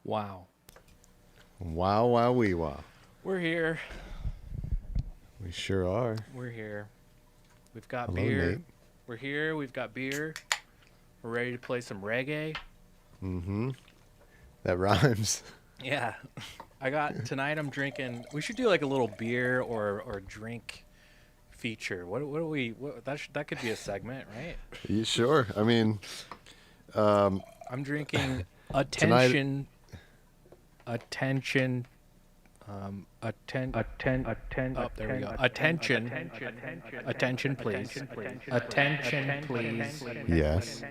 Wow. Wow, wow, wee, wow. We're here. We sure are. We're here. We've got Hello, beer. Nate. We're here. We've got beer. We're ready to play some reggae. Mm-hmm. That rhymes. Yeah. Tonight I'm drinking. We should do like a little beer or drink feature. That could be a segment, right? You sure? I mean, I'm drinking tonight. attention. Oh, there we go. Attention, please. Attention, please. Yes.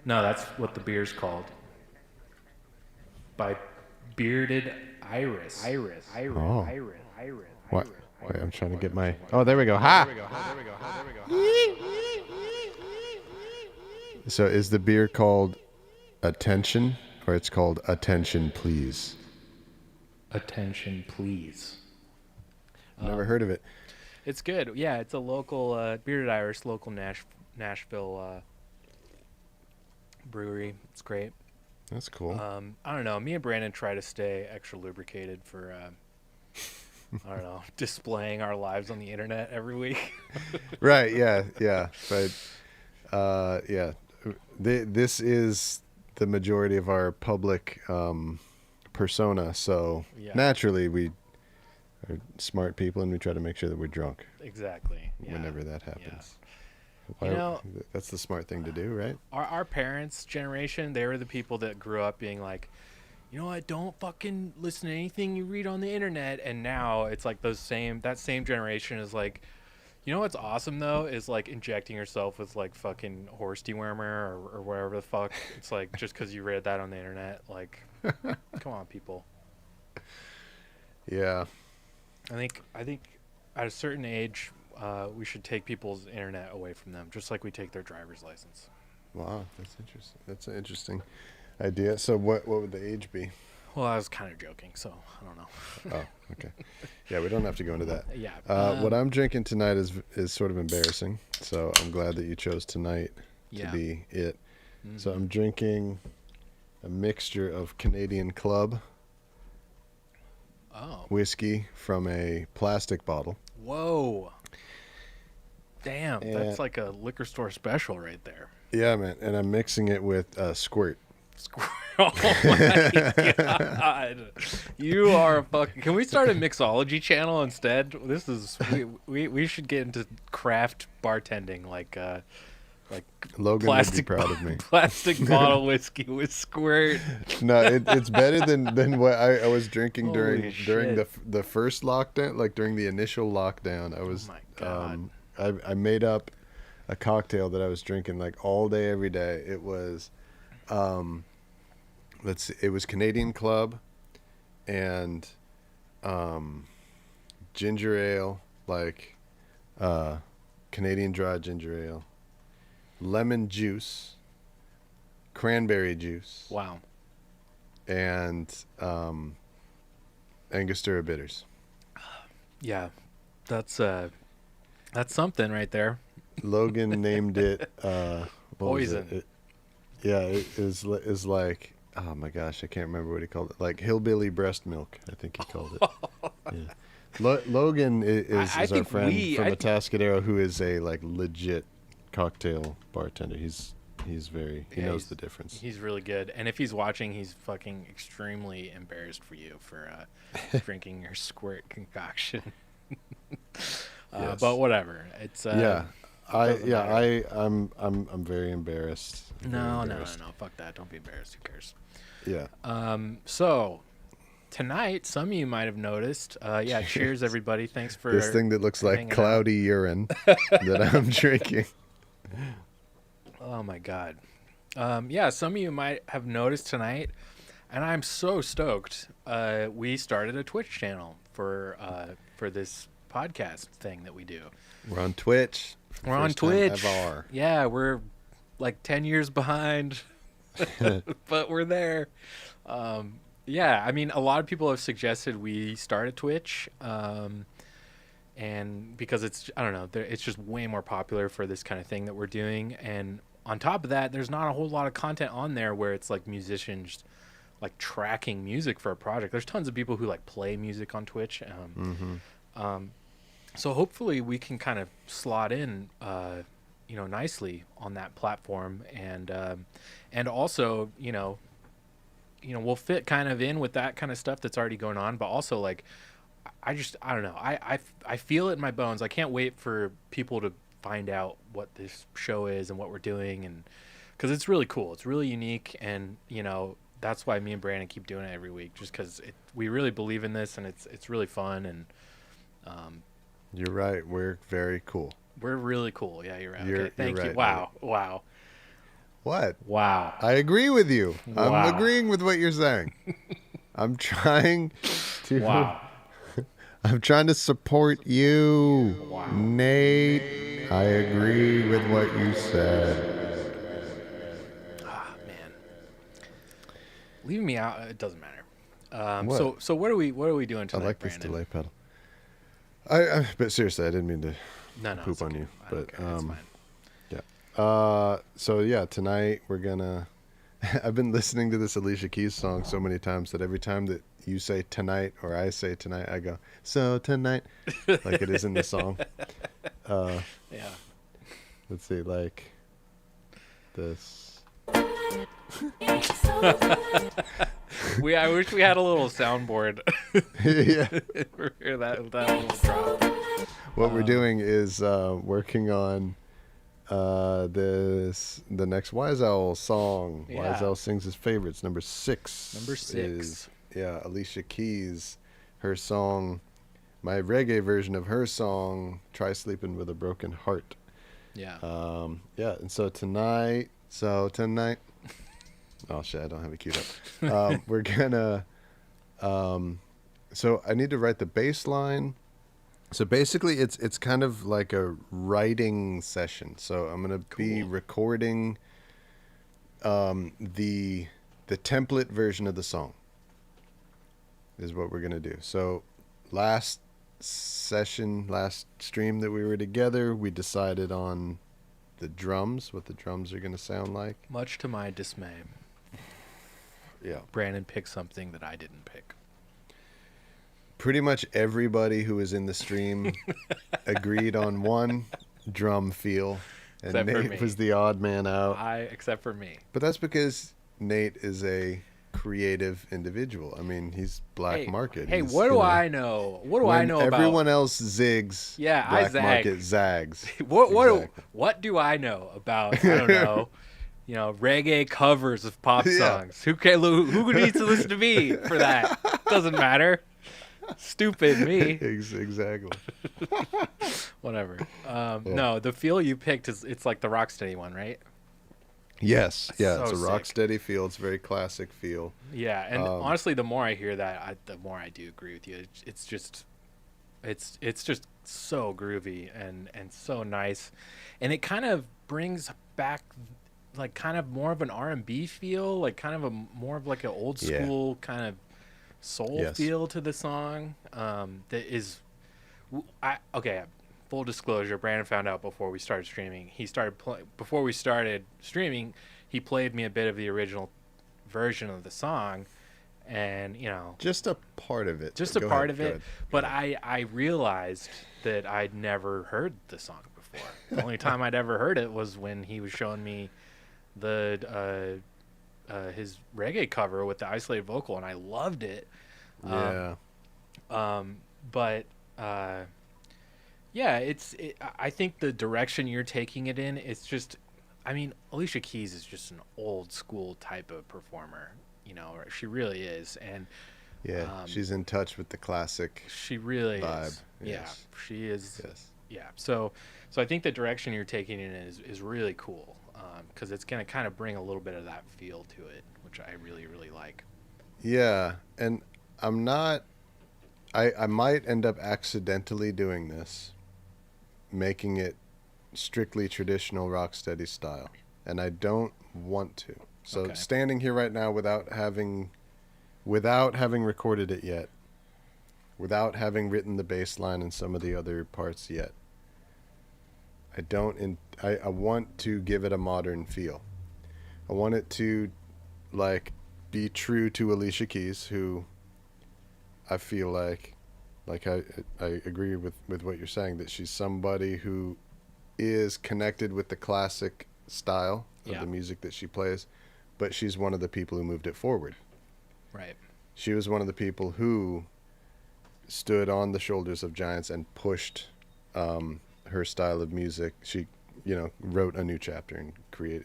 No, that's what the beer's called. By Bearded Iris. Oh. What? Wait, I'm trying to get my. Oh, there we go. Ha! So is the beer called Attention, or it's called Attention, Please? Attention, please. Never heard of it. It's good. Yeah, it's a local Bearded Iris, local Nashville brewery. It's great. That's cool. I don't know. Me and Brandon try to stay extra lubricated for, I don't know, displaying our lives on the internet every week. Right. Yeah. Yeah. But yeah, this is the majority of our public persona. So Yeah. naturally, we are smart people, and we try to make sure that we're drunk Exactly. Yeah. whenever that happens. You know, That's the smart thing to do, right? our parents' generation, they were the people that grew up being like, you know what, don't fucking listen to anything you read on the internet. And now it's like that same generation is like, you know what's awesome though is like injecting yourself with like fucking horse dewormer or whatever the fuck. It's like just because you read that on the internet, like, come on, people. Yeah. I think at a certain age, we should take people's internet away from them, just like we take their driver's license. Wow, that's interesting. That's an interesting idea. So what would the age be? Well, I was kind of joking, so I don't know. Oh, okay. Yeah, we don't have to go into that. Yeah. What I'm drinking tonight is sort of embarrassing. So I'm glad that you chose tonight to Yeah. be it. Mm-hmm. So I'm drinking a mixture of Canadian Club Oh. whiskey from a plastic bottle. Whoa. Damn, And- that's like a liquor store special right there. Yeah, man. And I'm mixing it with Squirt. Oh my god. You are a fucking. Can we start a mixology channel instead? We should get into craft bartending like Logan plastic would be proud of me. plastic bottle whiskey with Squirt. No, it's better than what I was drinking during Holy shit. the first lockdown, like during the initial lockdown. I was Oh my God. I made up a cocktail that I was drinking like all day every day. It was it was Canadian Club and ginger ale, like Canadian dry ginger ale, lemon juice, cranberry juice, Wow. and Angostura bitters. Yeah. That's something right there. Logan named it what was Poison. it? It is like, oh my gosh, I can't remember what he called it. Like hillbilly breast milk, I think he called it. Yeah. Logan is I our think friend from I- Atascadero, who is a like legit cocktail bartender. He knows the difference. He's really good. And if he's watching, he's fucking extremely embarrassed for you for drinking your Squirt concoction. Yes. But whatever. It's I'm very embarrassed. No. Fuck that. Don't be embarrassed. Who cares? Yeah. So tonight, some of you might have noticed. Cheers, everybody. Thanks for This thing that looks like hanging out. cloudy urine that I'm drinking. Oh my god. Some of you might have noticed tonight, and I'm so stoked. We started a Twitch channel for this podcast thing that we do. We're on Twitch. We're on First time Twitch. ever. Yeah, we're like 10 years behind, but we're there. I mean, a lot of people have suggested we start a Twitch, and because it's, I don't know, it's just way more popular for this kind of thing that we're doing. And on top of that, there's not a whole lot of content on there where it's like musicians like tracking music for a project. There's tons of people who like play music on Twitch. So hopefully we can kind of slot in, nicely on that platform, and also, we'll fit kind of in with that kind of stuff that's already going on, but also like, I don't know. I feel it in my bones. I can't wait for people to find out what this show is and what we're doing, and because it's really cool. It's really unique, and that's why me and Brandon keep doing it every week, just because we really believe in this, and it's really fun, and You're right. We're very cool. we're really cool. Yeah, you're right. You're- Okay, thank you're you. right, Wow, wow, What? wow. I agree with you. I'm Wow. agreeing with what you're saying. I'm trying to. Wow. I'm trying to support you, Wow. Nate. I agree with what you said. Ah, man. Leaving me out, it doesn't matter. What? So what are we doing I tonight, like this Brandon? delay pedal. But seriously, I didn't mean to No, poop it's on okay. you. I don't But care. It's fine. so yeah, tonight we're gonna. I've been listening to this Alicia Keys song so many times that every time that you say tonight or I say tonight, I go, so tonight, like it is in the song. Yeah. Let's see, like this. I wish we had a little soundboard Yeah. for that little drop. What we're doing is working on the next Wise Owl song. Yeah. Wise Owl sings his favorites. Number 6. Number 6. Is, Alicia Keys. Her song, my reggae version of her song, Try Sleeping with a Broken Heart. Yeah. And so tonight. Oh shit, I don't have it queued up. We're gonna. So I need to write the bass line. So basically, it's kind of like a writing session. So I'm gonna be recording the template version of the song. Is what we're gonna do. So last stream that we were together, we decided on the drums, what the drums are gonna sound like. Much to my dismay, Yeah. Brandon picked something that I didn't pick. Pretty much everybody who was in the stream agreed on one drum feel, and Except for Nate me. was the odd man out. Except for me. But that's because Nate is a creative individual. I mean, he's black market. Hey, He's, what do I know? What do I when know about? everyone else zigs, Yeah, I black zag. market zags. What Exactly. do I know about? I don't know. Reggae covers of pop Yeah. songs. Who needs to listen to me for that? Doesn't matter. Stupid me. Exactly. Whatever. No, the feel you picked it's like the Rocksteady one, right? Yes. Yeah, So it's a rock sick. steady feel. It's a very classic feel. Yeah, and honestly, the more I hear that, the more I do agree with you. It's just so groovy and so nice, and it kind of brings back like kind of more of an R&B feel, like kind of a more of like an old Yeah. school kind of soul Yes. feel to the song. That is, okay. Full disclosure: Brandon found out before we started streaming. Before we started streaming. He played me a bit of the original version of the song, and Just a part of it. just a Go part ahead, of go it. ahead. But I realized that I'd never heard the song before. The only time I'd ever heard it was when he was showing me the his reggae cover with the isolated vocal, and I loved it. Yeah. I think the direction you're taking it in, it's just, I mean, Alicia Keys is just an old school type of performer, she really is, and Yeah, she's in touch with the classic she really vibe. is. Yes. Yeah, she is. Yes. Yeah, so I think the direction you're taking it in is really cool, because it's gonna kind of bring a little bit of that feel to it, which I really really like. Yeah, and I'm not. I might end up accidentally doing this, making it strictly traditional rocksteady style, and I don't want to. So Okay. standing here right now without having recorded it yet, without having written the bass line and some of the other parts yet, I want to give it a modern feel. I want it to, like, be true to Alicia Keys, who I feel like I agree with what you're saying, that she's somebody who is connected with the classic style of Yeah. the music that she plays, but she's one of the people who moved it forward. Right. She was one of the people who stood on the shoulders of giants and pushed her style of music. She, wrote a new chapter and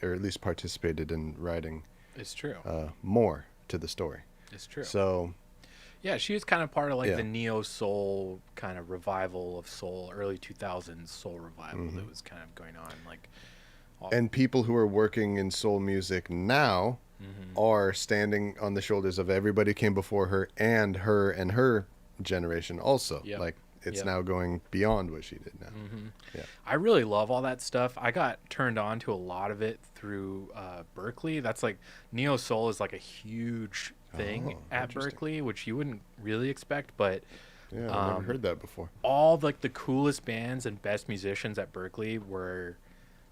or at least participated in writing It's true. more to the story. It's true. So, Yeah, she was kind of part of like Yeah. the neo soul kind of revival of soul, early 2000s soul revival that was kind of going on. Like, and people who are working in soul music now Mhm. are standing on the shoulders of everybody who came before her and her generation also. Yep. Like, it's Yep. now going beyond what she did now. Yeah. I really love all that stuff. I got turned on to a lot of it through Berkeley. That's like neo soul is like a huge thing Oh, at interesting. Berkeley, which you wouldn't really expect, but Yeah, I've never heard that before. all like the coolest bands and best musicians at Berkeley were,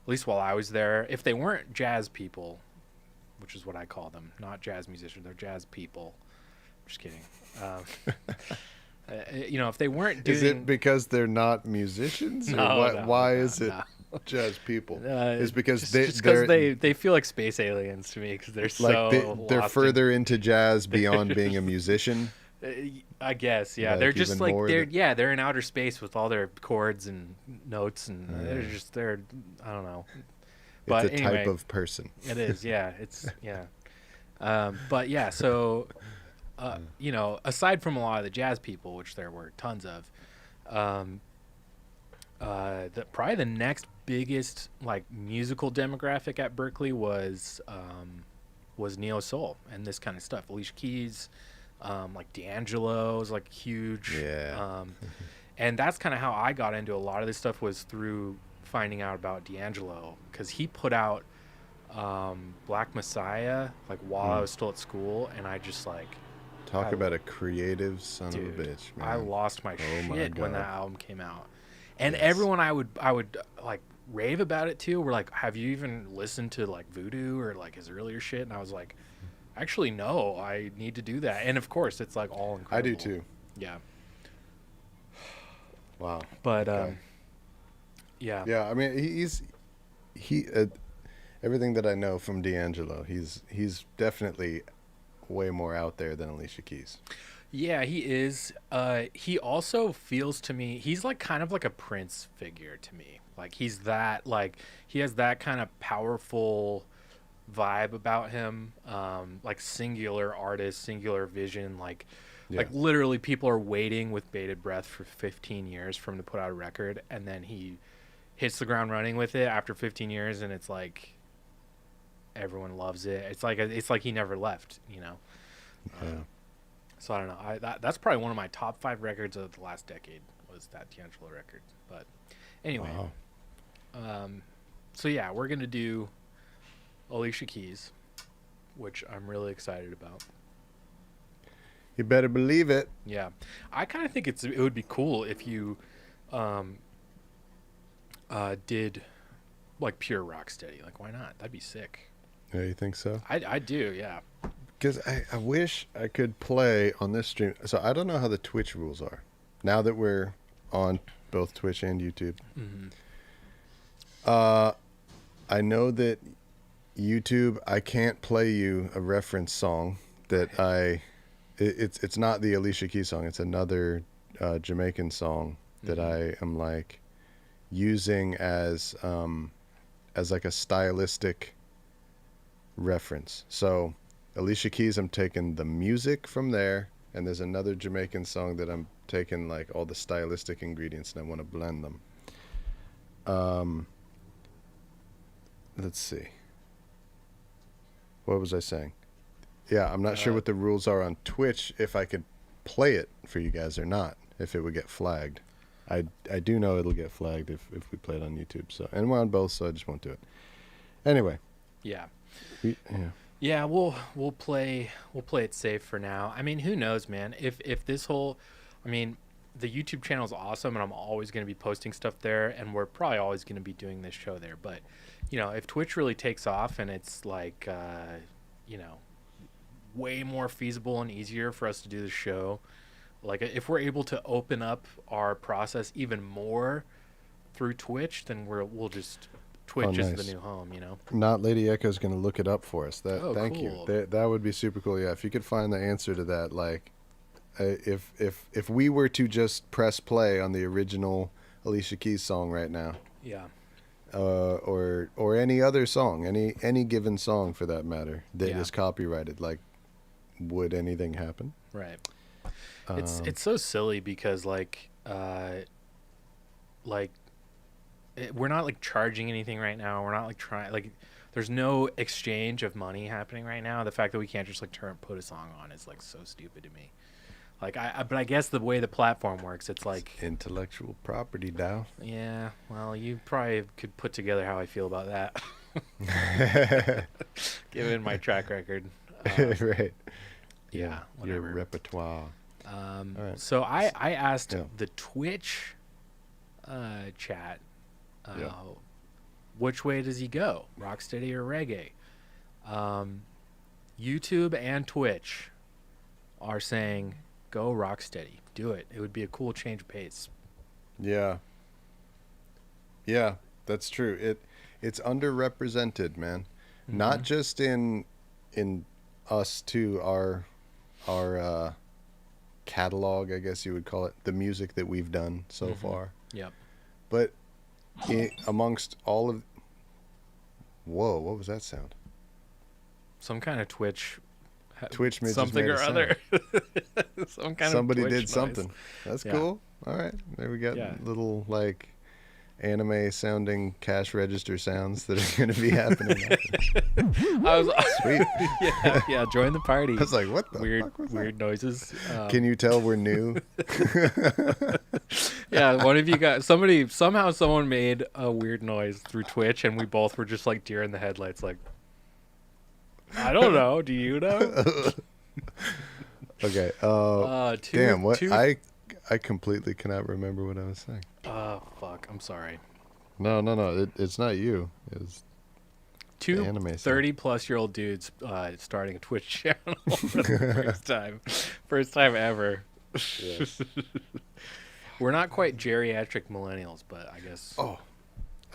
at least while I was there, if they weren't jazz people, which is what I call them, not jazz musicians, they're jazz people. Just kidding. If they weren't doing, Is it because they're not musicians? Or No, why, no, why no, is it no. jazz people? Uh, It's because just they're because they feel like space aliens to me because they're like so they're lost further into jazz beyond being a musician. I guess, yeah. Like, They're just even like more they're in outer space with all their chords and notes, and they're I don't know. But It's a anyway, type of person. it is, yeah. It's yeah. But yeah, so aside from a lot of the jazz people, which there were tons of, probably the next biggest like musical demographic at Berkeley was neo soul and this kind of stuff. Alicia Keys, like D'Angelo was like huge. Yeah. And that's kind of how I got into a lot of this stuff, was through finding out about D'Angelo, because he put out Black Messiah like while I was still at school, and I just like Talk about a creative son dude, of a bitch, man. I lost my Oh my shit when God. that album came out. And Yes. everyone I would like rave about it too were like, have you even listened to like Voodoo or like his earlier shit? And I was like, actually no, I need to do that. And of course it's like all incredible. I do too. Yeah. Wow. But Okay. yeah. Yeah, I mean, he everything that I know from D'Angelo, he's definitely way more out there than Alicia Keys. Yeah, he is. He also feels to me, he's like kind of like a Prince figure to me. Like he's that, like he has that kind of powerful vibe about him. Like singular artist, singular vision. Like literally people are waiting with bated breath for 15 years for him to put out a record, and then he hits the ground running with it after 15 years, and it's like everyone loves it. It's like he never left, Yeah. So I don't know. That's probably one of my top 5 records of the last decade, was that D'Angelo record. But anyway, Wow. so yeah, we're gonna do Alicia Keys, which I'm really excited about. You better believe it. Yeah, I kind of think it would be cool if you did like pure rocksteady. Like, why not? That'd be sick. Yeah, you think so? I do, yeah. Because I wish I could play on this stream. So I don't know how the Twitch rules are. Now that we're on both Twitch and YouTube. Mm-hmm. I know that YouTube, I can't play you a reference song that it's not the Alicia Keys song. It's another Jamaican song that I am like using as like a stylistic reference. So Alicia Keys, I'm taking the music from there, and there's another Jamaican song that I'm taking like all the stylistic ingredients, and I want to blend them. Let's see. What was I saying? Yeah, I'm not sure what the rules are on Twitch, if I could play it for you guys or not, if it would get flagged. I do know it'll get flagged if we play it on YouTube. So, and we're on both, so I just won't do it. Anyway. Yeah. Yeah. Yeah, we'll play it safe for now. I mean, who knows, man? If this whole, I mean, the YouTube channel is awesome, and I'm always going to be posting stuff there, and we're probably always going to be doing this show there. But if Twitch really takes off and it's like, way more feasible and easier for us to do the show. Like if we're able to open up our process even more through Twitch, then we'll just Twitch is the nice. new home, you know. Not Lady Echo's going to look it up for us. Thank Cool. you. That would be super cool. Yeah, if you could find the answer to that, like, if we were to just press play on the original Alicia Keys song right now, Yeah. or any other song, any given song for that matter that is copyrighted, like, would anything happen? Right. It's so silly because we're not like charging anything right now. We're not like trying like there's no exchange of money happening right now. The fact that we can't just like put a song on is like so stupid to me. Like but I guess the way the platform works, it's like Intellectual property, Dow. yeah. Well, you probably could put together how I feel about that, given my track record. Right. Yeah. Your Whatever. repertoire. All right. So I asked Yeah. the Twitch chat, Yeah. which way does he go, Rocksteady or reggae? YouTube and Twitch are saying go Rocksteady, do it. It would be a cool change of pace. Yeah. Yeah, that's true. It's underrepresented, man. Mm-hmm. Not just in us too, our catalog, I guess you would call it, the music that we've done so Mm-hmm. far. Yep. But amongst all of, whoa, what was that sound? Some kind of Twitch Twitch made something or other. Some kind Somebody of Twitch did something. noise. That's Yeah. cool. All right, there we got Yeah. little like anime sounding cash register sounds that are going to be happening. I was Sweet. yeah, join the party. I was like, what the weird fuck was weird noises. Can you tell we're new? Yeah, one of you guys, someone made a weird noise through Twitch, and we both were just like deer in the headlights, like, I don't know. Do you know? Okay. Damn. What? I completely cannot remember what I was saying. Oh, fuck. I'm sorry. No. It's not you. It's Two anime scene. 30-plus-year-old dudes starting a Twitch channel for the first time ever. Yes. We're not quite geriatric millennials, but I guess. Oh,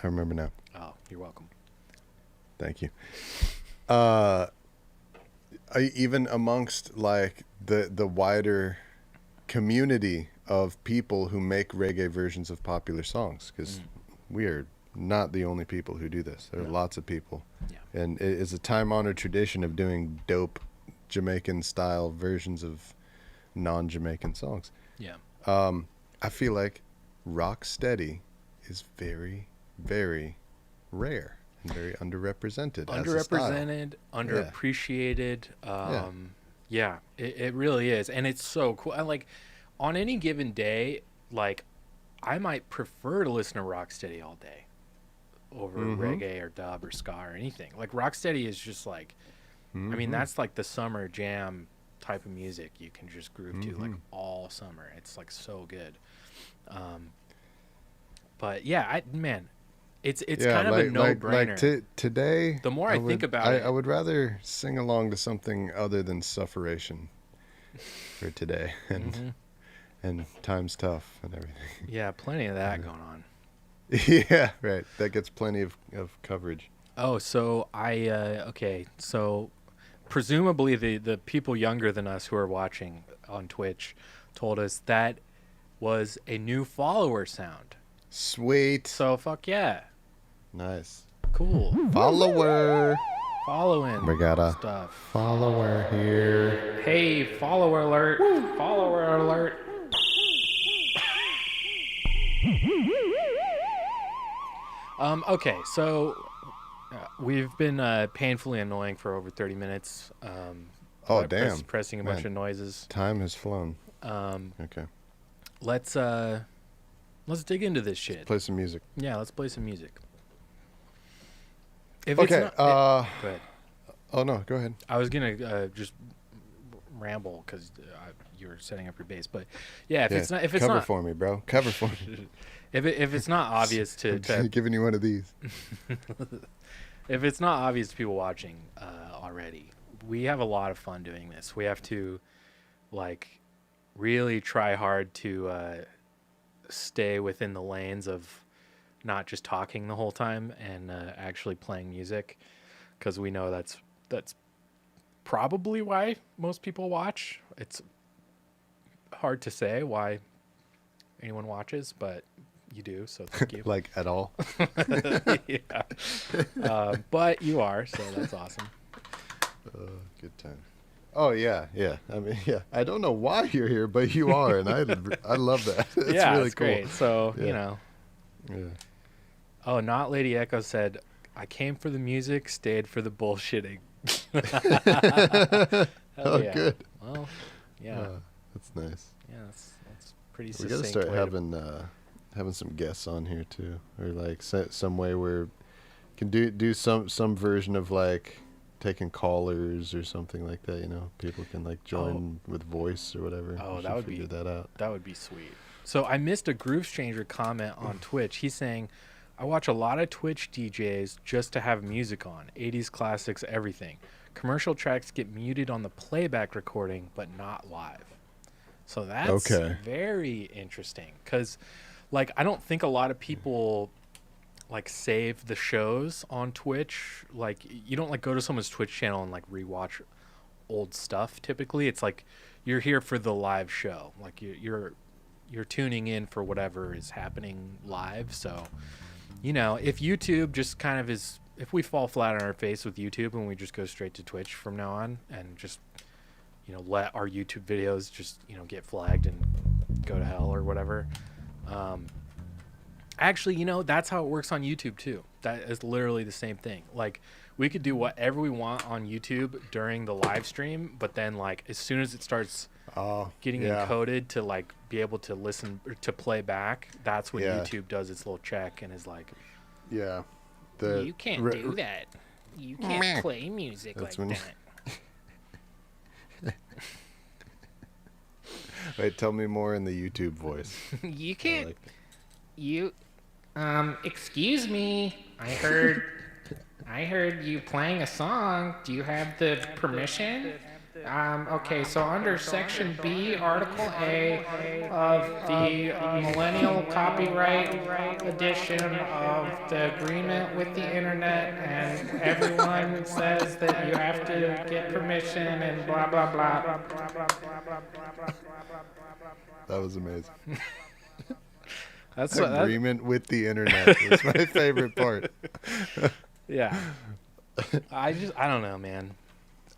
I remember now. Oh, you're welcome. Thank you. Even amongst like the wider community of people who make reggae versions of popular songs, because we are not the only people who do this. There are lots of people, and it is a time-honored tradition of doing dope Jamaican-style versions of non-Jamaican songs. Yeah. I feel like Rocksteady is very, very rare and very underrepresented. As a style. Underrepresented, underappreciated. Yeah, it really is, and it's so cool. I like on any given day, like I might prefer to listen to Rocksteady all day over reggae or dub or ska or anything. Like Rocksteady is just like, I mean, that's like the summer jam type of music you can just groove to like all summer. It's like so good. But yeah, it's kind of a no-brainer. Like today, The more I think about it, I would rather sing along to something other than Sufferation for today, and time's tough and everything. yeah, plenty of that going on. Yeah, right. That gets plenty of coverage. Oh, so okay, so presumably the people younger than us who are watching on Twitch told us that was a new follower sound. Sweet. So fuck yeah. Nice. Cool. Follower. Following We got a stuff. follower here. Hey, follower alert. Follower alert. Okay, so we've been painfully annoying for over 30 minutes. Oh, by damn. Pressing a bunch of noises. Time has flown. Okay. Let's dig into this shit. Play some music. Yeah, let's play some music. If Okay. It's not, go ahead. Oh no, go ahead. I was gonna just ramble because you were setting up your base, but yeah, if it's cover not for me, bro. Cover for me. if it's not obvious to Giving you one of these. if it's not obvious to people watching already, we have a lot of fun doing this. We have to like really try hard to stay within the lanes of not just talking the whole time and actually playing music, because we know that's probably why most people watch. It's hard to say why anyone watches, but you do, so thank you. Like at all? Yeah. But you are, so that's awesome. Good time. Oh yeah, yeah. I mean, yeah. I don't know why you're here, but you are, and I love that. It's Yeah, really it's cool. great. So, Yeah. you know. Yeah. Oh, not Lady Echo said, I came for the music, stayed for the bullshitting. Hell Oh, yeah. good. Well, yeah. That's nice. Yeah, that's pretty We succinct. gotta start way to- having some guests on here too, or like some way where can do some version of like taking callers or something like that. You know, people can like join with voice or whatever. Oh, We that should would be figure that out. That would be sweet. So I missed a Groove Stranger comment on Twitch. He's saying, I watch a lot of Twitch DJs just to have music on, 80s classics, everything. Commercial tracks get muted on the playback recording, but not live. So that's Okay. very interesting, because like I don't think a lot of people like save the shows on Twitch. Like you don't like go to someone's Twitch channel and like rewatch old stuff. Typically it's like you're here for the live show. Like you're tuning in for whatever is happening live. So, you know, if YouTube just kind of is, if we fall flat on our face with YouTube and we just go straight to Twitch from now on and just, you know, let our YouTube videos just, you know, get flagged and go to hell or whatever. Actually, you know, that's how it works on YouTube too. That is literally the same thing. Like we could do whatever we want on YouTube during the live stream, but then like as soon as it starts getting encoded to like be able to listen or to play back, that's when YouTube does its little check and is like, Yeah. you can't do that. You can't play music That's like when that. Wait, tell me more in the YouTube voice. You can't. like that. You, excuse me. I heard you playing a song. Do you have the permission? Okay, so under Section B, Article A of the Millennial Copyright Edition of the Agreement with the Internet, and everyone says that you have to get permission and blah, blah, blah. That was amazing. That's what that, Agreement with the internet is my favorite part. yeah. I don't know, man.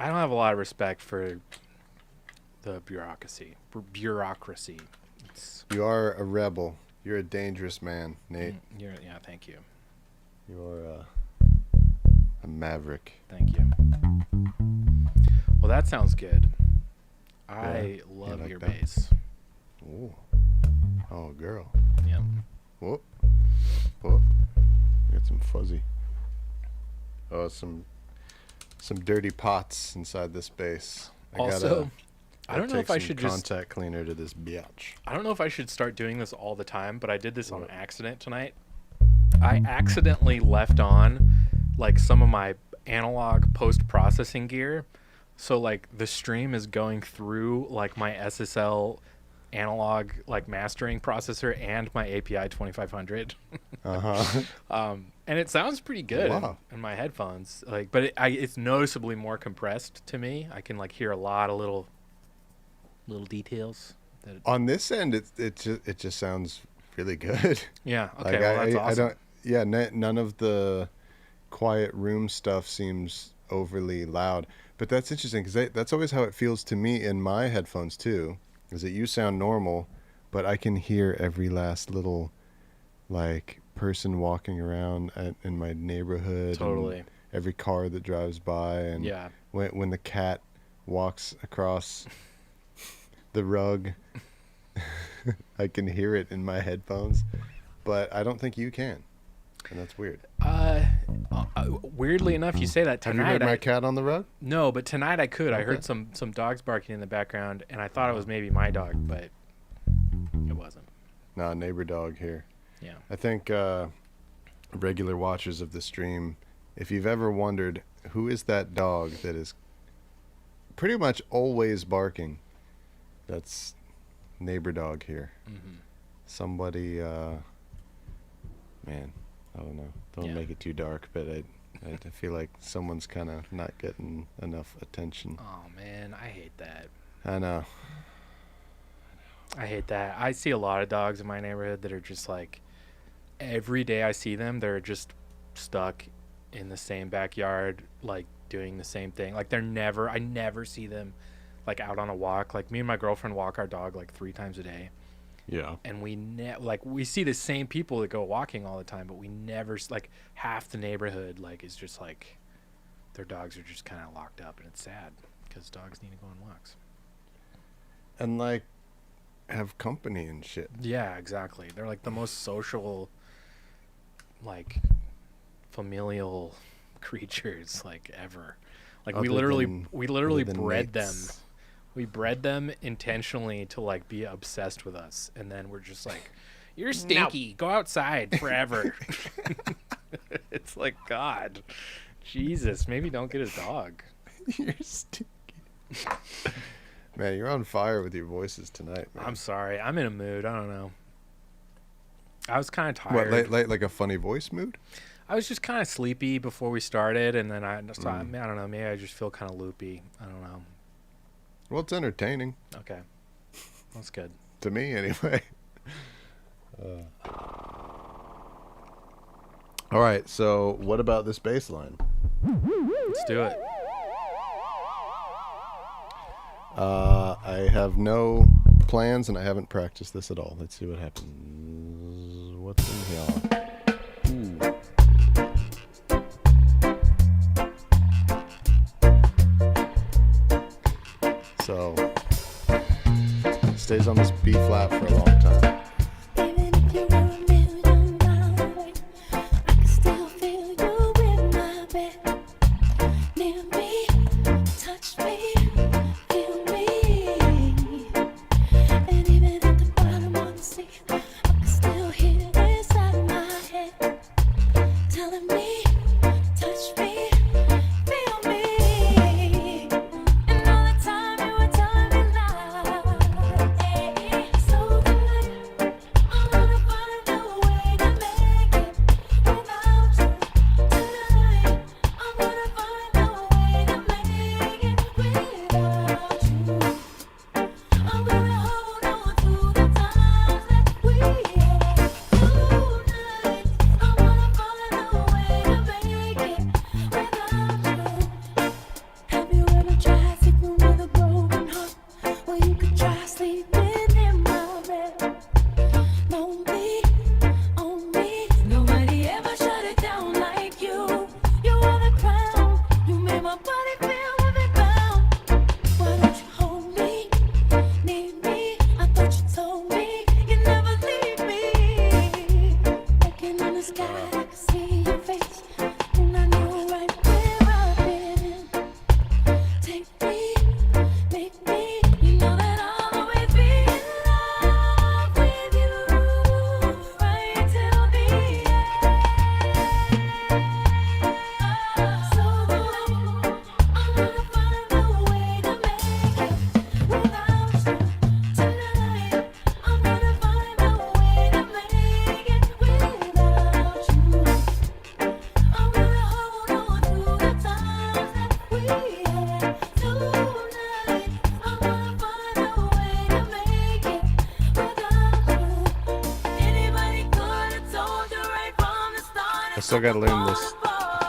I don't have a lot of respect for the bureaucracy. It's, You are a rebel. You're a dangerous man, Nate. yeah, thank you. You are a maverick. Thank you. Well, that sounds good. I love like your that? bass. Ooh. Oh, girl. Yep. Whoop. Whoop. Got some fuzzy. Oh, some dirty pots inside this bass. Also, I don't know take if I some should just contact cleaner to this biatch. I don't know if I should start doing this all the time, but I did this on accident tonight. I accidentally left on like some of my analog post-processing gear. So like the stream is going through like my SSL analog like mastering processor and my API 2500. And it sounds pretty good in my headphones. Like, but it's noticeably more compressed to me. I can like hear a lot of little details. On this end, it just sounds really good. Yeah. Okay. Like, well, that's awesome. I don't. Yeah. None of the quiet room stuff seems overly loud. But that's interesting because that's always how it feels to me in my headphones too. Is that you sound normal, but I can hear every last little like person walking around in my neighborhood. Totally. And every car that drives by, and Yeah. when the cat walks across the rug, I can hear it in my headphones, but I don't think you can, and that's weird. Weirdly enough, you say that Have you tonight. heard my cat on the rug? No, but tonight I could. I Okay. heard some dogs barking in the background, and I thought it was maybe my dog, but it wasn't. Nah, neighbor dog here. Yeah. I think regular watchers of the stream, if you've ever wondered who is that dog that is pretty much always barking. That's neighbor dog here. Mm-hmm. Somebody, man, I don't know. Don't make it too dark, but I feel like someone's kind of not getting enough attention. Oh man, I hate that. I know. I hate that. I see a lot of dogs in my neighborhood that are just like, every day I see them, they're just stuck in the same backyard, like doing the same thing. Like I never see them like out on a walk. Like me and my girlfriend walk our dog like 3 times a day. Yeah. And we see the same people that go walking all the time, but we never, like half the neighborhood like is just like their dogs are just kind of locked up, and it's sad because dogs need to go on walks. And like have company and shit. Yeah, exactly. They're like the most social, like familial creatures like ever. Like we literally bred them. We bred them intentionally to like be obsessed with us, and then we're just like, you're stinky, go outside forever. It's like, God, Jesus, maybe don't get a dog. You're stinky. Man, you're on fire with your voices tonight, man. I'm sorry, I'm in a mood. I don't know, I was kind of tired. What, like a funny voice mood? I was just kind of sleepy before we started, and then I don't know, maybe I just feel kind of loopy. I don't know. Well, it's entertaining. Okay, that's good. To me, anyway. All right, so what about this bass line? Let's do it. I have no plans, and I haven't practiced this at all. Let's see what happens. What's in here? So, stays on this B flat for a long time. Even if you were a million miles away, I can still feel you in my bed. Near me, touch me, feel me. And even at the bottom of the sea, I can still hear inside my head telling me, touch me, feel me. And all the time you were telling me lies. So tonight, I'm gonna find a way to make it without you. Tonight, I'm gonna find a way to make it without you. I'm gonna hold on to the times that we had. Tonight, I'm gonna find a way to make it without you. Have you ever tried sleeping with a broken heart? Well, you could try sleeping in my bed. Lonely, on me. Nobody ever shut it down like you. You are the crown. You made my body feel heavy bound. Why don't you hold me? Need me? I thought you told me you'd never leave me. Looking in the sky, I can see your face, and I know right where I've been. Take me, make me. You know that I'll always be in love with you, right till the end. So I'm gonna find a way to make it without you. Tonight, I'm gonna find a way to make it without you. I'm gonna hold on to the times that we had. Tonight, I'm gonna find a way to make it without you. Anybody could have told you right from the start. I still gotta learn this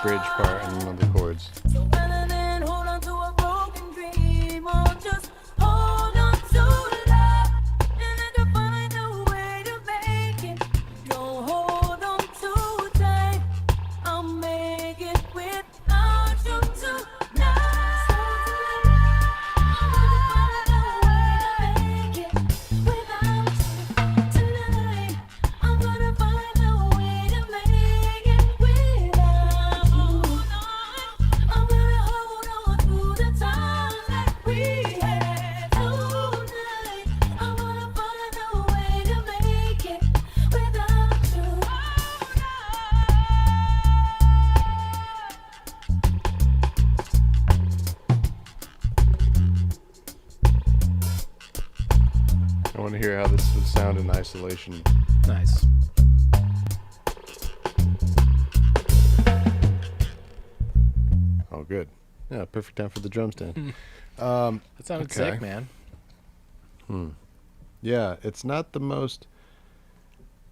bridge part and the chords. So rather than hold on to a broken dream, or just hold on to love, and then to find a way to make it. Don't hold on too tight. I'll make it without you tonight. I'm gonna find a way to make it without you. Tonight, I'm gonna find a way to make it without you. I'm gonna hold want to hear how this would sound in isolation. Nice. Oh, good. Yeah, perfect time for the drum stand. That sounded Okay. sick, man. Yeah, it's not the most.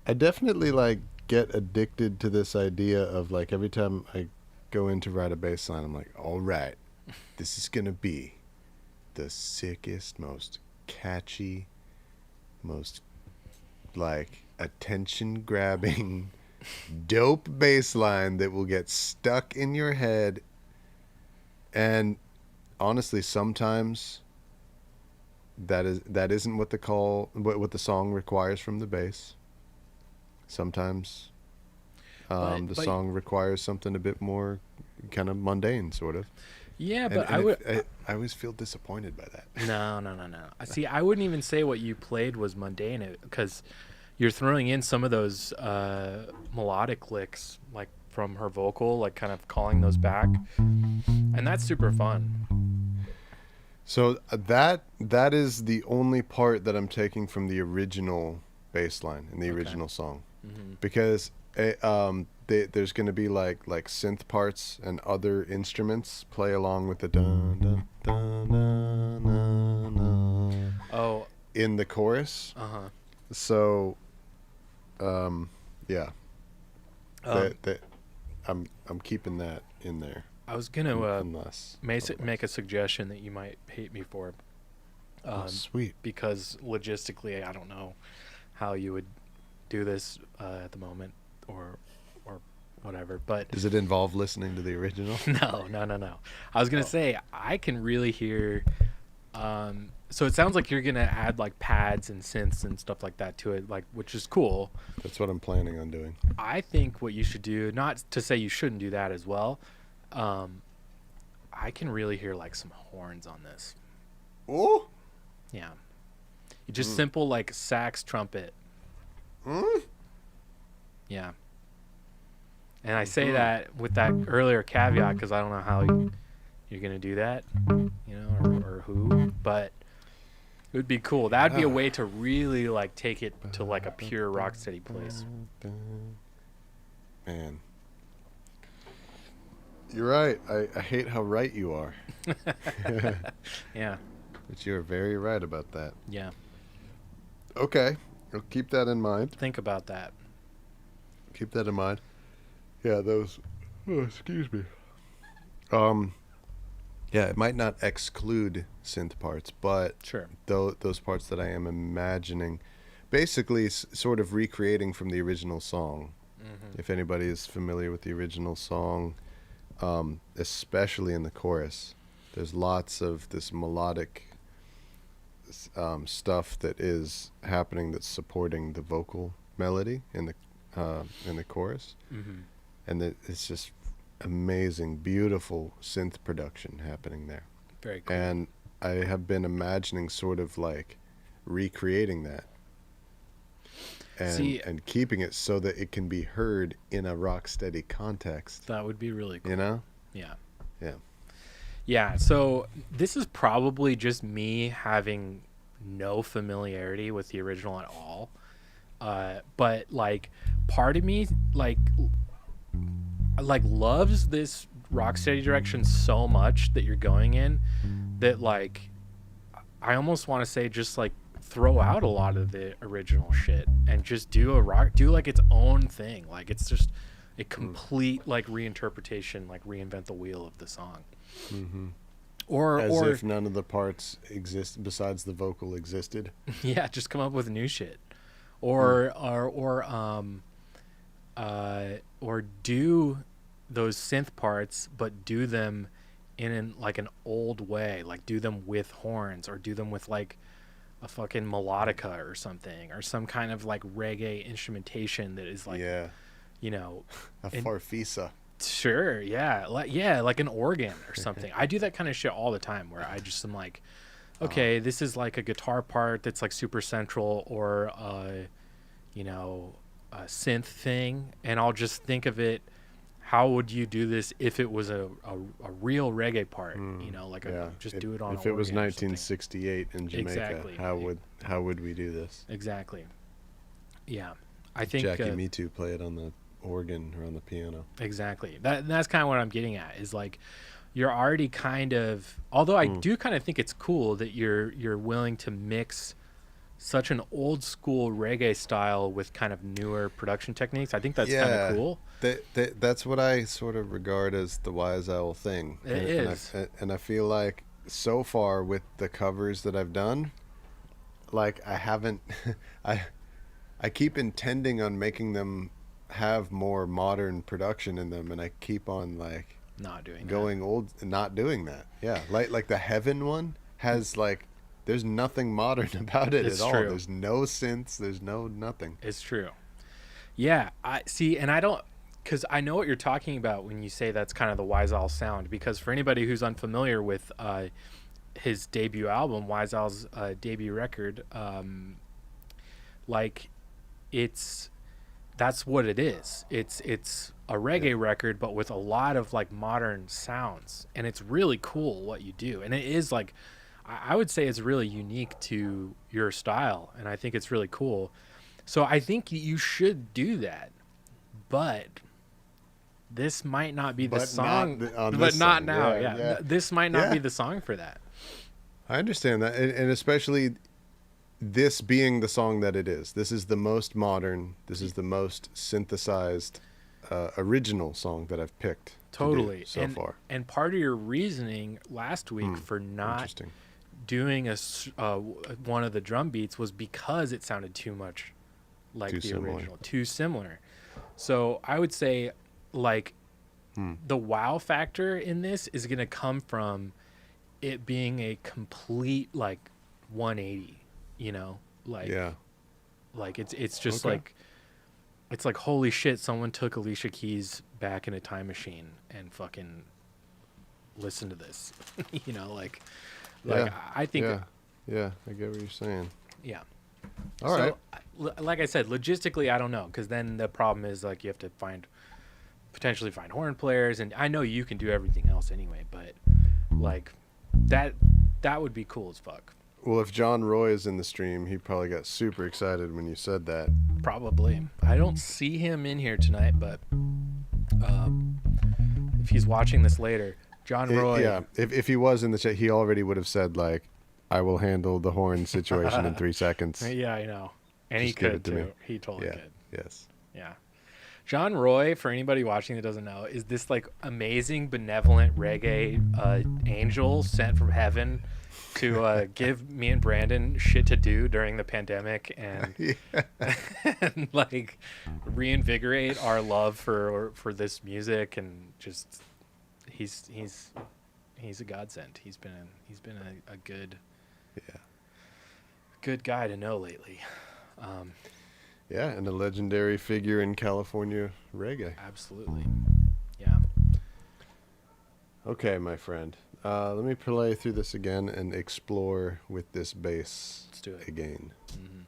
I definitely like get addicted to this idea of like every time I go in to write a bass line, I'm like, all right, this is gonna be the sickest, most catchy, most like attention grabbing, dope bass line that will get stuck in your head. And honestly, sometimes that isn't what the song requires from the bass. Sometimes the But- song requires something a bit more kind of mundane, sort of. Yeah, And- but and I would. I always feel disappointed by that. No. See, I wouldn't even say what you played was mundane because you're throwing in some of those melodic licks, like from her vocal, like kind of calling those back, and that's super fun. So that is the only part that I'm taking from the original bass line in the Okay. original song, Mm-hmm. because there's going to be like synth parts and other instruments play along with the dun dun dun dun dun dun Oh, in the chorus. uh-huh. So, yeah, Um, I'm keeping that in there. I was gonna unless make a suggestion that you might hate me for, sweet. because logistically, I don't know how you would do this at the moment, or whatever. But Does it involve listening to the original? no. I was gonna say I can really hear. So it sounds like you're gonna add like pads and synths and stuff like that to it, like, which is cool. That's what I'm planning on doing. I think what you should do, not to say you shouldn't do that as well. I can really hear like some horns on this. Oh. Yeah. You just simple like sax trumpet. Yeah. And I say that with that earlier caveat because I don't know how you're going to do that, or who, but it would be cool. That would be a way to really like take it to like a pure rock steady place. Man. You're right. I hate how right you are. Yeah. But you're very right about that. Yeah. Okay. I'll keep that in mind. Think about that. Keep that in mind. Yeah, those. Oh, excuse me. Yeah, it might not exclude synth parts, but Sure. those parts that I am imagining, basically sort of recreating from the original song. If anybody is familiar with the original song, especially in the chorus, there's lots of this melodic stuff that is happening that's supporting the vocal melody in the chorus, and it's just amazing, beautiful synth production happening there. Very cool. And I have been imagining sort of like recreating that and See- and keeping it so that it can be heard in a rock steady context. That would be really cool. You know? Yeah. Yeah. Yeah, so this is probably just me having no familiarity with the original at all. But like part of me like loves this rocksteady direction so much that you're going in that like I almost want to say just like throw out a lot of the original shit and just do like its own thing. Like it's just a complete like reinterpretation, like reinvent the wheel of the song. Or As if none of the parts exist besides the vocal existed. yeah, just come up with new shit, or do those synth parts, but do them in like an old way, like do them with horns, or do them with like a fucking melodica or something, or some kind of like reggae instrumentation that is like, Yeah. you know, A and- farfisa. sure, yeah, like an organ or something. I do that kind of shit all the time, where I just am like, okay, this is like a guitar part that's like super central, or a synth thing, and I'll just think of it how would you do this if it was a real reggae part? You know, like just do it on. If it was organ or something. 1968 in Jamaica, Exactly. how would we do this? Exactly. Yeah, I think Jackie Me Too play it on the organ or on the piano. exactly. That's kind of what I'm getting at. Is like you're already kind of. Although I do kind of think it's cool that you're willing to mix such an old school reggae style with kind of newer production techniques. I think that's kind of cool. That's what I sort of regard as the Wise Owl thing. It is. And I feel like so far with the covers that I've done, like I haven't, I keep intending on making them have more modern production in them, and I keep on like not doing going old and not doing that. Yeah, like the Heaven one has like. There's nothing modern about it at all. True. There's no synths. There's no nothing. It's true. Yeah, I see, and I don't, because I know what you're talking about when you say that's kind of the Wise Owl sound. Because for anybody who's unfamiliar with his debut album, Wise Owl's debut record, like that's what it is. It's a reggae record, but with a lot of like modern sounds, and it's really cool what you do, and it is like. I would say it's really unique to your style, and I think it's really cool. So I think you should do that, but this might not be the song. But not now. Yeah. This might not be the song for that. I understand that, and especially this being the song that it is. This is the most modern. This is the most synthesized, original song that I've picked. Totally. So far. And part of your reasoning last week for not doing one of the drum beats was because it sounded too much like the original, too similar. So I would say like the wow factor in this is going to come from it being a complete like 180, you know, like like it's just like it's like holy shit, someone took Alicia Keys back in a time machine and fucking listen to this. You know, like I think yeah, I get what you're saying. Yeah. All right. Like I said, logistically, I don't know, because then the problem is like you have to potentially find horn players, and I know you can do everything else anyway, but like that would be cool as fuck. Well, if John Roy is in the stream, he probably got super excited when you said that. Probably. I don't see him in here tonight, but if he's watching this later, John Roy. If he was in the chat, he already would have said like, "I will handle the horn situation in 3 seconds." Yeah, I know, and Just he could too. Me. He totally could. Yes. Yeah. John Roy, for anybody watching that doesn't know, is this like amazing, benevolent reggae angel sent from heaven to give me and Brandon shit to do during the pandemic and, and like reinvigorate our love for this music, and just he's a godsend. He's been a good guy to know lately. Yeah, and a legendary figure in California reggae. Absolutely. Yeah. Okay, my friend. Let me play through this again and explore with this bass. Let's do it again. Mm-hmm.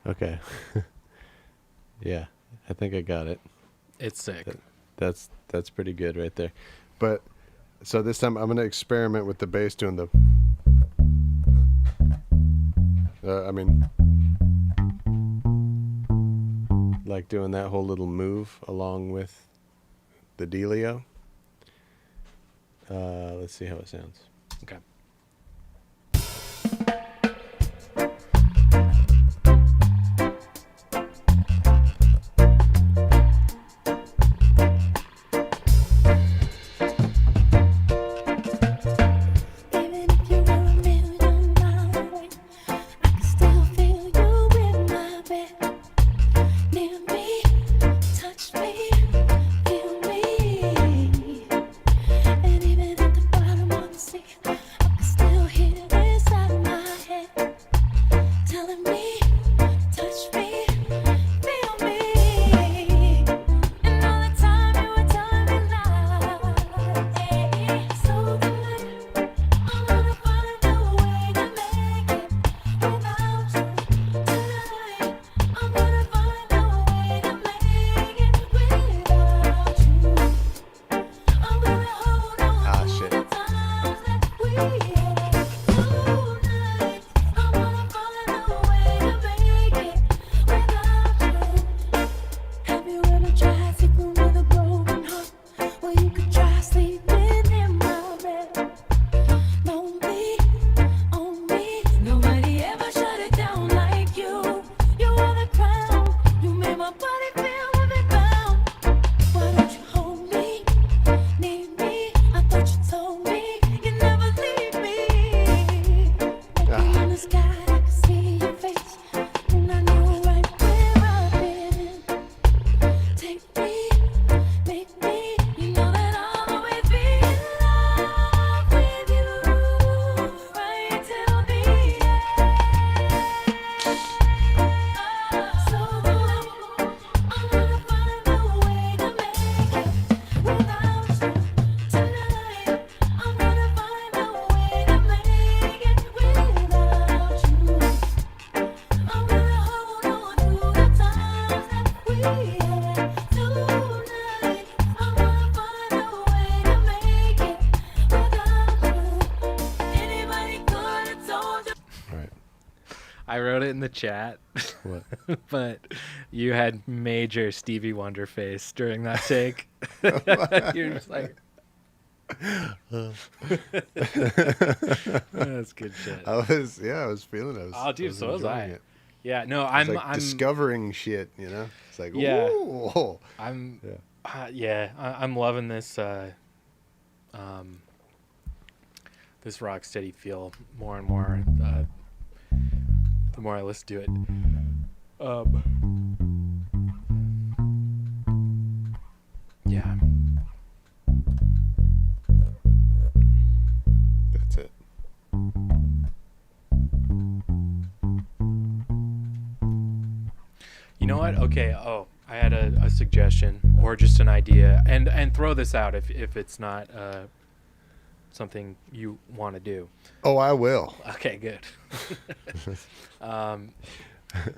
Okay. Yeah, I think I got it. It's sick. That's pretty good right there. But so this time I'm going to experiment with the bass doing the like doing that whole little move along with the dealio. Let's see how it sounds. Okay. Right. I wrote it in the chat, What? but you had major Stevie Wonder face during that take. You're just like, that's good shit. I was feeling it. Oh, dude, I was so was enjoying I. it. Yeah, no, It's I'm like discovering shit, you know? It's like, Yeah. ooh. I'm Yeah. I'm loving this this rock steady feel more and more the more I listen to it. Yeah. That's it. You know what? Okay. Oh, I had a suggestion or just an idea, and throw this out if it's not something you want to do. Oh, I will. Okay, good.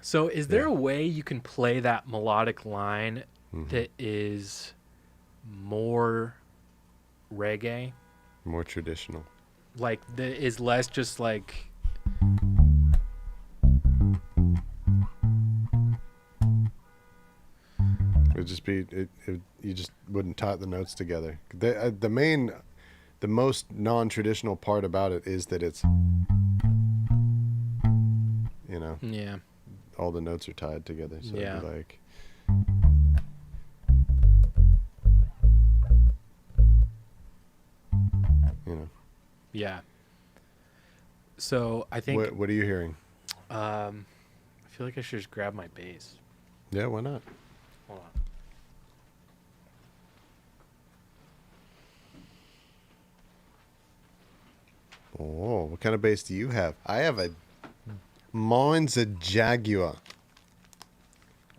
So, is there a way you can play that melodic line that is more reggae, More traditional. like that is less just like It would just be you just wouldn't tie the notes together. The most non-traditional part about it is that it's, you know, yeah. all the notes are tied together. So Yeah. it'd be like, you know, Yeah. So I think what are you hearing? I feel like I should just grab my bass. Yeah, why not? Hold on. Oh, what kind of bass do you have? Mine's a Jaguar.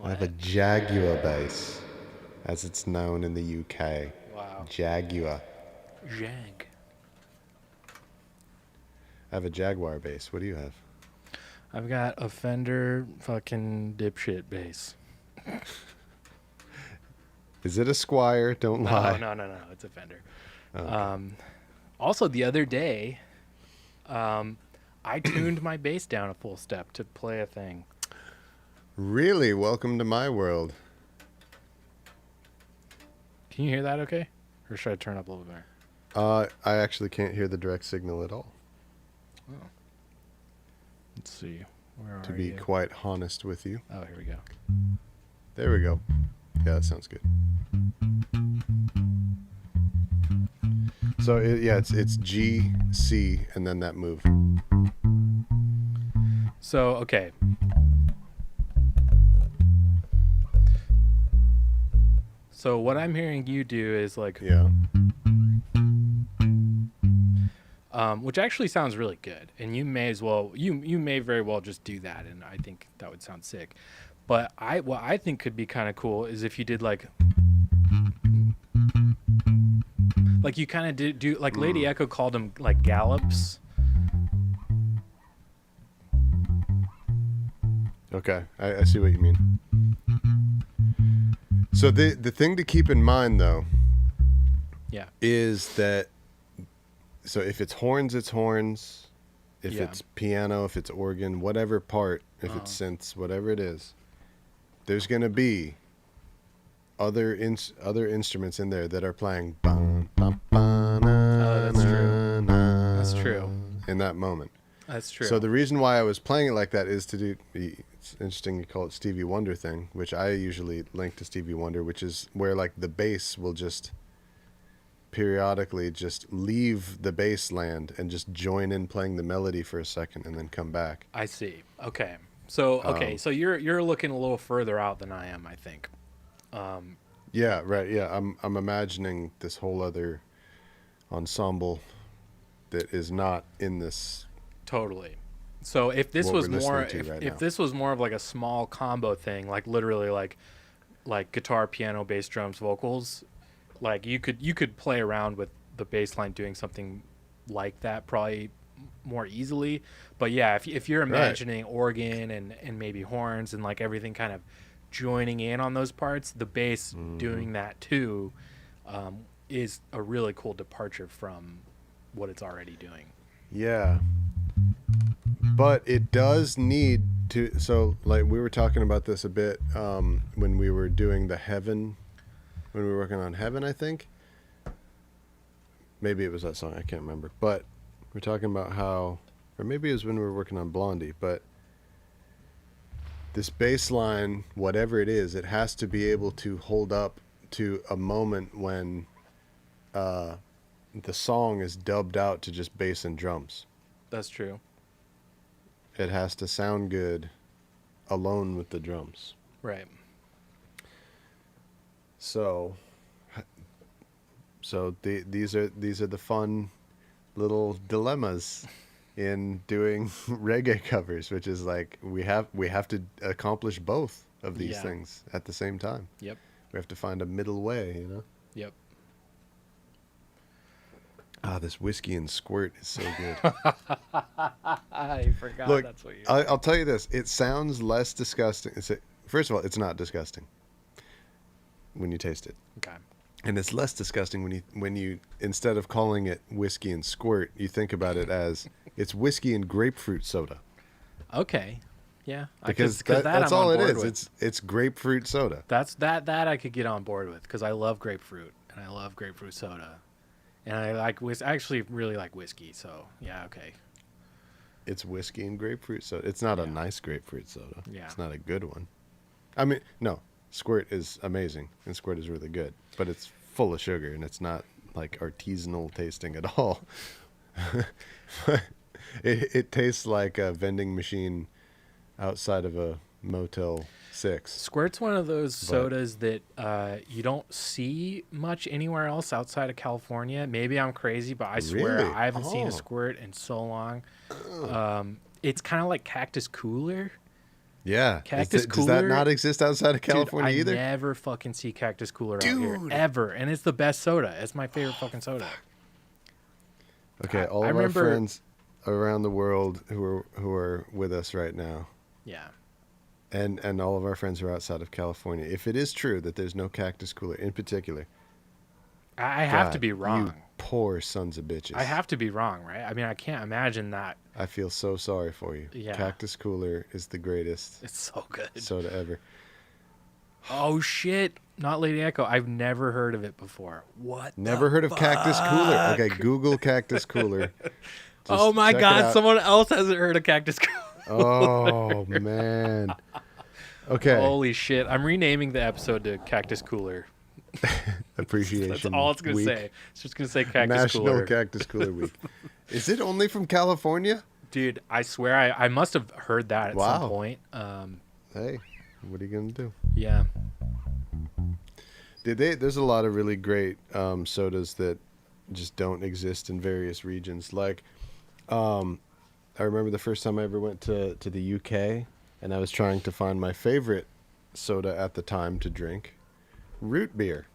I have a Jaguar bass, as it's known in the UK. Wow. Jaguar. Jag. I have a Jaguar bass. What do you have? I've got a Fender fucking dipshit bass. Is it a Squire? Don't lie. No. It's a Fender. Okay. Also, the other day, I tuned my bass down a full step to play a thing. Really? Welcome to my world. Can you hear that okay? Or should I turn up a little bit more? I actually can't hear the direct signal at all, Let's see. Where to are be you? quite honest with you. Oh, here we go. There we go. Yeah, that sounds good. So, it's G, C, and then that move. So, okay. So what I'm hearing you do is like, Yeah. which actually sounds really good, and you may as well, you may very well just do that, and I think that would sound sick. But what I think could be kind of cool is if you did like you kind of do like Lady Echo called them like gallops. Okay, I see what you mean. So the thing to keep in mind, though, Yeah. is that, so if it's horns, it's horns. If Yeah. it's piano, if it's organ, whatever part, if it's synths, whatever it is, there's going to be other instruments in there that are playing. That's true. That's true. In that moment. That's true. So the reason why I was playing it like that is to do. It's interesting you call it Stevie Wonder thing, which I usually link to Stevie Wonder, which is where like the bass will just periodically just leave the bass land and just join in playing the melody for a second and then come back. I see. Okay. So so you're looking a little further out than I am, I think. Yeah, right. Yeah, I'm imagining this whole other ensemble that is not in this. Totally. So if this What was we're more, listening to right now. if this was more of like a small combo thing, like literally like guitar, piano, bass, drums, vocals, like you could play around with the bass line doing something like that probably more easily. But yeah, if you're imagining organ and maybe horns and like everything kind of joining in on those parts, the bass doing that too is a really cool departure from what it's already doing. Yeah. But it does need to. So, like, we were talking about this a bit when we were doing the Heaven, when we were working on Heaven, I think. Maybe it was that song. I can't remember. But we're talking about how, or maybe it was when we were working on Blondie. But this bass line, whatever it is, it has to be able to hold up to a moment when the song is dubbed out to just bass and drums. That's true. It has to sound good alone with the drums. Right. So these are the fun little dilemmas in doing reggae covers, which is like we have to accomplish both of these things at the same time. Yep. We have to find a middle way, you know? Yep. Ah, this whiskey and squirt is so good. I forgot. Look, that's what you. I'll tell you this. It sounds less disgusting. First of all, it's not disgusting when you taste it. Okay. And it's less disgusting when you instead of calling it whiskey and squirt, you think about it as it's whiskey and grapefruit soda. Okay. Yeah. Because that that's I'm all on it board is. with. It's grapefruit soda. That I could get on board with because I love grapefruit and I love grapefruit soda, and I like I actually really like whiskey. So yeah. Okay. It's whiskey and grapefruit soda. It's not a nice grapefruit soda. Yeah. It's not a good one. I mean, no. Squirt is amazing, and Squirt is really good, but it's full of sugar, and it's not like artisanal tasting at all. it tastes like a vending machine outside of a Motel 6. Squirt's one of those sodas that you don't see much anywhere else outside of California. Maybe I'm crazy, but I swear Really? I haven't seen Oh. a Squirt in so long. It's kind of like Cactus Cooler. Yeah. Cactus Does that Cooler- not exist outside of California Dude, either? I never fucking see Cactus Cooler out here Dude. ever, and it's the best soda. It's my favorite fucking soda. Okay, all I of our remember- friends around the world who are with us right now, Yeah. and all of our friends who are outside of California, if it is true that there's no Cactus Cooler in particular, I have to God, be wrong. You poor sons of bitches. I have to be wrong, right? I mean, I can't imagine that. I feel so sorry for you. Yeah. Cactus Cooler is the greatest It's so good. soda ever. Oh shit! Not Lady Echo. I've never heard of it before. What? Never heard of Cactus Cooler. Okay, Google Cactus Cooler. Oh Just my check it god! out. Someone else hasn't heard of Cactus Cooler. Oh man. Okay. Holy shit! I'm renaming the episode to Cactus Cooler. Appreciation. That's all it's gonna Week. say. It's just gonna say Cactus National Cooler. Cactus Cooler Week. Is it only from California? Dude, I swear I must have heard that at Wow. some point. Hey, what are you gonna do? Yeah. There's a lot of really great sodas that just don't exist in various regions. Like, I remember the first time I ever went to the UK, and I was trying to find my favorite soda at the time to drink, root beer.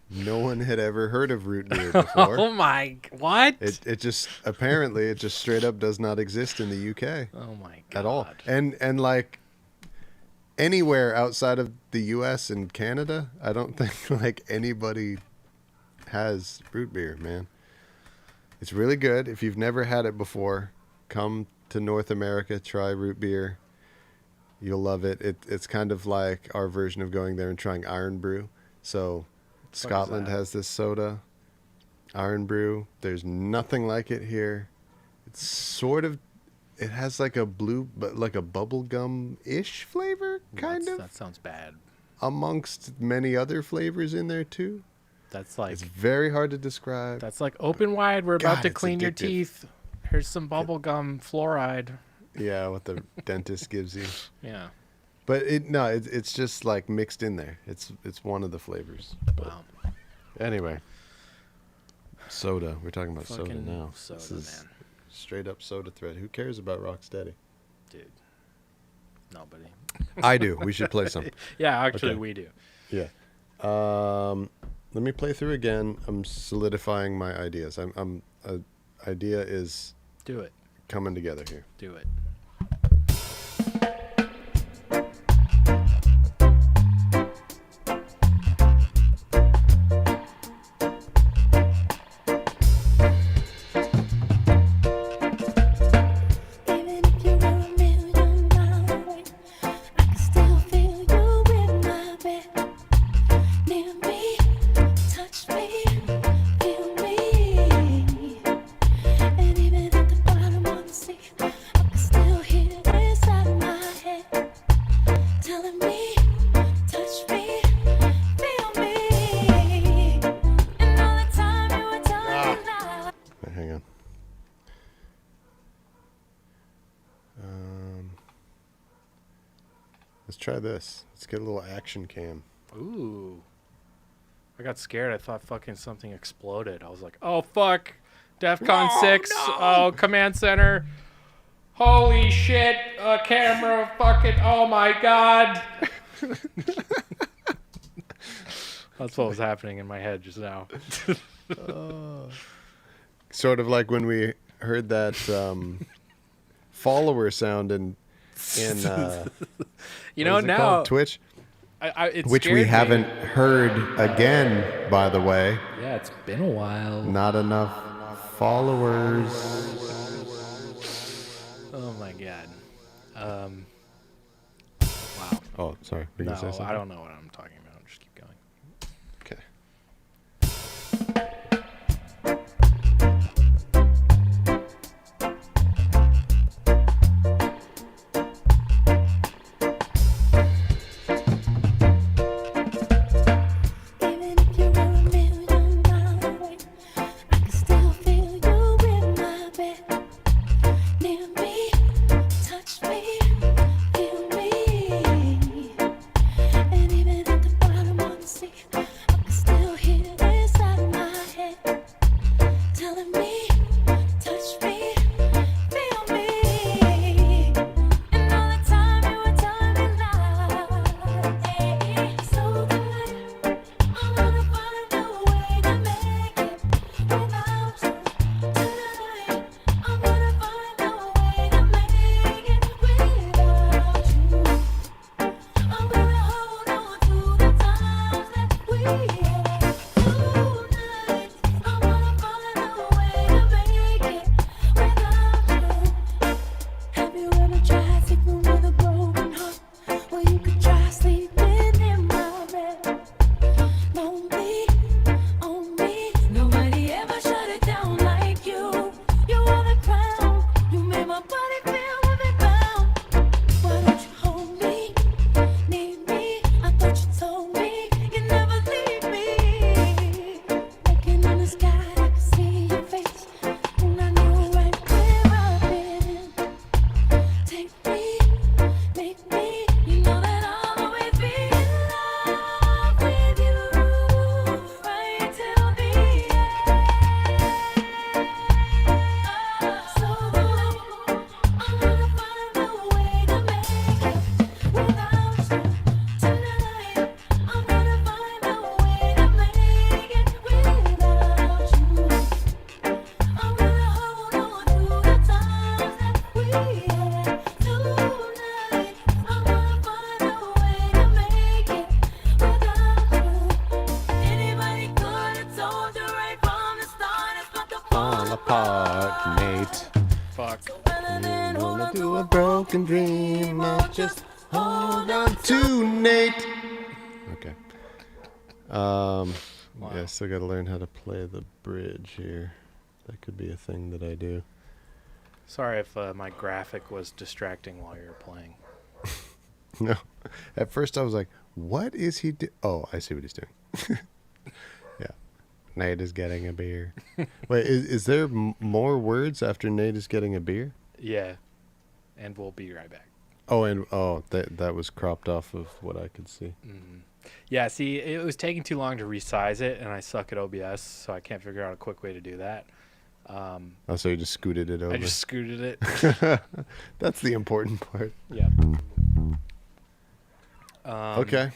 No one had ever heard of root beer before. Oh my! What? It just apparently it just straight up does not exist in the UK Oh my god! at all. And like anywhere outside of the US and Canada, I don't think like anybody has root beer, man. It's really good. If you've never had it before, come to North America, try root beer. You'll love it. It's kind of like our version of going there and trying Iron Brew. So Scotland that? has this soda, Iron Brew. There's nothing like it here. It's sort of, it has like a bubble gum-ish flavor, kind of, That sounds bad. amongst many other flavors in there too. That's like It's very hard to describe. that's like open wide. We're God, about to it's clean your addictive. teeth. Here's some bubblegum fluoride. Yeah, what the dentist gives you. Yeah. But it's just like mixed in there. It's one of the flavors. But Wow. anyway, soda. We're talking about soda Fucking now. soda, This is man. straight up soda thread. Who cares about Rocksteady? Dude. Nobody. I do. We should play some. Yeah, actually, Okay. we do. Yeah. Let me play through again. I'm solidifying my ideas. Idea is Do it. coming together here. Do it. Let's try this. Let's get a little action cam. Ooh. I got scared. I thought fucking something exploded. I was like, oh, fuck. DEFCON 6. no. Oh, command center. Holy shit. A camera fucking. Oh, my God. That's what was happening in my head just now. Sort of like when we heard that follower sound in You what know, is it now. called? Twitch, It which we scared me. haven't heard again, by the way. Yeah, it's been a while. Not enough followers. Oh, my God. Wow. Oh, sorry. Were you No, gonna say something? I don't know what I'm talking about. Just keep going. Okay. Even if you were a million miles away, I can still feel you in my bed. Near me, touch me, feel me. And even at the bottom of the sea, I can still hear inside my head telling me, touch me, feel me. And all the time you were telling me lies. So good. I'm gonna find a way to make it without you tonight. I'm gonna find a way to make it without you. I'm gonna hold on to the times that we had tonight. I'm gonna find a way to make it without you. Have you ever tried sleeping with a broken heart? Well, you could try sleeping in my bed. Lonely on me. Nobody ever shut it down like you. You are the crown. You made my body feel heaven bound. Why don't you hold me? Need me? I thought you told me you never leave me. Looking in the sky, I can see your face, and I know right where I've been. Take me, make me. You know that I'll always be in love with you, right till the end. So I'm gonna find a way to make it without you tonight. I'm gonna find a way to make it without you. I'm gonna hold on to the times that we had tonight. I'm gonna find a way to make it without you. Anybody could have told you right from the start it's about to Fall apart, Nate. Fuck. rather than hold on to A broken dream, I'll just hold on to Nate. Okay. Yeah, still got to learn how to play the bridge here. That could be a thing that I do. Sorry if my graphic was distracting while you were playing. No. At first I was like, what is he doing? Oh, I see what he's doing. Yeah. Nate is getting a beer. Wait, is there more words after Nate is getting a beer? Yeah. And we'll be right back. Oh, and that was cropped off of what I could see. Yeah, see, it was taking too long to resize it, and I suck at OBS, so I can't figure out a quick way to do that. Oh, so you just scooted it over. I just scooted it. That's the important part. Yeah. Okay.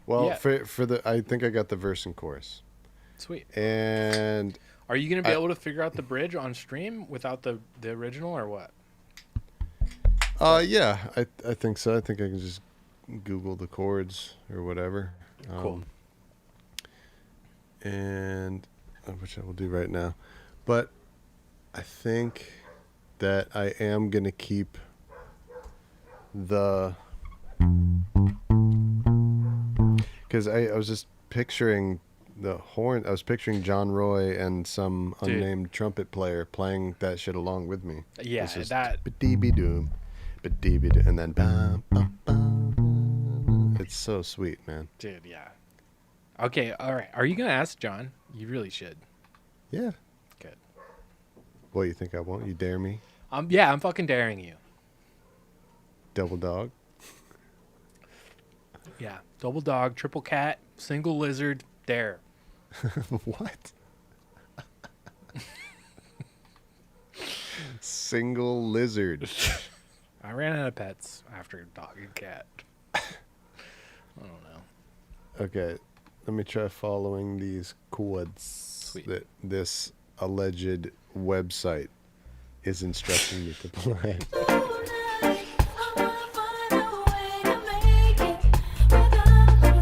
Well, yeah. for the I think I got the verse and chorus. Sweet. And Are you going to be I- able to figure out the bridge on stream without the original, or what? yeah, I think so. I think I can just Google the chords or whatever. Cool. And which I will do right now. But I think that I am going to keep the... Because I was just picturing the horn. I was picturing John Roy and some Dude. unnamed trumpet player playing that shit along with me. Yeah, It's just that... ba-dee-be-doo, ba-dee-be-doo, and then bam, bam, bam. It's so sweet, man. Dude, yeah. Okay, all right. Are you going to ask John? You really should. Yeah. Good. What, you think I won't? You dare me? Yeah, I'm fucking daring you. Double dog. Yeah, double dog, triple cat, single lizard, dare. What? Single lizard. I ran out of pets after dog and cat. I don't know. Okay, let me try following these codes Sweet. that this alleged website is instructing me to play. Tonight, I wanna find a way to make it without you.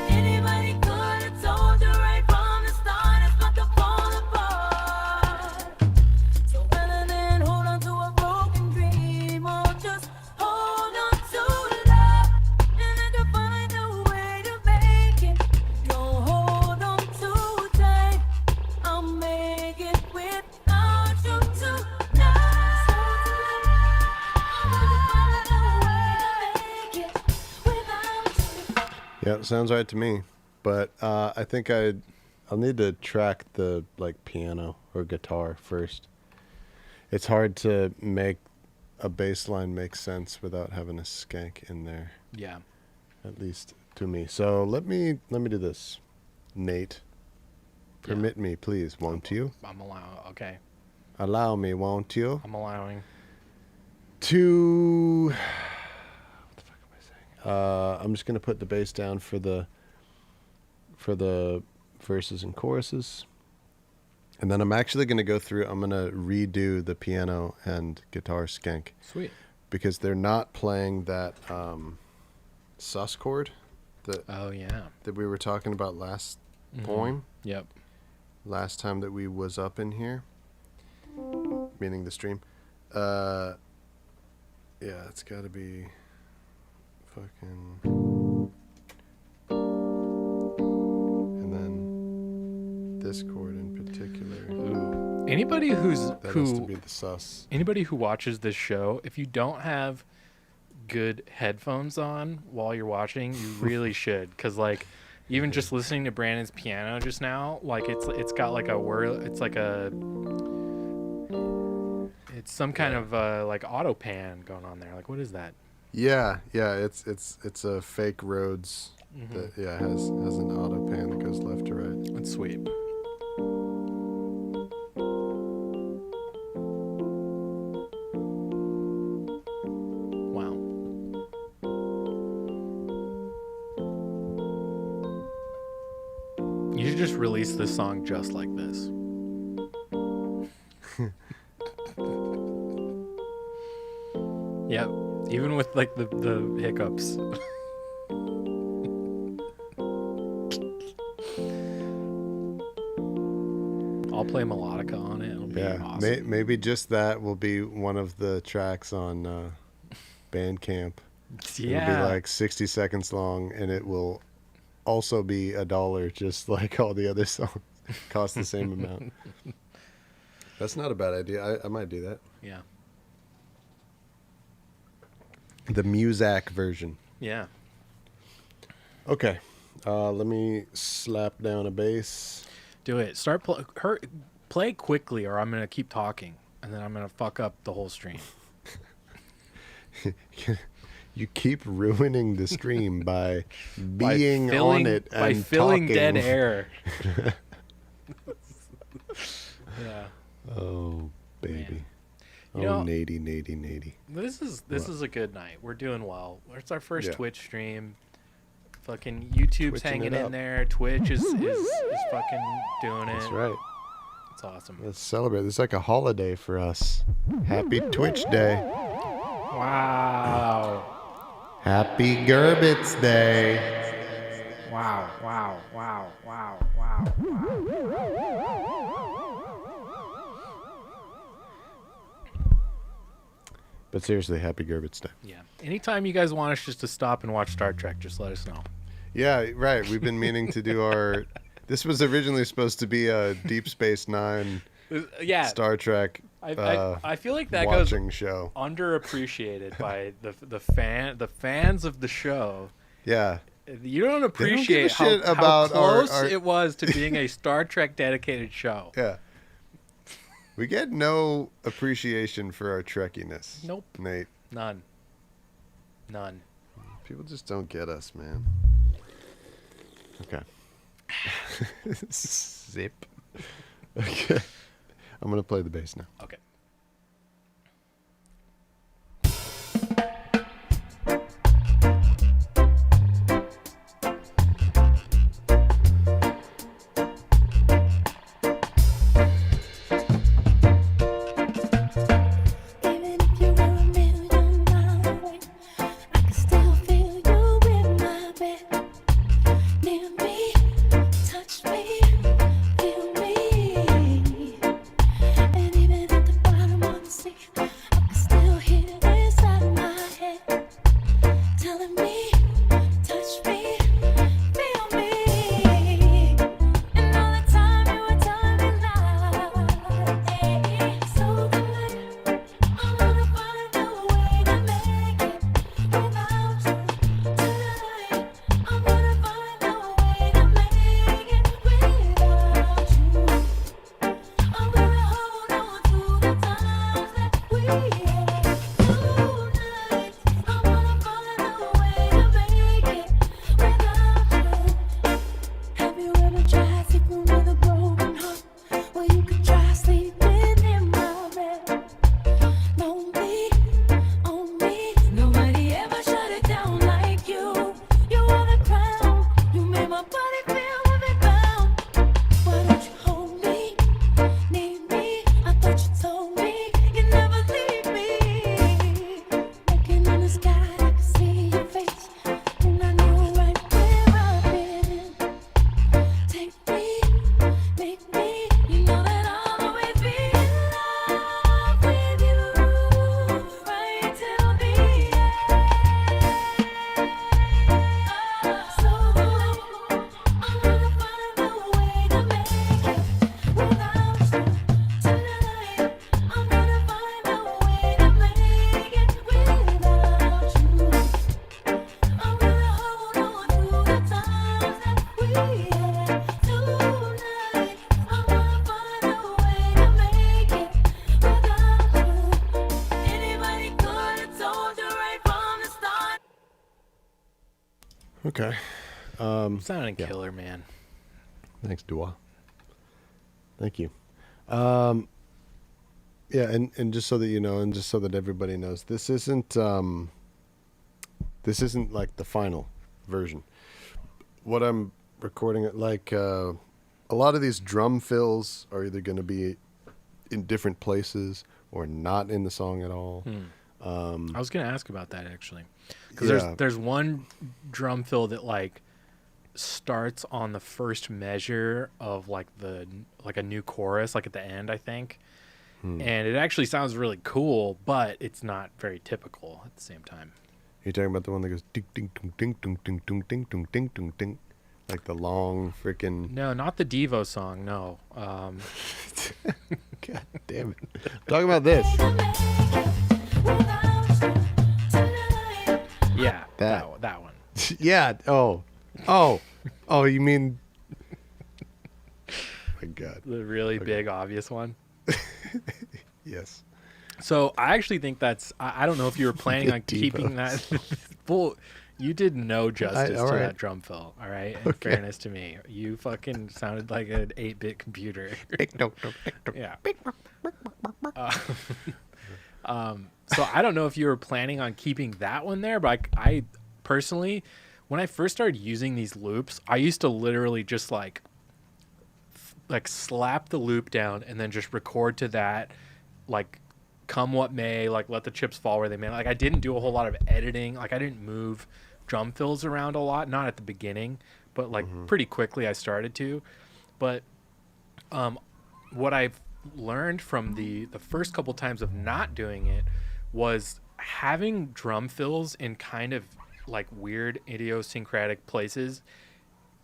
Anybody could have told you right from the start it's about to fall apart. So rather than hold on to a broken dream, or just hold on to love, and I can find a way to make it. Don't hold on too tight. I'll make it without you tonight. Yeah, sounds right to me. But I think I'll need to track the like piano or guitar first. It's hard to make a bass line make sense without having a skank in there, Yeah. at least to me. So let me do this. Nate, permit me, please, won't you? I'm allowing. Okay. Allow me, won't you? I'm allowing. To what the fuck am I saying? I'm just gonna put the bass down for the verses and choruses, and then I'm actually gonna go through. I'm gonna redo the piano and guitar skank Sweet. because they're not playing that sus chord that Oh, yeah. we were talking about last Mhm. poem. Yep. Last time that we was up in here, meaning the stream. Yeah, it's got to be fucking. And then this chord in particular. Ooh. Anybody who's That has to be the sus. anybody who watches this show, if you don't have good headphones on while you're watching, you really should, because like even just listening to Brandon's piano just now, like it's got like a word, it's like it's some kind of like auto pan going on there. Like, what is that? Yeah, it's a fake Rhodes Mhm. that has an auto pan that goes left to right. That's sweet. Wow. You should just release this song just like this. Yep. Even with like the hiccups. I'll play melodica on it. It'll be Yeah, awesome. maybe just that will be one of the tracks on Bandcamp. It'll be like 60 seconds long, and it will also be $1, just like all the other songs. Cost the same amount. That's not a bad idea. I might do that. Yeah. The Muzak version. Yeah. Okay. Let me slap down a bass. Do it. Play quickly, or I'm gonna keep talking, and then I'm gonna fuck up the whole stream. You keep ruining the stream by being on it and by filling talking. dead air. Yeah. Oh, baby. You know- Nady. This is a good night. We're doing well. It's our first Yeah. Twitch stream. Fucking YouTube's Twitching hanging it in up. there. Twitch is fucking doing it. That's right. It's awesome. Let's celebrate. It's like a holiday for us. Happy Twitch Day. Wow. Happy Gerbits Day. Wow, wow, wow, wow, wow. But seriously, happy Gerbits Day. Yeah. Anytime you guys want us just to stop and watch Star Trek, just let us know. Yeah, right. We've been meaning to do our. This was originally supposed to be a Deep Space Nine, Yeah. Star Trek I feel like that goes watching show. underappreciated by the fans of the show. Yeah. You don't give a appreciate shit how about close our- it was to being a Star Trek dedicated show. Yeah. We get no appreciation for our Trekkiness. Nope. Nate. None. None. People just don't get us, man. Okay. Zip. Okay. I'm gonna play the bass now. Okay. Even if you were a million miles away, I can still feel you in my bed. Near me, touch me, feel me. And even at the bottom of the sea, I can still hear it inside my head, telling me, touch me, feel me. And all the time you were telling me lies. So tonight, I'm gonna find a way to make it without you. Tonight, I'm gonna find a way to make it without you. I'm gonna hold on to the times that we had. Tonight, I'm gonna find a way to make it without you. Have you ever tried sleeping with a broken heart? Well, you could try sleeping in my bed. Lonely on me. Nobody ever shut it down like you. You are the crown. You made my body feel heavy bound. Why don't you hold me? Need me? I thought you told me you never leave me. Looking in the sky, I can see your face, and I know right where I've been. Take me, make me. You know that I'll always be in love with you, right till the end. So tonight, I'm gonna find a way to make it without you. Tonight, I'm gonna find a way to make it without you. I'm gonna hold on to the times that we had. Tonight, I'm gonna find a way to make it without you. Anybody could have told you right from the start. Okay. Sounding yeah. killer, man. Thanks, Dua. Thank you. Yeah, and just so that you know, and just so that everybody knows, this isn't like the final version. What I'm recording it like, a lot of these drum fills are either going to be in different places or not in the song at all. I was gonna ask about that actually, because Yeah. there's one drum fill that like starts on the first measure of like a new chorus, like at the end, I think, and it actually sounds really cool, but it's not very typical at the same time. You're talking about the one that goes ding ding ding ding ding ding ding ding ding ding ding ding, like the long freaking. No, not the Devo song. No. God damn it! I'm talking about this. Yeah, That. that one. Yeah. Oh. You mean? My God. The really big obvious one. Yes. So I actually think that's. I don't know if you were planning on keeping that. Well, you did no justice all to right. that drum fill. All right. In fairness to me, you fucking sounded like an 8-bit computer. Yeah. So I don't know if you were planning on keeping that one there, but I personally, when I first started using these loops, I used to literally just like slap the loop down and then just record to that, like come what may, like let the chips fall where they may. Like I didn't do a whole lot of editing. Like I didn't move drum fills around a lot, not at the beginning, but like pretty quickly I started to. But what I've learned from the first couple times of not doing it was having drum fills in kind of like weird idiosyncratic places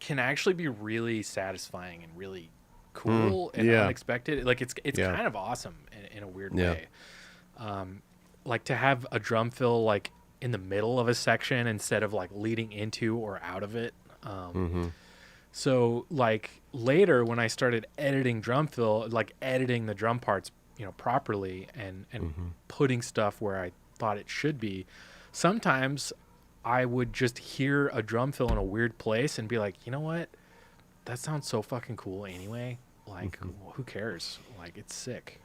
can actually be really satisfying and really cool and yeah. unexpected. Like it's Yeah. kind of awesome in a weird Yeah. way. Like to have a drum fill like in the middle of a section instead of like leading into or out of it. So like later when I started editing drum fill, like editing the drum parts, properly and putting stuff where I thought it should be, sometimes I would just hear a drum fill in a weird place and be like, you know what? That sounds so fucking cool anyway. Like, who cares? Like, it's sick.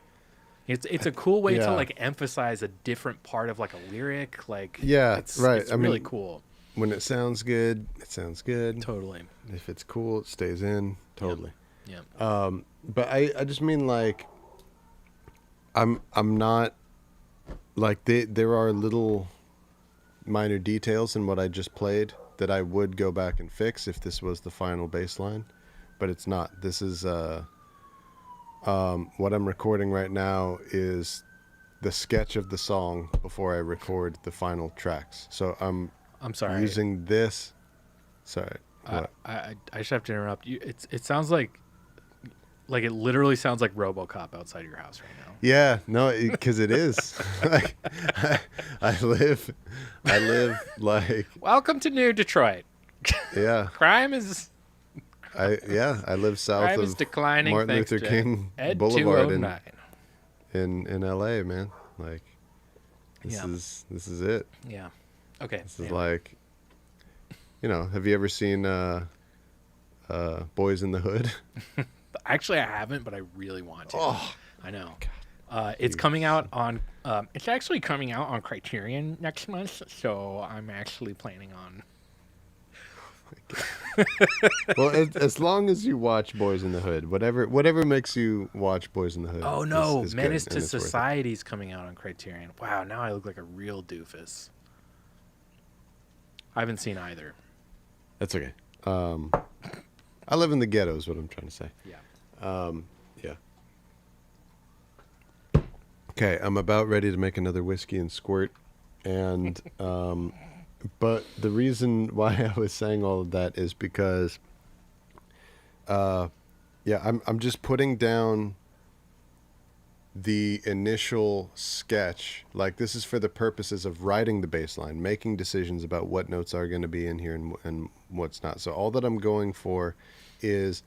It's a cool way to Yeah. like emphasize a different part of like a lyric. Like, Yeah, it's, right. It's I really mean, cool. When it sounds good, it sounds good. Totally. If it's cool, it stays in. Totally. Yeah. But I just mean like I'm not like there are little minor details in what I just played that I would go back and fix if this was the final bass line, but it's not. This is what I'm recording right now is the sketch of the song before I record the final tracks. So I'm sorry. using this. Sorry. What? I just have to interrupt you. It sounds like it literally sounds like RoboCop outside your house right now. Yeah, no, because it is. Like, I live like, Welcome to New Detroit. yeah, Crime is I live south crime is of declining. Martin thanks Luther to King Ed Boulevard 209. in LA, man. Like, this Yeah. is it. Yeah. Okay. This is anyway. like, have you ever seen Boys in the Hood? Actually, I haven't, but I really want to. Oh, I know. It's coming out on. It's actually coming out on Criterion next month, so I'm actually planning on. well, as long as you watch Boys in the Hood, whatever makes you watch Boys in the Hood. Oh no, is Menace good, to and it's worth it. Society's coming out on Criterion. Wow, now I look like a real doofus. I haven't seen either. That's okay. I live in the ghetto is what I'm trying to say. Yeah. Yeah. Okay, I'm about ready to make another whiskey and squirt, and but the reason why I was saying all of that is because, I'm just putting down the initial sketch. Like, this is for the purposes of writing the bass line, making decisions about what notes are going to be in here and what's not. So all that I'm going for is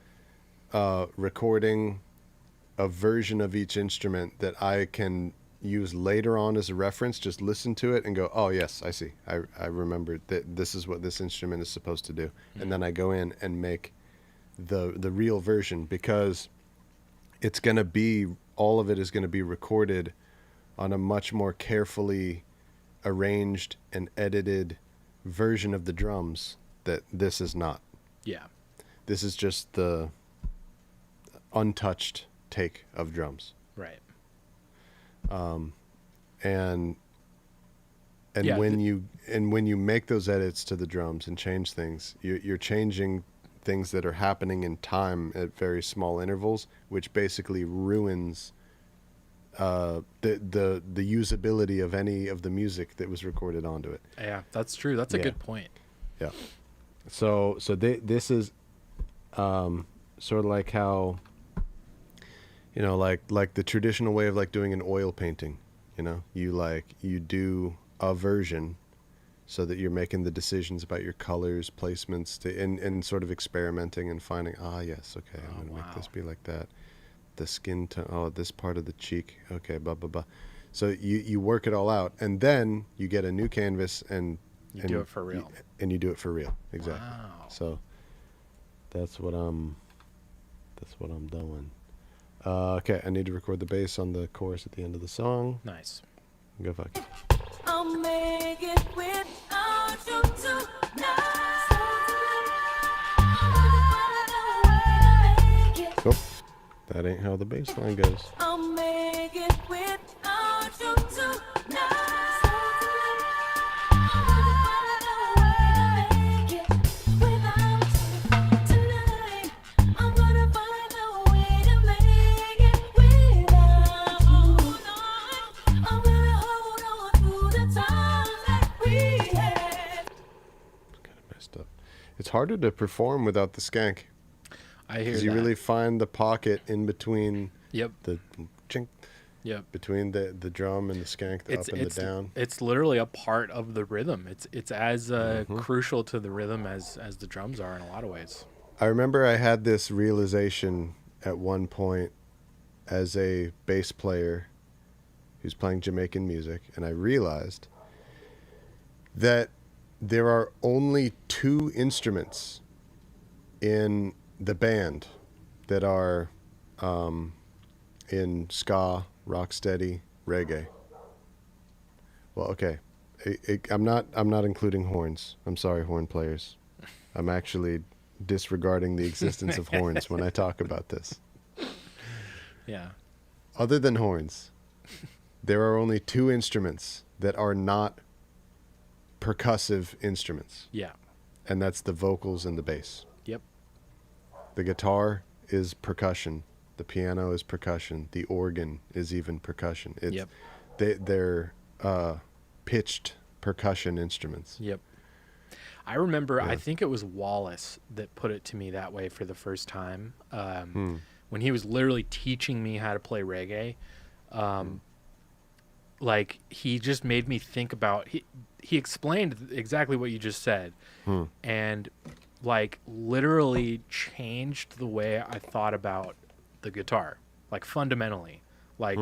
recording a version of each instrument that I can use later on as a reference. Just listen to it and go, oh yes, I see. I remember that this is what this instrument is supposed to do. And then I go in and make the real version, because it's going to be, all of it is going to be recorded on a much more carefully arranged and edited version of the drums that this is not. Yeah. This is just the untouched take of drums. Right. And Yeah, when you make those edits to the drums and change things, you're changing things that are happening in time at very small intervals, which basically ruins the usability of any of the music that was recorded onto it. Yeah, that's true. That's a Yeah. good point. Yeah. So this is sort of like how, like the traditional way of like doing an oil painting. You do a version so that you're making the decisions about your colors, placements, and sort of experimenting and finding, yes, okay, I'm going to make this be like that. The skin tone, this part of the cheek, okay, blah, blah, blah. So you work it all out, and then you get a new canvas and do it for real. And you do it for real, exactly. Wow. So that's what I'm doing. Okay, I need to record the bass on the chorus at the end of the song. Nice. Go fuck. I'll make it without you tonight. Nope, that ain't how the bass line goes. I'll make it without you tonight. I'm gonna find a way to make it without you. I'm gonna hold on to the times that we had. Kind of messed up. It's harder to perform without the skank, I hear because that. you really find the pocket in between Yep. the chink, Yep. between the drum and the skank, the up and the down. It's literally a part of the rhythm. It's as crucial to the rhythm as the drums are in a lot of ways. I remember I had this realization at one point as a bass player who's playing Jamaican music, and I realized that there are only 2 instruments in the band that are in ska, rocksteady, reggae. Well, okay. I'm not including horns. I'm sorry, horn players. I'm actually disregarding the existence of horns when I talk about this. Yeah. Other than horns, there are only 2 instruments that are not percussive instruments, Yeah. and that's the vocals and the bass. Yep. The guitar is percussion. The piano is percussion. The organ is even percussion. Yep. They're pitched percussion instruments. Yep. I remember, I think it was Wallace that put it to me that way for the first time. When he was literally teaching me how to play reggae. Like, he just made me think about, he explained exactly what you just said. And, like, literally changed the way I thought about the guitar. Like, fundamentally. Like,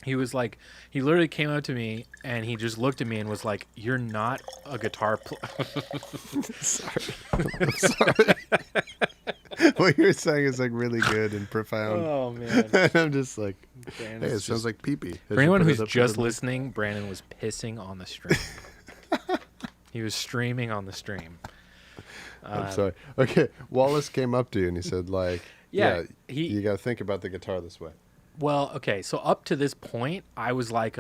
he was like, he literally came up to me and he just looked at me and was like, "You're not a guitar player." Sorry. I'm sorry. What you're saying is like really good and profound. Oh, man. And I'm just like, Brandon's hey, it just- sounds like pee-pee. For anyone who's just listening, Brandon was pissing on the stream. He was streaming on the stream. I'm sorry. Okay, Wallace came up to you and he said, like, Yeah, yeah, you got to think about the guitar this way. Well, okay, so up to this point, I was like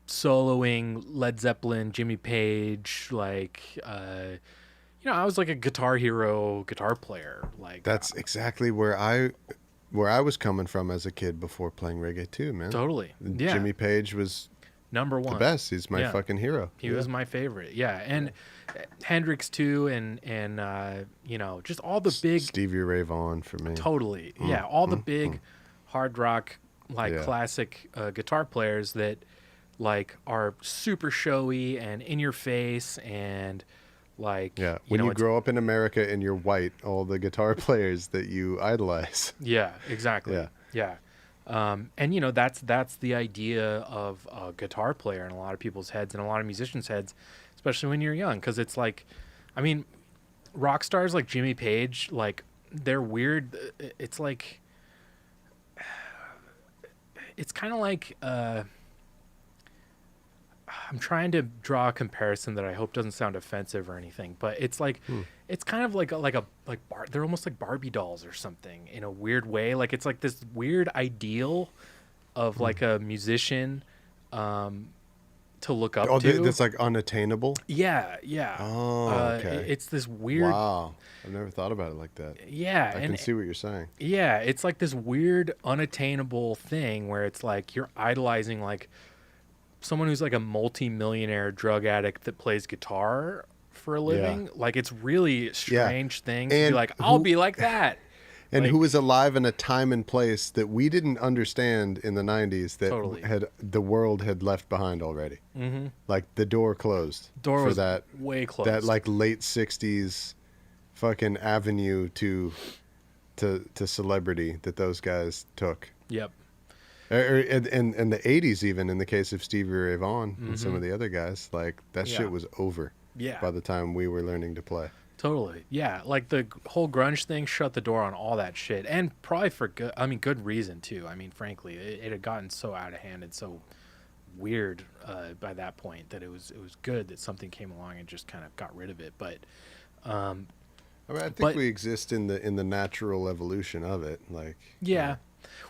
soloing Led Zeppelin, Jimmy Page, I was like a Guitar Hero guitar player. Like, That's exactly where I was coming from as a kid before playing reggae too, man. totally. Yeah. Jimmy Page was number one. the best. He's my Yeah. fucking hero. He was my favorite. Yeah, and Hendrix too, and just all the big Stevie Ray Vaughan for me. Totally. Yeah. All the big hard rock, Yeah. classic guitar players that are super showy and in your face and Yeah, when you grow up in America and you're white, all the guitar players that you idolize. Yeah, exactly. Yeah. And that's the idea of a guitar player in a lot of people's heads and a lot of musicians' heads, especially when you're young. Because it's like, I mean, rock stars like Jimmy Page, like, they're weird. It's like, it's kind of like, I'm trying to draw a comparison that I hope doesn't sound offensive or anything, but it's like, it's kind of like they're almost like Barbie dolls or something in a weird way. Like, it's like this weird ideal of like a musician, to look up to. That's like unattainable. Yeah. Yeah. Oh, okay. It's this weird. Wow, I've never thought about it like that. Yeah. I can see what you're saying. Yeah. It's like this weird unattainable thing where it's like you're idolizing like someone who's like a multi-millionaire drug addict that plays guitar for a living. Like, it's really a strange thing to be And like, I'll be like that. And Like- who was alive in a time and place that we didn't understand in the 90s that Totally. the world had left behind already. Mm-hmm. Like, the door closed Door for was that way closed. that like late 60s fucking avenue to celebrity that those guys took. Yep. And the 80s, even in the case of Stevie Ray Vaughan and some of the other guys, like, that Yeah. shit was over Yeah. by the time we were learning to play. Totally. Yeah. Like, the whole grunge thing shut the door on all that shit. And probably for good reason too. I mean, frankly, it had gotten so out of hand and so weird by that point that it was good that something came along and just kind of got rid of it. But I mean, I think But- we exist in the natural evolution of it. Like, yeah.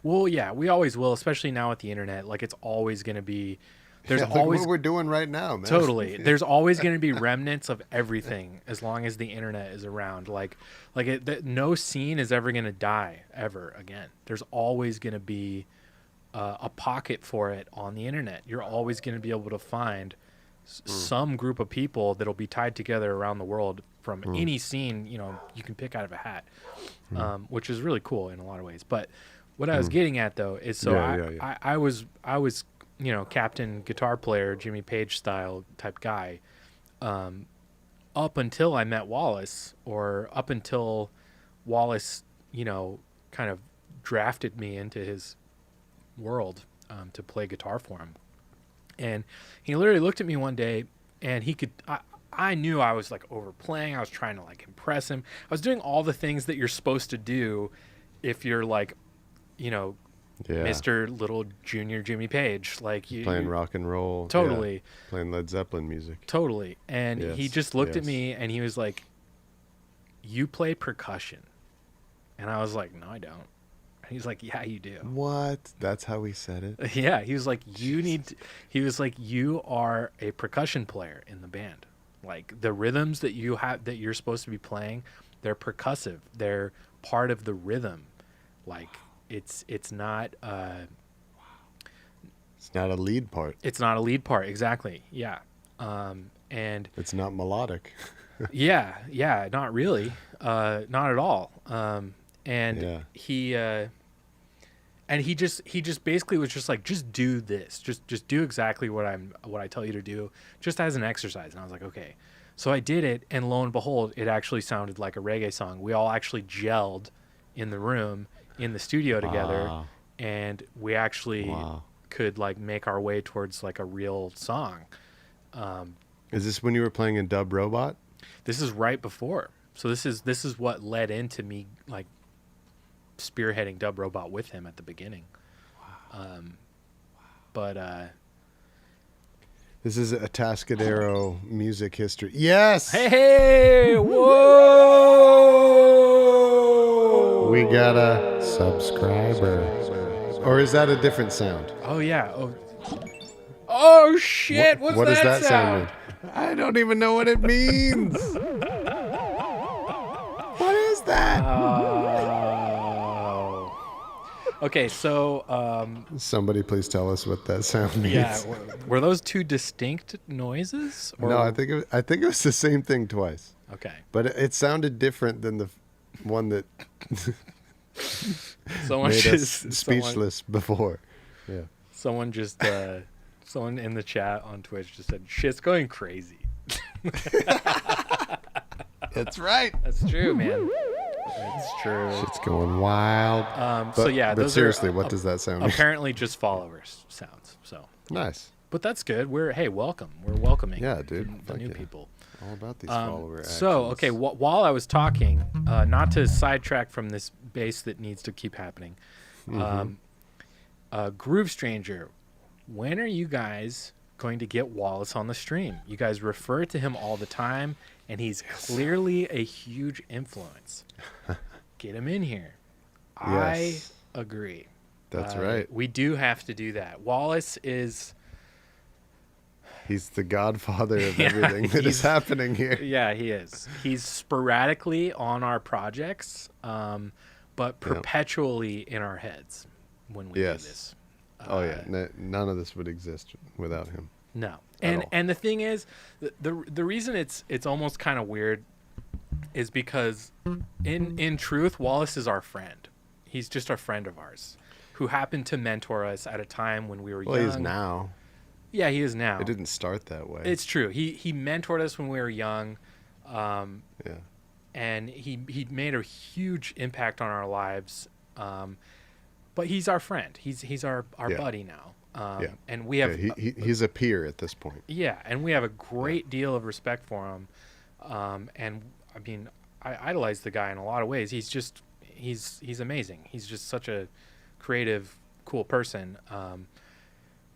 Well, yeah, we always will, especially now with the internet. Like, it's always going to be, there's look always, what we're doing right now, man. totally, there's always going to be remnants of everything as long as the internet is around. No scene is ever going to die ever again. There's always going to be a pocket for it on the internet. You're always going to be able to find some group of people that'll be tied together around the world from any scene, you can pick out of a hat, which is really cool in a lot of ways. But what I was getting at though is I was captain guitar player, Jimmy Page style type guy, up until I met Wallace, or up until Wallace, kind of drafted me into his world to play guitar for him. And he literally looked at me one day, and I knew I was like overplaying. I was trying to like impress him. I was doing all the things that you're supposed to do if you're like, you know, Yeah. Mr. Little Junior Jimmy Page, like Playing rock and roll. Totally. Yeah. Playing Led Zeppelin music. Totally. And he Yes, just looked at yes. me and he was like, "You play percussion." And I was like, "No, I don't." And he's like, "Yeah, you do." What? That's how he said it? Yeah, he was like, he was like, "You are a percussion player in the band. Like the rhythms that you have that you're supposed to be playing, they're percussive. They're part of the rhythm. Like it's not It's not a lead part. it's not a lead part, exactly. Yeah. And It's not melodic. yeah, not really. Not at all. And Yeah. he just basically was just like, just do this. Just do exactly what I tell you to do, just as an exercise. And I was like, okay. So I did it, and lo and behold, it actually sounded like a reggae song. We all actually gelled in the room, in the studio together, Wow. and we actually Wow. could like make our way towards like a real song. Is this when you were playing in Dub Robot? This is right before. So this is what led into me like spearheading Dub Robot with him at the beginning. But This is Atascadero music history. Yes! hey, whoa! We got a subscriber. Or is that a different sound? Oh yeah. Oh shit! What's what that, does that sound? mean? I don't even know what it means. What is that? Oh. Okay, so Somebody please tell us what that sound means. yeah, were those two distinct noises? Or... No, I think it was the same thing twice. Okay. But it sounded different than the one that Someone made just us speechless before. Yeah. Someone just someone in the chat on Twitch just said shit's going crazy. That's right. That's true, man. That's true. It's going wild. So yeah, but those seriously, are what does that sound mean? apparently just followers sounds. So, Nice. but that's good. Welcome. We're welcoming. Yeah, dude. the Fuck new yeah. people. All about these follower actions. So okay, while I was talking, not to sidetrack from this bass that needs to keep happening. Groove Stranger, when are you guys going to get Wallace on the stream? You guys refer to him all the time, and he's clearly a huge influence. Get him in here. Yes. I agree. That's right. We do have to do that. Wallace is, He's the godfather of Yeah, everything that is he's- happening here. yeah, he is. He's sporadically on our projects, but perpetually in our heads when we Yes. do this. Oh yeah, none of this would exist without him. No. At all. And the thing is, the reason it's almost kind of weird is because in truth, Wallace is our friend. He's just a friend of ours who happened to mentor us at a time when we were Well, young. he is now. Yeah, he is now. It didn't start that way. It's true. He mentored us when we were young. yeah. And he made a huge impact on our lives. But he's our friend. He's our Yeah. buddy now. Yeah. And we have He's a peer at this point. yeah, and we have a great deal of respect for him. And I mean, I idolize the guy in a lot of ways. He's amazing. He's just such a creative, cool person.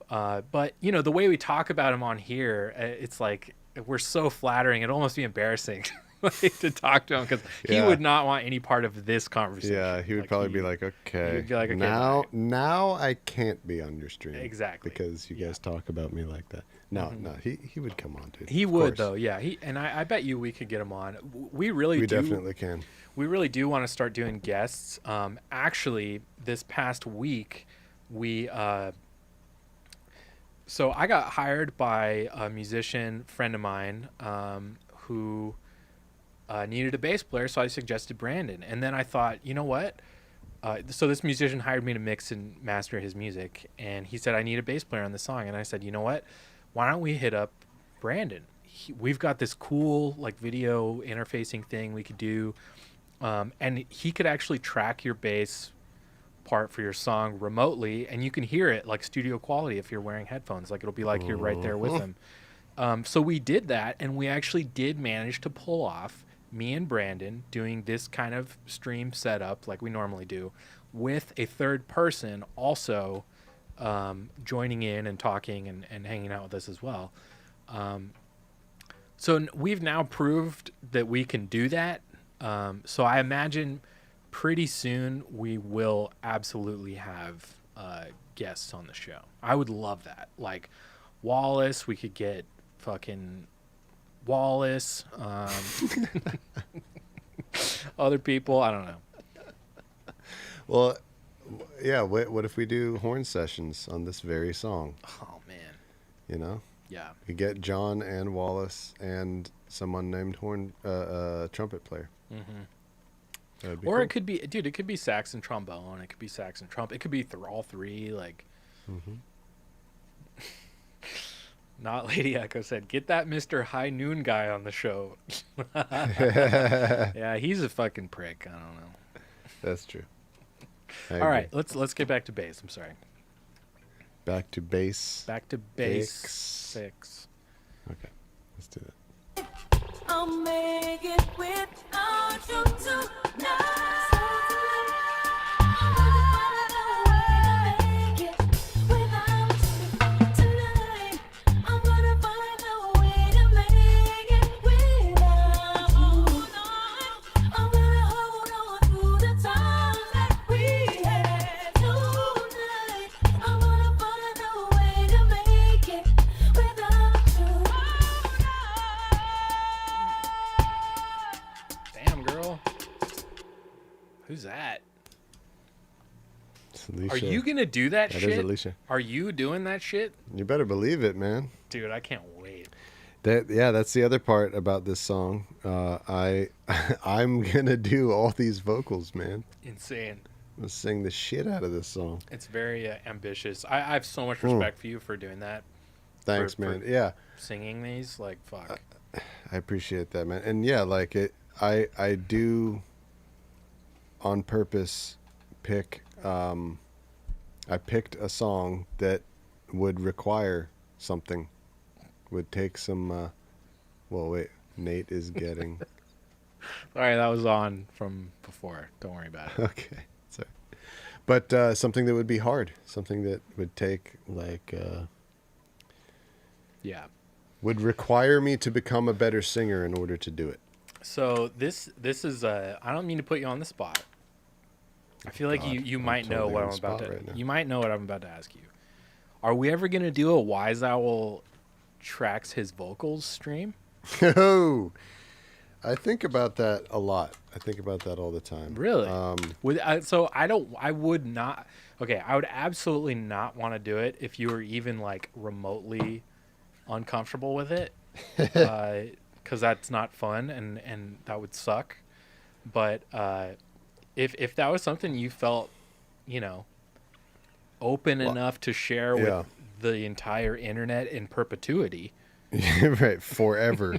But you know, the way we talk about him on here, it's like we're so flattering. It'd almost be embarrassing like, to talk to him because he Yeah. would not want any part of this conversation. Yeah, he would probably be like, okay, would be like, okay, now I can't be on your stream. Exactly. Because you guys talk about me like that. No, he would come on, dude. He Of would course. though, yeah. I bet you we could get him on. We really We do. definitely can. We really do want to start doing guests. Actually, this past week, so I got hired by a musician friend of mine who needed a bass player, so I suggested Brandon. And then I thought, you know what? So this musician hired me to mix and master his music, and he said, I need a bass player on the song. And I said, you know what? Why don't we hit up Brandon? We've got this cool like video interfacing thing we could do. And he could actually track your bass part for your song remotely, and you can hear it like studio quality if you're wearing headphones. Like it'll be like you're right there with them. So we did that, and we actually did manage to pull off me and Brandon doing this kind of stream setup like we normally do, with a third person also joining in and talking and hanging out with us as well. So we've now proved that we can do that. So I imagine pretty soon we will absolutely have guests on the show. I would love that. Like Wallace, we could get fucking Wallace. Other people, I don't know. Well, yeah. What if we do horn sessions on this very song? Oh man. You know, Yeah. we get John and Wallace and someone named trumpet player. That'd be Or cool. it could be, dude, it could be sax and trombone. It could be sax and trumpet. It could be all three. Like, not Lady Echo said, get that Mr. High Noon guy on the show. Yeah, he's a fucking prick. I don't know. That's true. I All agree. right, let's get back to bass. I'm sorry. Back to bass. Back to bass Six. 6. Okay, let's do that. I'll make it without you tonight. I'm gonna find a way to make it without you tonight. I'm gonna find a way to make it without you tonight. I'm gonna hold on to the time that we had tonight. I'm gonna find a way to make it without you. Damn, girl. Who's that? It's Alicia. Are you going to do that That shit? is Alicia. Are you doing that shit? You better believe it, man. Dude, I can't wait. That's the other part about this song. I'm gonna do all these vocals, man. Insane. I'm gonna sing the shit out of this song. It's very ambitious. I have so much respect for you for doing that. Thanks, For- man. Yeah, Singing these, like, fuck. I appreciate that, man. And yeah, like I do on purpose pick. I picked a song that would require something. Would take some. Well, wait. Nate is getting. Sorry, that was on from before. Don't worry about it. Okay, sorry. But something that would be hard. Something that would take like. Yeah. Would require me to become a better singer in order to do it. So this is I don't mean to put you on the spot. I feel like God, you I'm might know totally what on I'm the about spot to. right now. You might know what I'm about to ask you. Are we ever gonna do a Wise Owl tracks his vocals stream? Oh, I think about that a lot. I think about that all the time. Really? So I would not. Okay, I would absolutely not want to do it if you were even like remotely uncomfortable with it, because that's not fun and that would suck. But if that was something you felt, open enough to share yeah. with the entire internet in perpetuity Right, forever.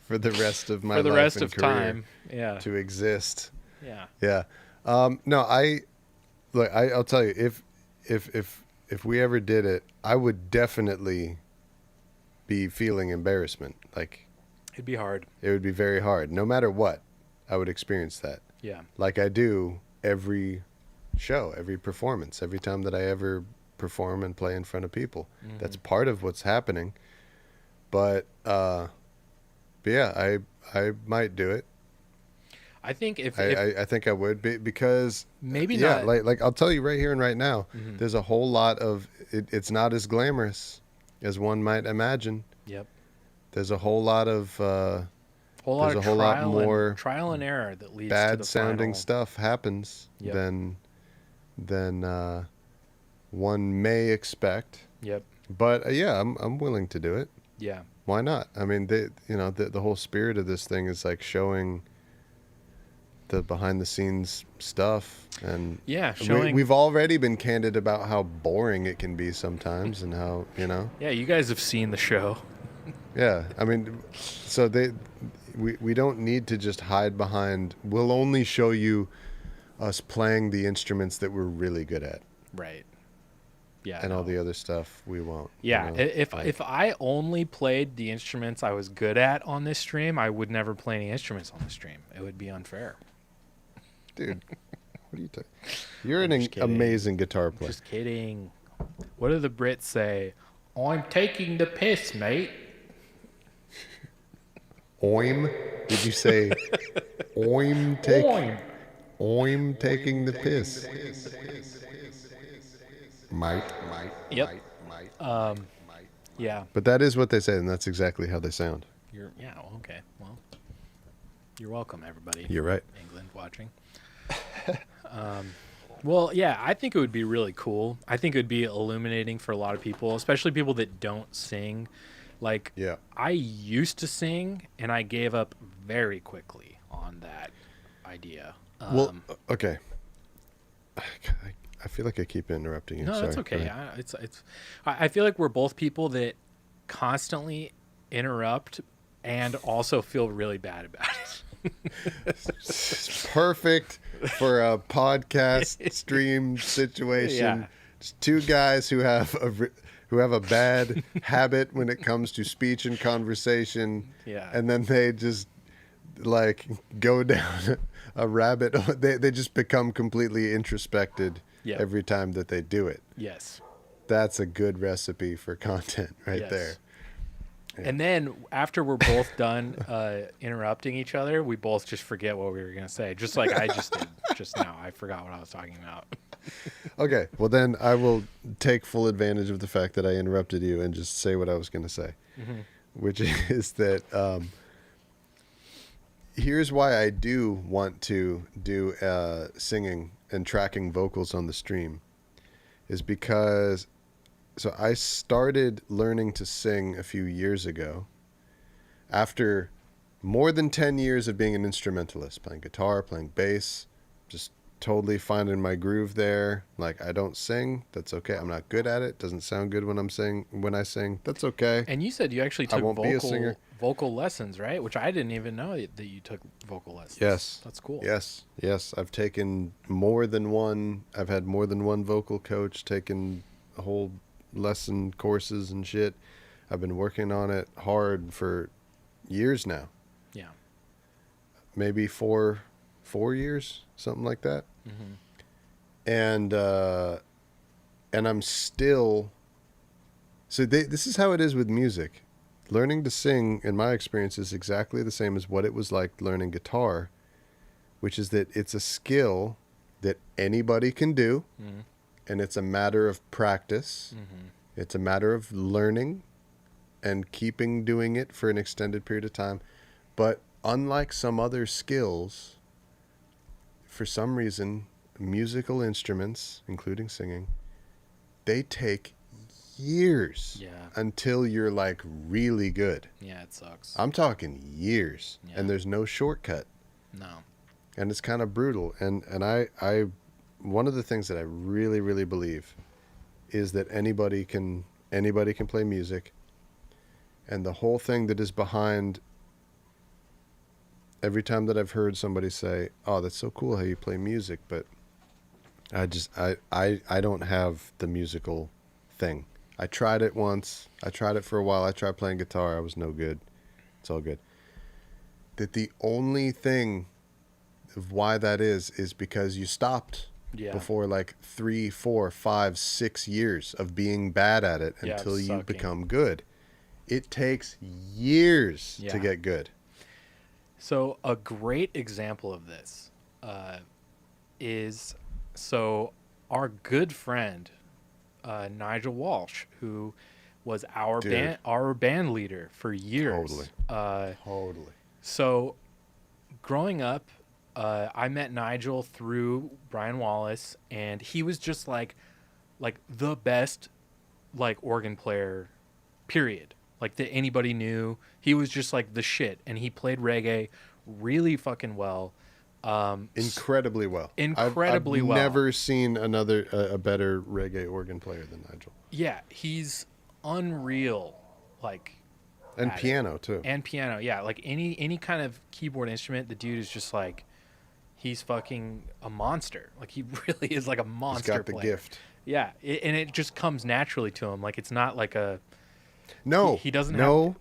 For the rest of my for the life rest and of career time, yeah, to exist. yeah, Yeah. No, I'll tell you, if we ever did it, I would definitely be feeling embarrassment. Like it'd be hard. it would be very hard. No matter what, I would experience that. Yeah, Like I do every show, every performance, every time that I ever perform and play in front of people. That's part of what's happening. But yeah, I might do it. I think if I think I would be, because maybe yeah, not. like I'll tell you right here and right now, there's a whole lot of it's not as glamorous as one might imagine. Yep. There's a whole lot of Whole lot there's of a whole lot trial more and, trial and error that leads to bad the sounding final. stuff happens Yep. than one may expect. Yep. But yeah, I'm willing to do it. Yeah. Why not? I mean, the whole spirit of this thing is like showing the behind the scenes stuff, and Yeah. Showing. we've already been candid about how boring it can be sometimes, and how Yeah, you guys have seen the show. yeah. I mean, so we don't need to just hide behind. We'll only show you us playing the instruments that we're really good at, Right. Yeah. and all no. the other stuff we won't. Yeah, you know? if I only played the instruments I was good at on this stream, I would never play any instruments on the stream. It would be unfair. Dude, what are you talking? You're I'm an just kidding. amazing guitar player. Just kidding. What do the Brits say? I'm taking the piss, mate. Oim? Did you say oim take? Oim. Oim taking the piss. Might. Yep. Yeah. But that is what they say, and that's exactly how they sound. Yeah. Well, okay. Well, you're welcome, everybody. You're right. England watching. Well, yeah, I think it would be really cool. I think it would be illuminating for a lot of people, especially people that don't sing. Like, Yeah. I used to sing, and I gave up very quickly on that idea. Well, okay. I feel like I keep interrupting you. No, Sorry. that's Go okay. ahead. I feel like we're both people that constantly interrupt and also feel really bad about it. It's perfect for a podcast stream situation. Yeah. Just two guys who have a bad habit when it comes to speech and conversation. Yeah. And then they just like go down a rabbit. They just become completely introspected Yep. every time that they do it. Yes. That's a good recipe for content right Yes. there. And then after we're both done interrupting each other, we both just forget what we were going to say. Just like I just did just now. I forgot what I was talking about. Okay, well then I will take full advantage of the fact that I interrupted you and just say what I was going to say, which is that here's why I do want to do singing and tracking vocals on the stream, is because so I started learning to sing a few years ago after more than 10 years of being an instrumentalist, playing guitar, playing bass, just totally finding my groove there. Like, I don't sing, that's okay. I'm not good at it. Doesn't sound good when I sing, that's okay. And you said you actually I took won't be a singer. vocal lessons, right? Which I didn't even know that you took vocal lessons. Yes. That's cool. Yes. I've taken more than one. I've had more than one vocal coach, taken a whole lesson courses and shit. I've been working on it hard for years now. Yeah. Maybe four years, something like that. And I'm still. So this is how it is with music. Learning to sing, in my experience, is exactly the same as what it was like learning guitar, which is that it's a skill that anybody can do, and it's a matter of practice. It's a matter of learning and keeping doing it for an extended period of time. But unlike some other skills, for some reason, musical instruments, including singing, they take years until you're like really good. Yeah, it sucks. I'm talking years, Yeah. and there's no shortcut, No. and it's kind of brutal. And I one of the things that I really, really believe is that anybody can play music, and the whole thing that is behind every time that I've heard somebody say, "Oh, that's so cool how you play music," but I don't have the musical thing. I tried it once. I tried it for a while. I tried playing guitar. I was no good. It's all good. That the only thing of why that is because you stopped before like 3, 4, 5, 6 years of being bad at it until you sucking. become good. It takes years to get good. So a great example of this is our good friend Nigel Walsh, who was our band leader for years. Totally. So growing up, I met Nigel through Brian Wallace, and he was just like the best like organ player, period. Like that anybody knew. He was just like the shit, and he played reggae really fucking well. Incredibly well. Incredibly I've well. never seen a better reggae organ player than Nigel. Yeah, he's unreal. Like, And at it. piano too. And piano, yeah. Like any kind of keyboard instrument, the dude is just like, he's fucking a monster. Like he really is like a He's monster got the player. gift. Yeah, and it just comes naturally to him. Like it's not like a No, he doesn't no.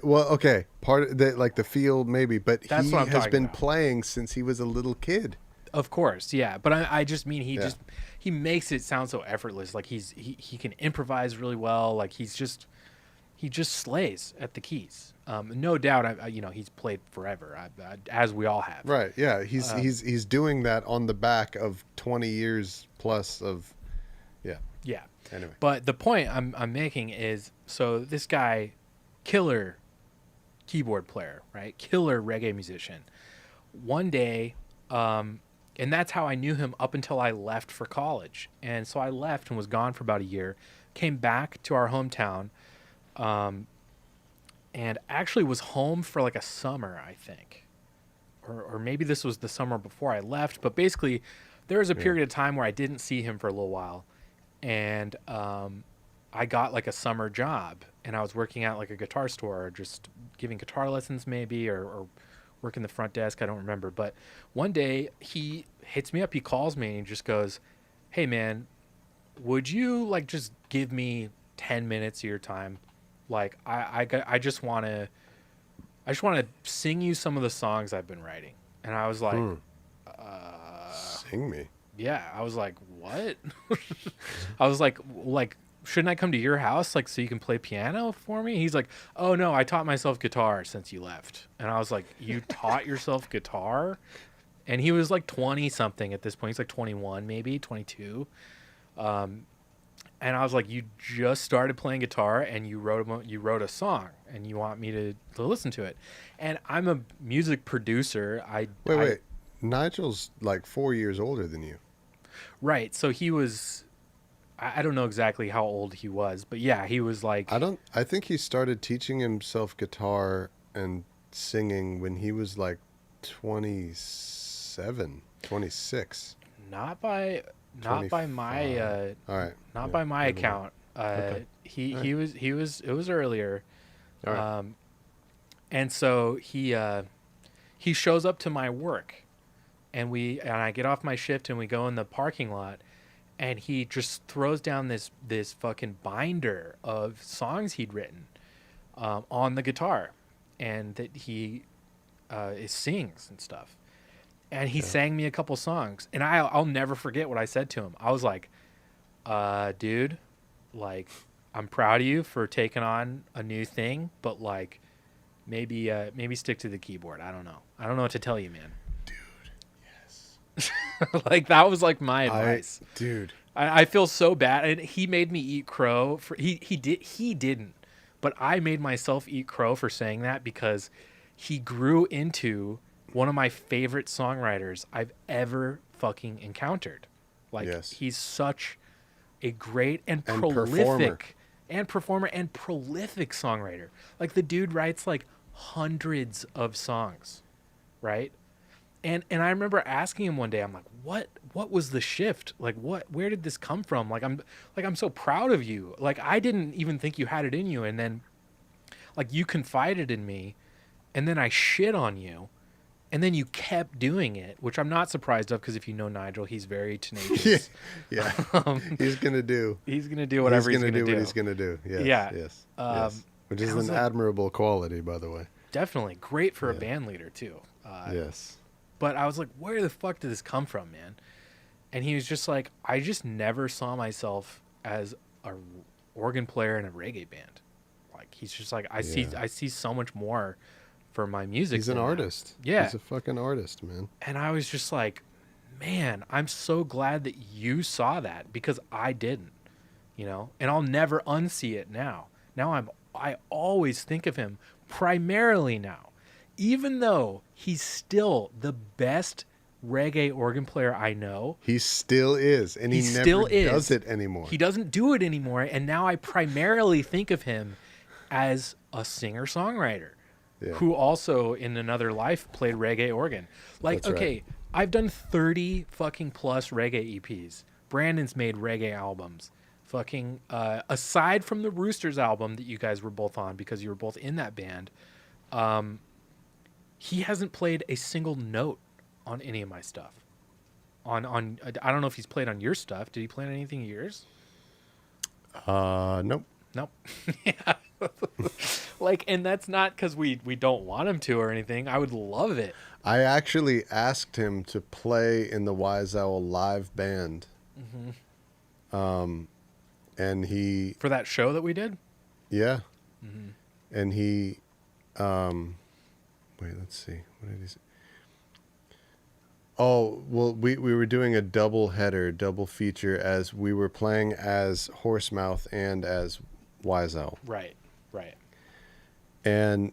Well, okay, part of the like the feel maybe, but That's he what I'm has talking been about. playing since he was a little kid. Of course, yeah, but I just mean Yeah. he makes it sound so effortless. Like he can improvise really well. Like he just slays at the keys. No doubt, he's played forever, as we all have. Right? Yeah, he's doing that on the back of 20 years plus of, yeah. Yeah. Anyway, But the point I'm making is, so this guy, killer keyboard player, right? Killer reggae musician. One day, and that's how I knew him up until I left for college. And so I left and was gone for about a year, came back to our hometown, and actually was home for like a summer, I think. Or maybe this was the summer before I left. But basically, there was a period of time where I didn't see him for a little while. And I got like a summer job, and I was working at like a guitar store, just giving guitar lessons maybe, or working the front desk. I don't remember. But one day he hits me up, he calls me, and he just goes, "Hey man, would you like just give me 10 minutes of your time? Like I just want to sing you some of the songs I've been writing." And I was like, sing me. yeah, I was like, what? I was like, shouldn't I come to your house, like, so you can play piano for me? He's like, oh no, I taught myself guitar since you left. And I was like, you taught yourself guitar? And he was like 20 something at this point. He's like 21, maybe 22. And I was like, you just started playing guitar and you wrote a song and you want me to listen to it. And I'm a music producer. Wait. Nigel's like 4 years older than you. Right. So he was, I don't know exactly how old he was, but yeah, he was like, I think he started teaching himself guitar and singing when he was like 27, 26. not by my 25. All right. not Yeah, by my never mind. account. Okay. He was it was earlier. All right. And so he shows up to my work, and I get off my shift and we go in the parking lot, and he just throws down this fucking binder of songs he'd written on the guitar, and that he sings and stuff. And he sang me a couple songs, and I'll never forget what I said to him. I was like, dude, like, I'm proud of you for taking on a new thing, but like, maybe stick to the keyboard. I don't know what to tell you, man. Like, that was like my advice. Dude. I feel so bad, and he made me eat crow for he didn't, but I made myself eat crow for saying that, because he grew into one of my favorite songwriters I've ever fucking encountered. Like, Yes. he's such a great and performer. performer and prolific songwriter. Like, the dude writes like hundreds of songs, right? And I remember asking him one day, I'm like, what was the shift? Like, where did this come from? Like, I'm so proud of you. Like, I didn't even think you had it in you. And then, like, you confided in me, and then I shit on you, and then you kept doing it, which I'm not surprised of, because if you know Nigel, he's very tenacious. Yeah. He's gonna do. He's gonna do whatever he's gonna do. What he's gonna do. Yes, Yeah. Yes. Yes. Which is I was an like- admirable quality, by the way. Definitely great for a band leader too. Yes. But I was like, where the fuck did this come from, man? And he was just like, I just never saw myself as a organ player in a reggae band. Like, he's just like, I see so much more for my music. He's an than that. artist. Yeah. He's a fucking artist, man. And I was just like, man, I'm so glad that you saw that, because I didn't, and I'll never unsee it now. Now I always think of him primarily now, even though he's still the best reggae organ player I know. He still is, and he still never is. does it anymore. He doesn't do it anymore, and now I primarily think of him as a singer-songwriter who also in another life played reggae organ. Like, That's okay, right. I've done 30 fucking plus reggae EPs. Brandon's made reggae albums. Fucking aside from the Roosters album that you guys were both on, because you were both in that band, he hasn't played a single note on any of my stuff. On I don't know if he's played on your stuff. Did he play on anything of yours? Nope. Nope. Yeah. Like, and that's not because we don't want him to or anything. I would love it. I actually asked him to play in the Wise Owl live band. And he, For that show that we did? yeah. And he, wait, let's see. What did he say? Oh, well, we were doing a double feature as we were playing as Horsemouth and as Wise Owl. Right. And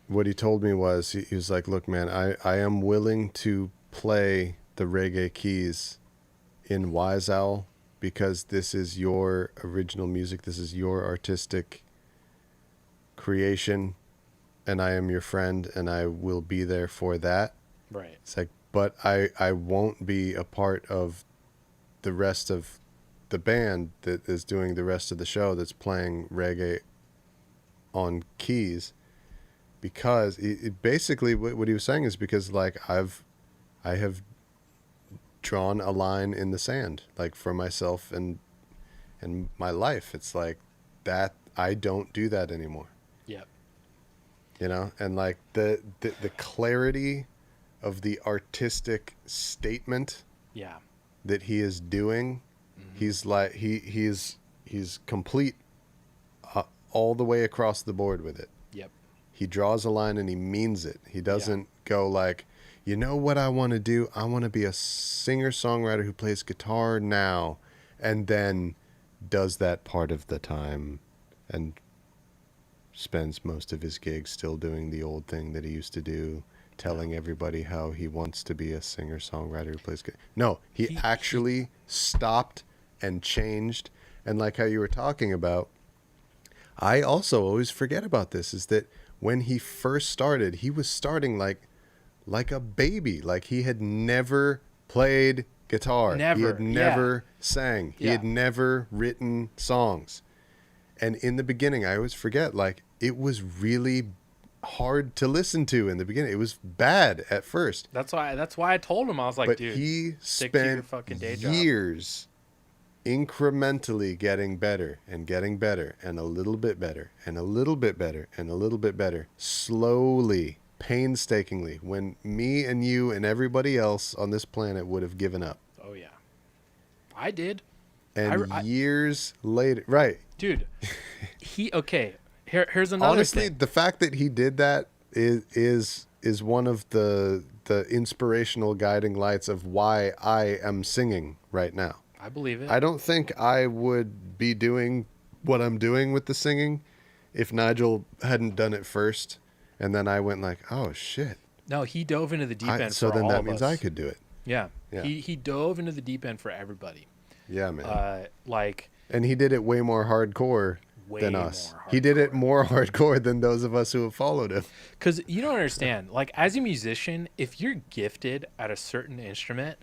what he told me was, he was like, look, man, I am willing to play the reggae keys in Wise Owl because this is your original music. This is your artistic creation. And I am your friend and I will be there for that. Right. It's like, but I won't be a part of the rest of the band that is doing the rest of the show that's playing reggae on keys, because it basically what he was saying is because like I have drawn a line in the sand, like for myself and my life. It's like that I don't do that anymore. Yep. You know, and like the clarity of the artistic statement Yeah. that he is doing, he's like he's complete all the way across the board with it. Yep. He draws a line and he means it. He doesn't go like, you know what I want to do? I want to be a singer-songwriter who plays guitar now and then does that part of the time and spends most of his gigs still doing the old thing that he used to do, telling everybody how he wants to be a singer-songwriter who plays guitar. No, he actually stopped and changed. And like how you were talking about, I also always forget about this, is that when he first started, he was starting like a baby. Like he had never played guitar. He Never, had never sang. He Yeah. had never written songs. And in the beginning, I always forget, like it was really hard to listen to in the beginning. It was bad at first. That's why I told him. I was like, But dude, he stick to your spent fucking day job. years incrementally getting better and getting better and a little bit better and a little bit better and a little bit better, slowly, painstakingly, when me and you and everybody else on this planet would have given up. Oh yeah, I did. And I- years later, right. Dude, here's another Honestly, thing. the fact that he did that is one of the inspirational guiding lights of why I am singing right now. I believe it. I don't think I would be doing what I'm doing with the singing if Nigel hadn't done it first, and then I went like, "Oh shit!" No, he dove into the deep end So for then all that of means us. I could do it. Yeah. Yeah. He dove into the deep end for everybody. Yeah, man. Like And he did it way more hardcore way than us. more He did it hardcore. more hardcore than those of us who have followed him. Because you don't understand. Like, as a musician, if you're gifted at a certain instrument,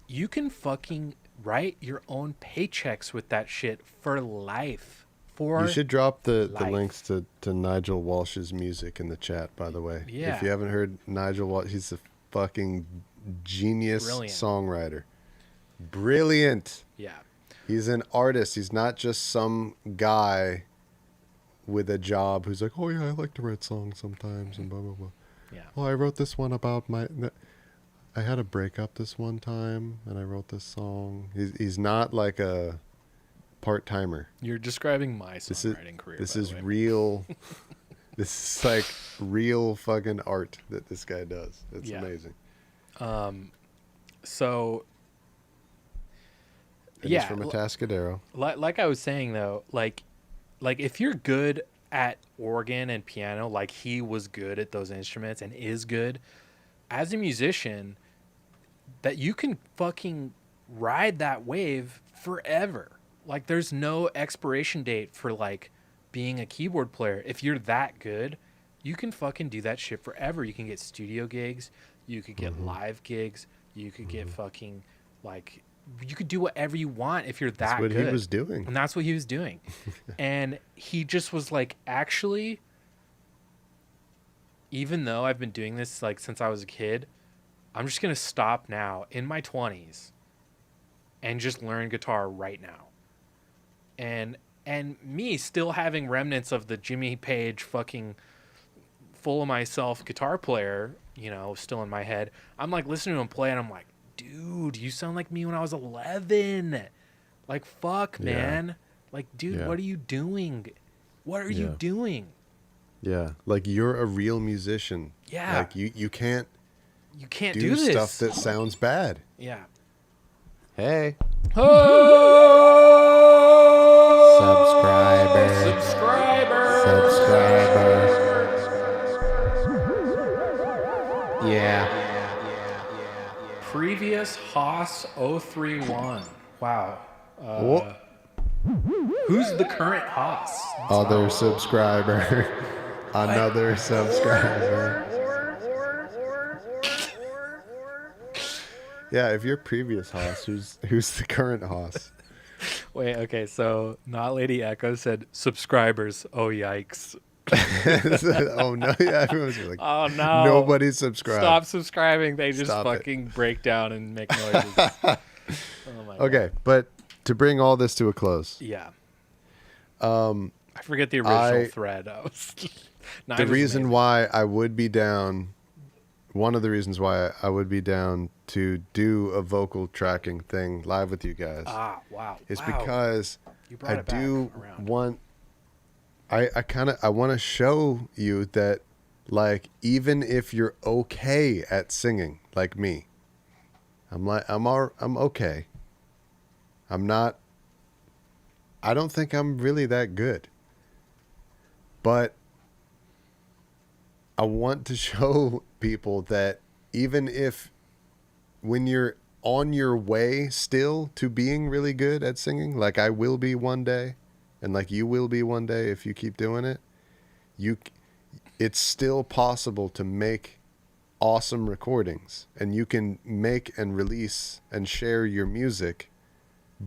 you can fucking write your own paychecks with that shit for life. For You should drop the life. links to Nigel Walsh's music in the chat, by the way. Yeah. If you haven't heard Nigel Walsh, he's a fucking genius Brilliant. songwriter. Brilliant. Yeah. He's an artist. He's not just some guy with a job who's like, oh yeah, I like to write songs sometimes and blah, blah, blah. Yeah. Oh, I wrote this one about I had a breakup this one time and I wrote this song. He's not like a part-timer. You're describing my This is songwriting career. This by the is way. real. This is like real fucking art that this guy does. It's Yeah. amazing. So, And yeah. he's from Atascadero. Like I was saying though, like if you're good at organ and piano, like he was good at those instruments and is good as a musician, that you can fucking ride that wave forever. Like there's no expiration date for like being a keyboard player. If you're that good, you can fucking do that shit forever. You can get studio gigs, you could get live gigs, you could get fucking like you could do whatever you want if you're that That's what good. he was doing. And that's what he was doing. And he just was like, actually, even though I've been doing this like since I was a kid, I'm just going to stop now in my 20s and just learn guitar right now. And me still having remnants of the Jimmy Page fucking full of myself guitar player, still in my head. I'm like listening to him play and I'm like, dude, you sound like me when I was 11. Like, fuck, Yeah. man. Like, dude, Yeah. what are you doing? What are you Yeah. doing? Yeah. Like, you're a real musician. Yeah. Like, you can't You can't do this. stuff that sounds bad. Yeah. Hey. Yeah. Previous Haas 031. Wow. Oh, Who's the current Haas? other subscriber. Another subscriber. Yeah, if you're previous Haas, who's the current Haas? Wait, okay, so Not Lady Echo said subscribers. Oh, yikes. Oh no, yeah, everyone's like, Oh, no. nobody's subscribed. Stop subscribing. They just Stop it. fucking break down and make noises. Oh, my God. Okay, but to bring all this to a close, Yeah. I forget the original thread. I was the reason why I would be down, one of the reasons why I would be down to do a vocal tracking thing live with you guys wow. is Wow. because You brought I it back do around. want, I want to show you that, like, even if you're okay at singing like me, I'm okay. I don't think I'm really that good. But I want to show people that even if when you're on your way still to being really good at singing, like I will be one day, and like you will be one day if you keep doing it, it's still possible to make awesome recordings, and you can make and release and share your music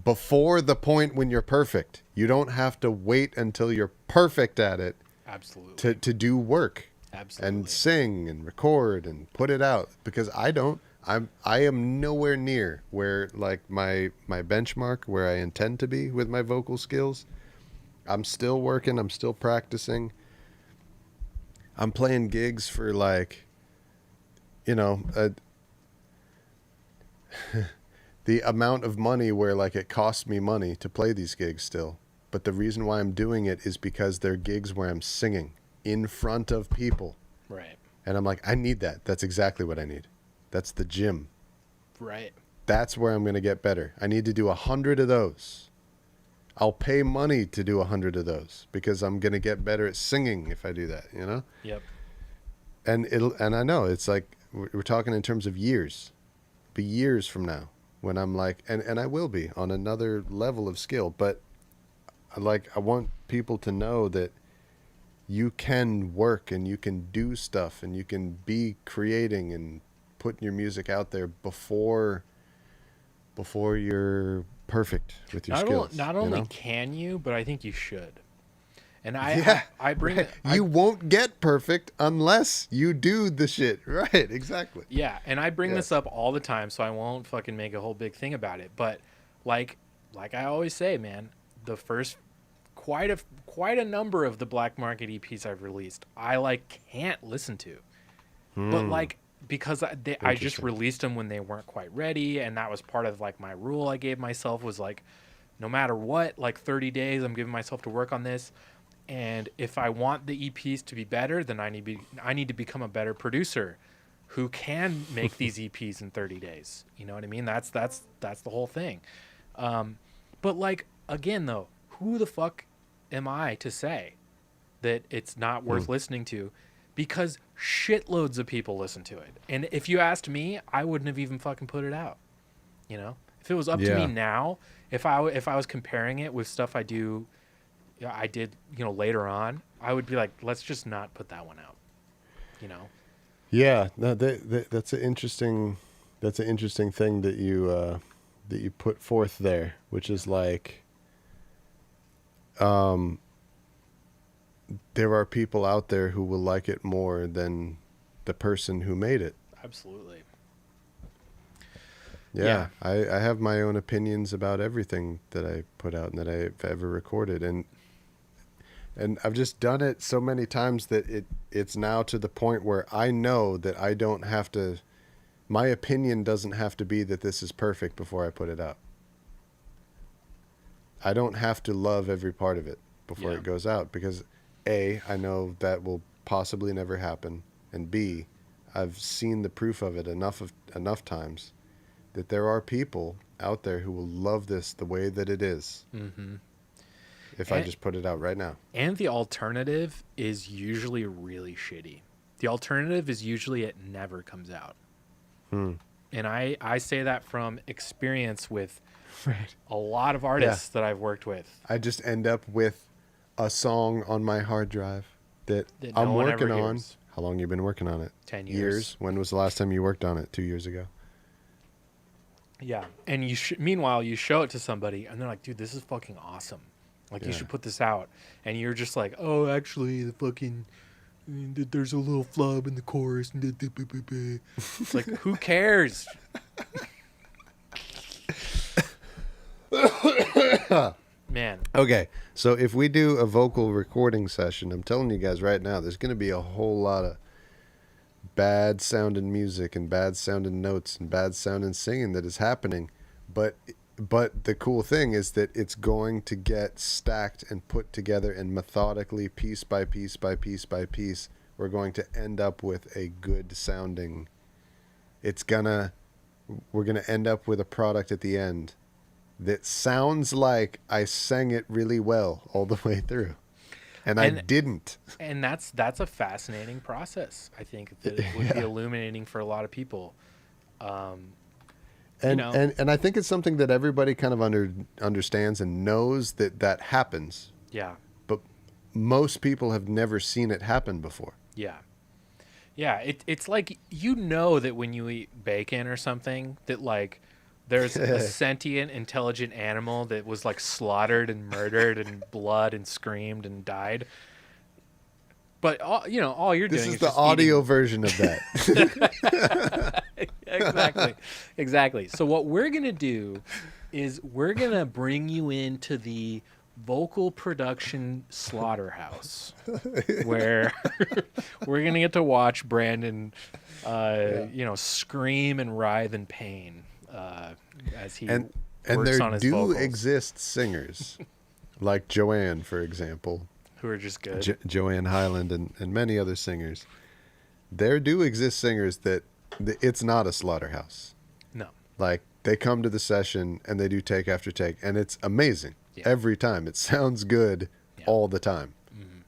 before the point when you're perfect. You don't have to wait until you're perfect at it Absolutely. to do work Absolutely. and sing and record and put it out, because I am nowhere near where, like, my benchmark where I intend to be with my vocal skills. I'm still working, I'm still practicing. I'm playing gigs for, like, the amount of money where, like, it costs me money to play these gigs still. But the reason why I'm doing it is because they're gigs where I'm singing in front of people. Right. And I'm like, I need that. That's exactly what I need. That's the gym. Right. That's where I'm going to get better. I need to do 100 of those. I'll pay money to do 100 of those because I'm going to get better at singing if I do that, Yep. And I know it's like, we're talking in terms of years. Be years from now when I'm like, and I will be on another level of skill, but I want people to know that you can work and you can do stuff and you can be creating and putting your music out there before you're perfect with your skills. Not you only know? can you, but I think you should. And I bring right. You won't get perfect unless you do the shit. Right, exactly. Yeah, and I bring Yeah. this up all the time, so I won't fucking make a whole big thing about it. But like I always say, man, the first quite a number of the black market EPs I've released, I can't listen to. But because I just Interesting. released them when they weren't quite ready, and that was part of my rule I gave myself was no matter what, 30 days I'm giving myself to work on this. And if I want the EPs to be better, then I need to become a better producer who can make these EPs in 30 days. You know what I mean? That's the whole thing. But again though, who the fuck am I to say that it's not worth listening to? Because shitloads of people listen to it. And if you asked me, I wouldn't have even fucking put it out. If it was up to me now, if I was comparing it with stuff I did later on, I would be like, let's just not put that one out. Yeah, no, that's an interesting thing that you put forth there, which is there are people out there who will like it more than the person who made it. Absolutely. Yeah, I have my own opinions about everything that I put out and that I've ever recorded, and I've just done it so many times that it's now to the point where I know that I don't have to. My opinion doesn't have to be that this is perfect before I put it out. I don't have to love every part of it before Yeah. it goes out because A, I know that will possibly never happen, and B, I've seen the proof of it enough times that there are people out there who will love this the way that it is. Mm-hmm. If I just put it out right now. And the alternative is usually really shitty. The alternative is usually it never comes out. And I say that from experience with a lot of artists that I've worked with. I just end up with a song on my hard drive that That no I'm one working ever on. hears. How long you been working on it? 10 years. When was the last time you worked on it? 2 years ago. Yeah. And meanwhile, you show it to somebody and they're like, dude, this is fucking awesome. Like, you should put this out. And you're just like, oh, actually, there's a little flub in the chorus. It's like, who cares? Man. Okay, so if we do a vocal recording session, I'm telling you guys right now, there's going to be a whole lot of bad sounding music and bad sounding notes and bad sounding singing that is happening. But the cool thing is that it's going to get stacked and put together and methodically, piece by piece by piece by piece, we're going to end up with a good sounding. We're going to end up with a product at the end that sounds like I sang it really well all the way through. And I didn't. And that's a fascinating process. I think that it would be illuminating for a lot of people. And I think it's something that everybody kind of understands and knows that happens. Yeah. But most people have never seen it happen before. Yeah. Yeah. It's like, that when you eat bacon or something, that like there's a sentient, intelligent animal that was like slaughtered and murdered and blood and screamed and died. But all you're This doing is is the just audio eating. version of that. Exactly. So what we're going to do is we're going to bring you into the vocal production slaughterhouse where we're going to get to watch Brandon, scream and writhe in pain as he and works there on his do vocals, exist singers like Joanne, for example. who are just good. Joanne Hyland and many other singers. There do exist singers that it's not a slaughterhouse. No. Like, they come to the session and they do take after take, and it's amazing every time. It sounds good all the time. Mm-hmm.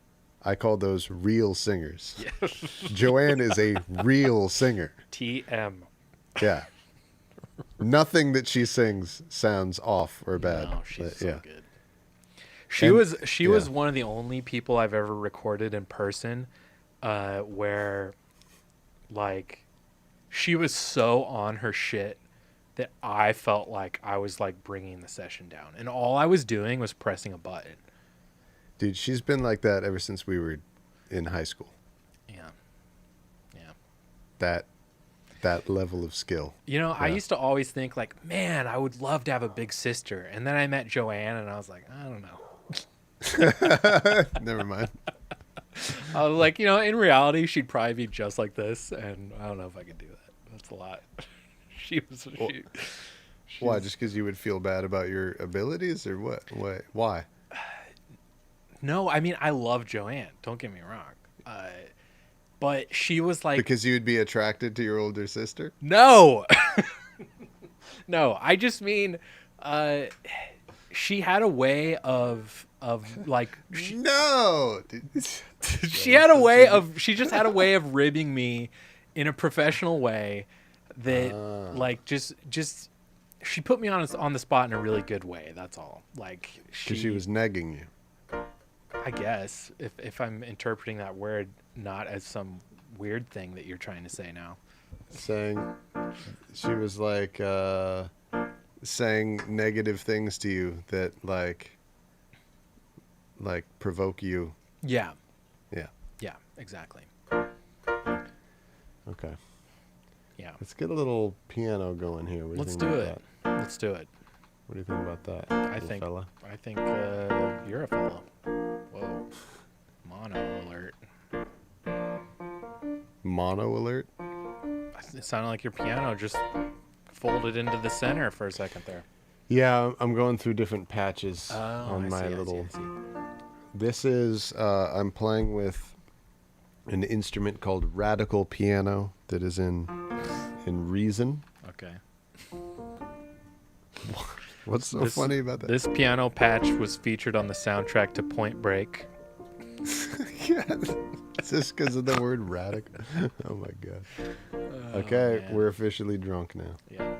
I call those real singers. Yeah. Joanne is a real singer. TM. Yeah. Nothing that she sings sounds off or bad. No, she's But, so good. She was one of the only people I've ever recorded in person where like she was so on her shit that I felt like I was like bringing the session down, and all I was doing was pressing a button. Dude, she's been like that ever since we were in high school. Yeah. That level of skill. I used to always think like, man, I would love to have a big sister, and then I met Joanne and I was like, I don't know. Never mind. I was like, in reality, she'd probably be just like this, and I don't know if I could do that. That's a lot. Why? Just because you would feel bad about your abilities, or what? Why? No, I mean, I love Joanne. Don't get me wrong. But she was like... Because you would be attracted to your older sister? No! No, I just mean... she had a way of like... No! She had a way of... She just had a way of ribbing me in a professional way that, like, just... She put me on the spot in a really good way, that's all. Like, She was negging you. I guess, if I'm interpreting that word not as some weird thing that you're trying to say now. She was like saying negative things to you that like provoke you. Yeah. Yeah. Yeah, exactly. Okay. Yeah. Let's get a little piano going here. What do you Let's think do about it. that? Let's do it. What do you think about that? I little think fella? you're a fellow. Whoa. Mono alert. Mono alert. It sounded like your piano just folded into the center for a second there. Yeah, I'm going through different patches Oh, on my little. I see. This is I'm playing with an instrument called radical piano that is in Reason. Okay. What's so funny about that? This piano patch was featured on the soundtrack to Point Break. Yeah, it's just because of the word radical. Oh my god. Okay, man. we're officially drunk now. Yeah.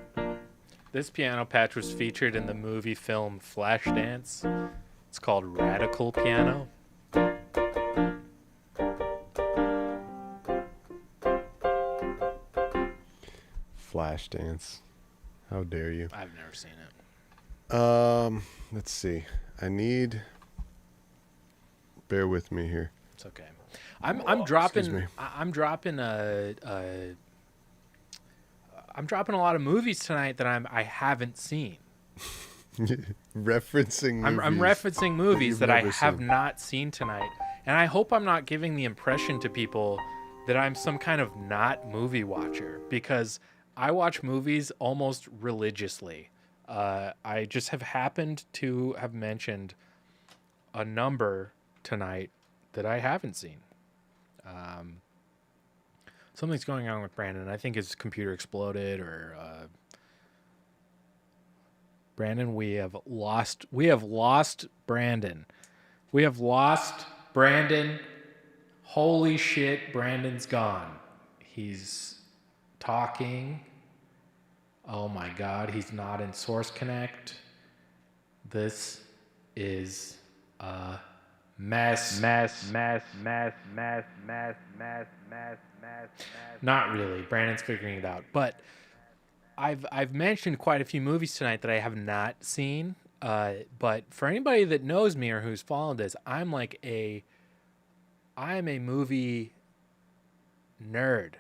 This piano patch was featured in the movie film Flashdance. It's called Radical Piano. Flashdance. How dare you? I've never seen it. Let's see. Bear with me here. It's okay. I'm dropping. Excuse me. I'm dropping I'm dropping a lot of movies tonight that I haven't seen. Referencing movies. I'm referencing movies you've that I never have seen. not seen tonight, and I hope I'm not giving the impression to people that I'm some kind of not movie watcher, because I watch movies almost religiously. I just have happened to have mentioned a number tonight that I haven't seen. Something's going on with Brandon. I think his computer exploded, or Brandon. We have lost Brandon. We have lost Brandon. Holy shit, Brandon's gone. He's talking. Oh my god, he's not in Source Connect. This is a mess. Not really. Brandon's figuring it out. But I've mentioned quite a few movies tonight that I have not seen. But for anybody that knows me or who's followed this, I'm a movie nerd.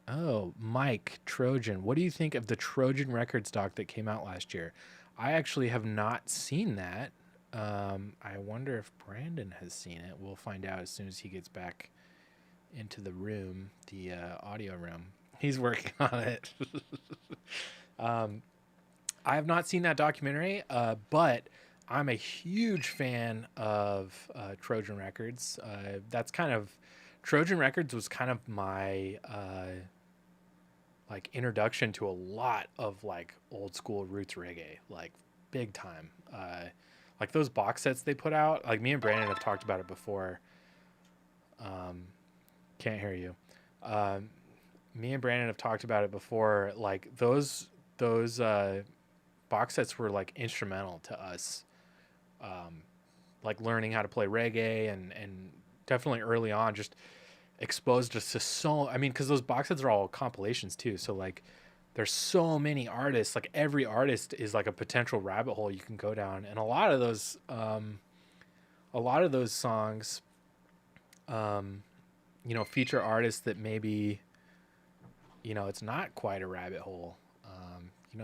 Oh, Mike Trojan. What do you think of the Trojan Records doc that came out last year? I actually have not seen that. I wonder if Brandon has seen it. We'll find out as soon as he gets back into the room, the audio room. He's working on it. I have not seen that documentary, but I'm a huge fan of Trojan Records. Trojan Records was kind of my introduction to a lot of old school roots reggae, big time. Those box sets they put out. Me and Brandon have talked about it before. Can't hear you. Me and Brandon have talked about it before. Those box sets were instrumental to us, learning how to play reggae and definitely early on just exposed us to because those box sets are all compilations too. So there's so many artists. Every artist is a potential rabbit hole you can go down, and a lot of those songs, feature artists that maybe, it's not quite a rabbit hole.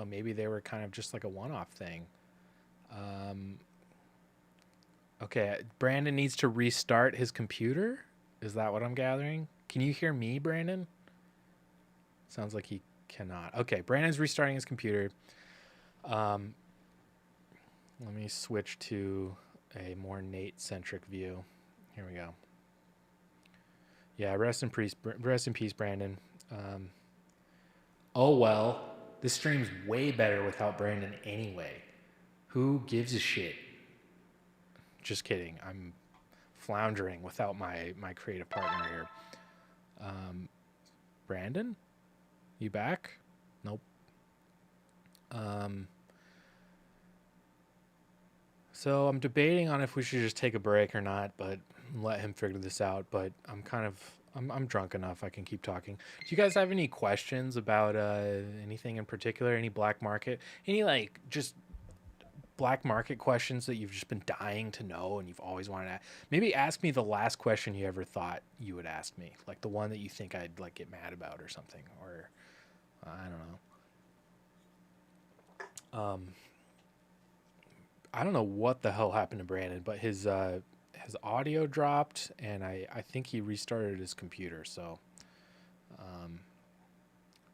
Maybe they were kind of just a one-off thing. Okay, Brandon needs to restart his computer. Is that what I'm gathering? Can you hear me, Brandon? Sounds like he cannot. Okay, Brandon's restarting his computer. Let me switch to a more Nate-centric view. Here we go. Yeah, rest in peace, Brandon. Oh well, this stream's way better without Brandon anyway. Who gives a shit? Just kidding. I'm floundering without my creative partner here. Brandon? You back? Nope. So I'm debating on if we should just take a break or not, but let him figure this out. But I'm drunk enough. I can keep talking. Do you guys have any questions about anything in particular? Any black market? Any just black market questions that you've just been dying to know and you've always wanted to maybe ask me the last question you ever thought you would ask me, like the one that you think I'd like get mad about or something, or I don't know. I don't know what the hell happened to Brandon, but his audio dropped, and I think he restarted his computer. So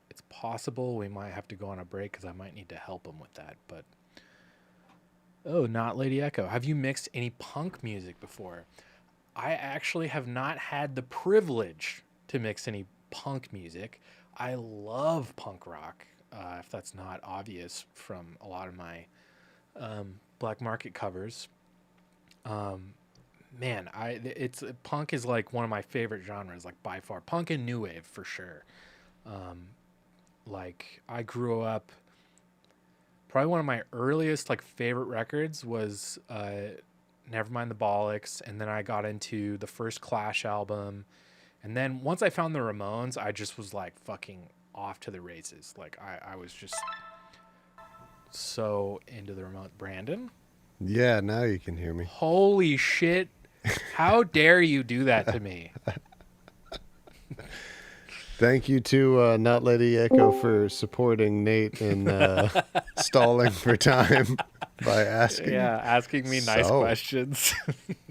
it's possible we might have to go on a break because I might need to help him with that. But oh, not Lady Echo. Have you mixed any punk music before? I actually have not had the privilege to mix any punk music. I love punk rock, if that's not obvious from a lot of my black market covers. Man, it's punk is like one of my favorite genres, like by far. Punk and new wave for sure. Like I grew up. Probably one of my earliest like favorite records was Nevermind the Bollocks, and then I got into the first Clash album, and then once I found the Ramones, I just was like fucking off to the races. Like I was just so into the Ramones. Brandon? Yeah, now you can hear me. Holy shit. How dare you do that to me? Thank you to Not Lady Echo for supporting Nate and stalling for time by asking me nice questions.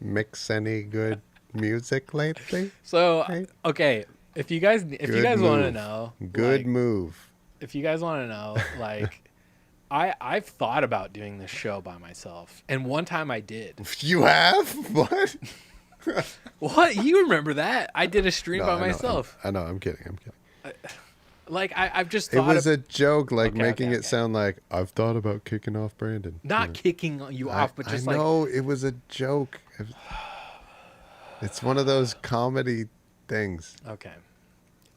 Mix any good music lately? So, Nate? okay, if you guys want to know, Good like, move. If you guys want to know, like I've thought about doing this show by myself, and one time I did. You have? What? What? You remember that? I did a stream by myself. I know. I'm kidding. Like I've just It thought was a joke, like making okay. it sound like I've thought about kicking off Brandon. not kicking you off, but just I know it was a joke. It's one of those comedy things. okay.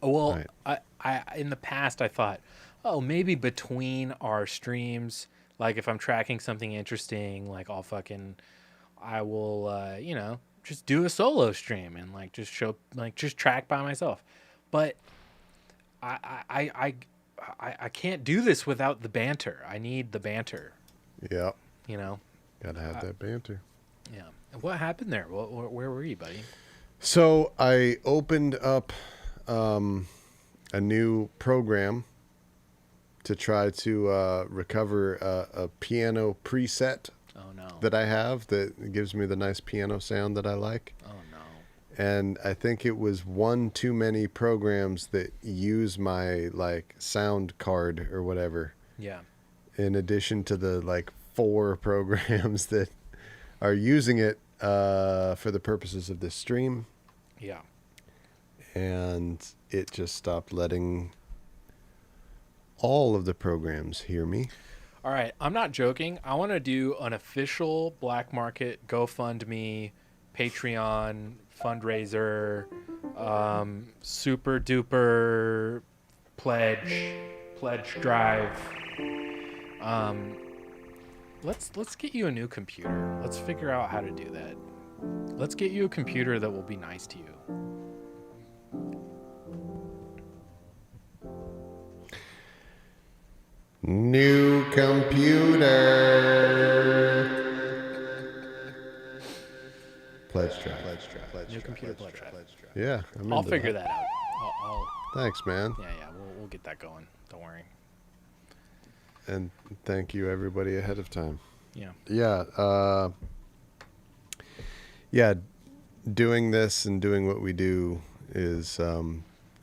Well, Right. I in the past I thought, oh, maybe between our streams, like if I'm tracking something interesting, like I will, just do a solo stream and like just just track by myself. But I can't do this without the banter. I need the banter, Yep. you know? Gotta have that banter. Yeah. And what happened there? Where were you, buddy? So I opened up a new program to try to recover a piano preset Oh, no. that I have that gives me the nice piano sound that I like. Oh, no. And I think it was one too many programs that use my like sound card or whatever, Yeah. in addition to the like 4 programs that are using it for the purposes of this stream. Yeah. And it just stopped letting all of the programs hear me. All right, I'm not joking. I want to do an official black market GoFundMe, Patreon fundraiser, super duper pledge drive. Let's get you a new computer. Let's figure out how to do that. Let's get you a computer that will be nice to you. New computer. Pledge drive. New computer pledge drive. Yeah, I'll figure that out. I'll Thanks, man. yeah, we'll get that going. Don't worry. And thank you, everybody, ahead of time. Yeah. Yeah. Doing this and doing what we do is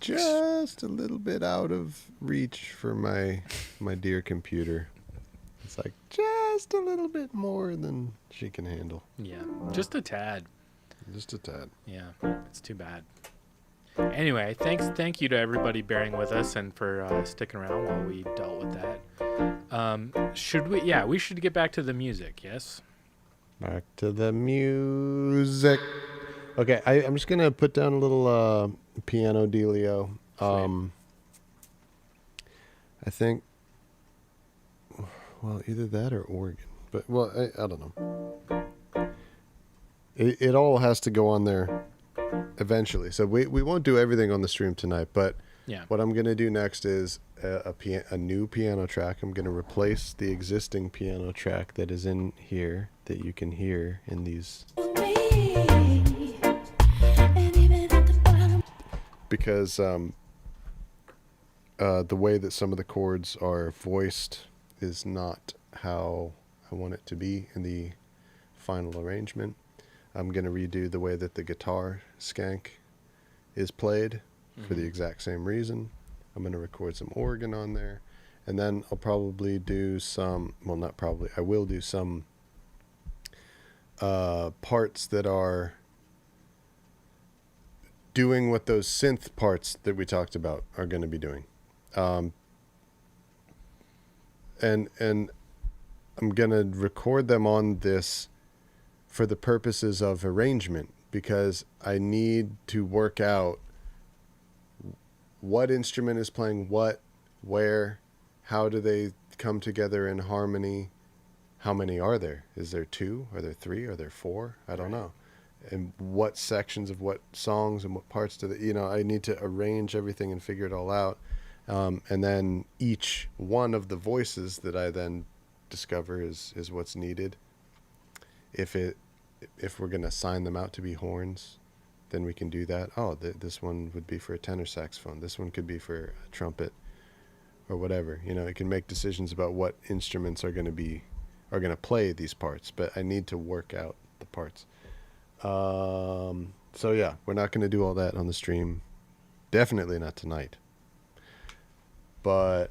just a little bit out of reach for my dear computer. It's like just a little bit more than she can handle. Yeah. Just a tad. Just a tad. Yeah. It's too bad. Anyway, thank you to everybody bearing with us and for sticking around while we dealt with that. Should we? Yeah, we should get back to the music. Yes. Back to the music. Okay, I'm just gonna put down a little piano dealio. I think, well, either that or organ, but well, I don't know. It all has to go on there eventually. So we won't do everything on the stream tonight, but Yeah. What I'm going to do next is a new piano track. I'm going to replace the existing piano track that is in here that you can hear in these. Because the way that some of the chords are voiced is not how I want it to be in the final arrangement. I'm going to redo the way that the guitar skank is played for the exact same reason. I'm going to record some organ on there. And then I'll probably do some, well, not probably, I will do some parts that are doing what those synth parts that we talked about are going to be doing. And I'm going to record them on this for the purposes of arrangement, because I need to work out what instrument is playing what, where, how do they come together in harmony, how many are there? Is there 2? Are there 3? Are there 4? I don't know. And what sections of what songs and what parts do they, I need to arrange everything and figure it all out. And then each one of the voices that I then discover is what's needed. If we're going to assign them out to be horns, then we can do that. Oh, this one would be for a tenor saxophone. This one could be for a trumpet or whatever. It can make decisions about what instruments are going to play these parts, but I need to work out the parts. So yeah, we're not going to do all that on the stream. Definitely not tonight. But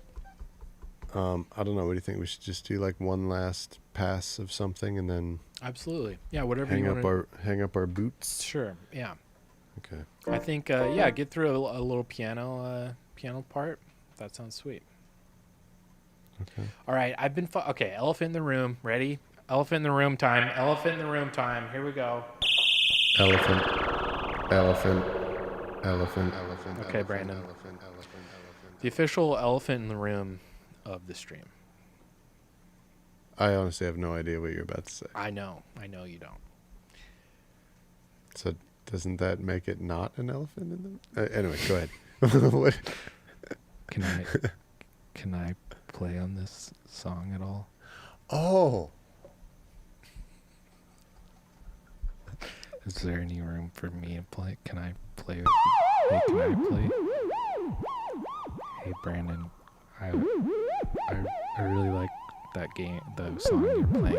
I don't know. What do you think? We should just do like one last pass of something and then Absolutely. Yeah, whatever hang you up want. hang up our boots. Sure. Yeah. Okay. I think yeah, get through a little piano part. That sounds sweet. Okay. All right, I've been okay, elephant in the room. Ready? Elephant in the room time. Elephant in the room time. Here we go. Elephant. Elephant. Elephant. Elephant. Okay, Brandon. The official elephant in the room of the stream. I honestly have no idea what you're about to say. I know you don't. So doesn't that make it not an elephant in the? Anyway, go ahead. What? Can I play on this song at all? Oh. Is there any room for me to play? Can I play with you? Hey, can I play? Hey, Brandon, I really like that game, the song you're playing.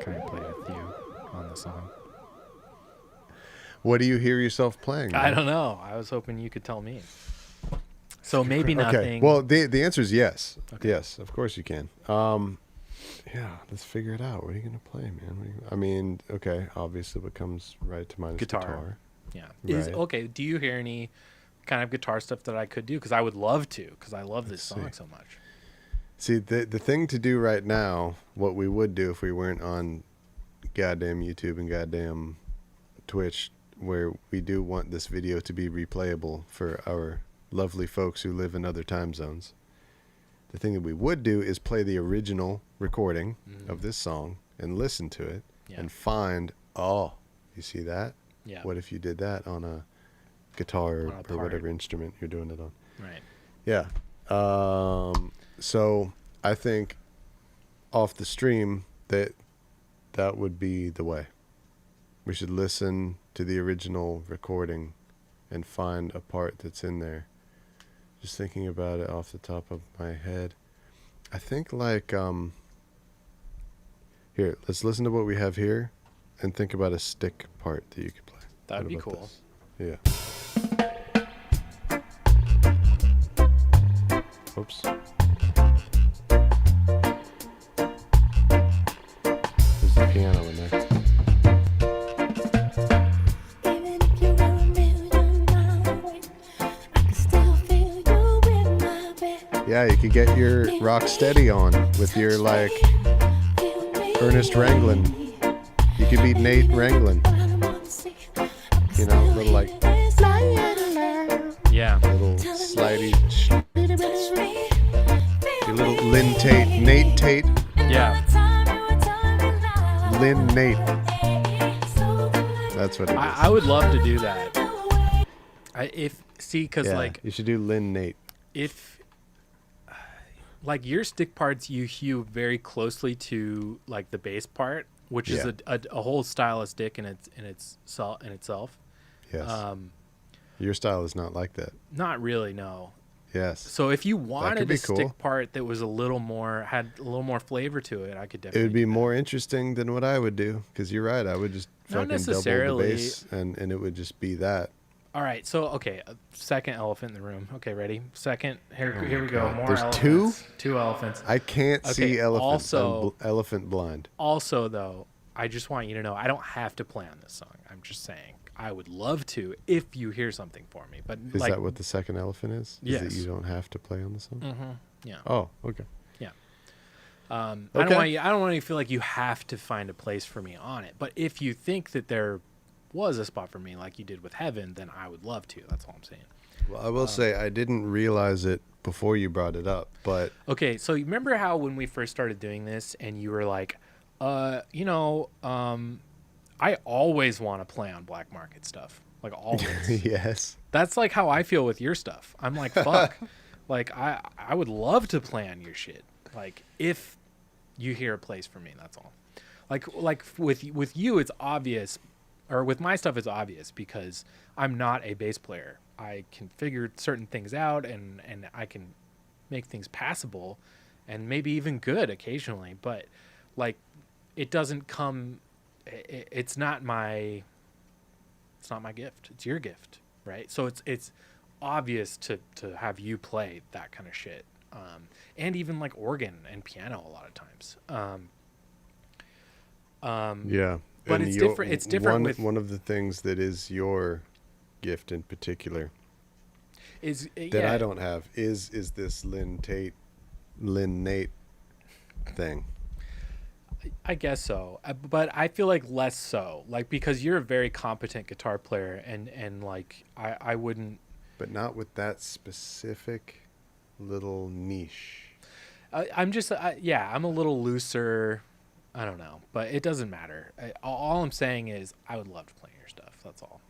Can I play with you on the song? What do you hear yourself playing? I don't know. I was hoping you could tell me. So maybe nothing. Okay. Well, the answer is yes. Okay. Yes, of course you can. Yeah, let's figure it out. What are you gonna play, man? Okay, obviously what comes right to mind is guitar. Yeah. Right. Okay. Do you hear any kind of guitar stuff that I could do? Because I would love to. Because I love this song so much. See, the thing to do right now, what we would do if we weren't on goddamn YouTube and goddamn Twitch, where we do want this video to be replayable for our lovely folks who live in other time zones. The thing that we would do is play the original recording of this song and listen to it and find, oh, you see that? Yeah. What if you did that on a guitar or whatever instrument you're doing it on? Right. Yeah. So I think off the stream that would be the way. We should listen to the original recording and find a part that's in there. Just thinking about it off the top of my head. I think like here, let's listen to what we have here and think about a stick part that you could play. That would What be about cool. this? Yeah. Oops. There's the piano in there. Even if you were a million miles away, I can still feel you in my bed. Yeah, you could get your rock steady on with your like Ernest Ranglin. You could be Nate Ranglin. Little like Yeah. little slidey, your little Lynn Tate, Nate Tate, Yeah. Lynn Nate. That's what it is. I would love to do that. Because Yeah, like you should do Lynn Nate. if like your stick parts you hew very closely to like the bass part, which is Yeah. a whole style of stick in itself. Yes. Um, Your style is not like that. not really, no. Yes. So if you wanted be a cool. stick part that was had a little more flavor to it, I could It definitely. would be do that. more interesting than what I would do, because you're right. I would just Not fucking double the necessarily. bass, and it would just be that. All right, so okay, second elephant in the room. Okay, ready? Second. Here we go. God. More There's elephants. Two elephants. I can't see Okay, elephants. also- I'm elephant blind. Also, though, I just want you to know I don't have to play on this song. I'm just saying I would love to if you hear something for me. But Is like, that what the second elephant is? Is Yes. that you don't have to play on the song? yeah. Oh, okay. I Okay. don't want you. I don't want you to feel like you have to find a place for me on it. But if you think that there was a spot for me, like you did with Heaven, then I would love to. That's all I'm saying. Well, I will say I didn't realize it before you brought it up, but Okay, so you remember how when we first started doing this, and you were like, I always want to play on black market stuff, like always. yes. That's like how I feel with your stuff. I'm like, fuck, like I would love to play on your shit. Like if you hear a place for me, that's all. Like with you, it's obvious, or with my stuff, it's obvious because I'm not a bass player. I can figure certain things out, and I can make things passable, and maybe even good occasionally. But like, it doesn't come. It's not my gift. It's your gift, right? So it's obvious to have you play that kind of shit, and even like organ and piano a lot of times. Yeah. But And it's different. It's different with one of the things that is your gift in particular is that I don't have is this Lynn Nate thing. I guess so, but I feel like less so, like because you're a very competent guitar player, and like I wouldn't. But not with that specific little niche. I'm just I'm a little looser. I don't know, but it doesn't matter. All I'm saying is I would love to play your stuff. That's all.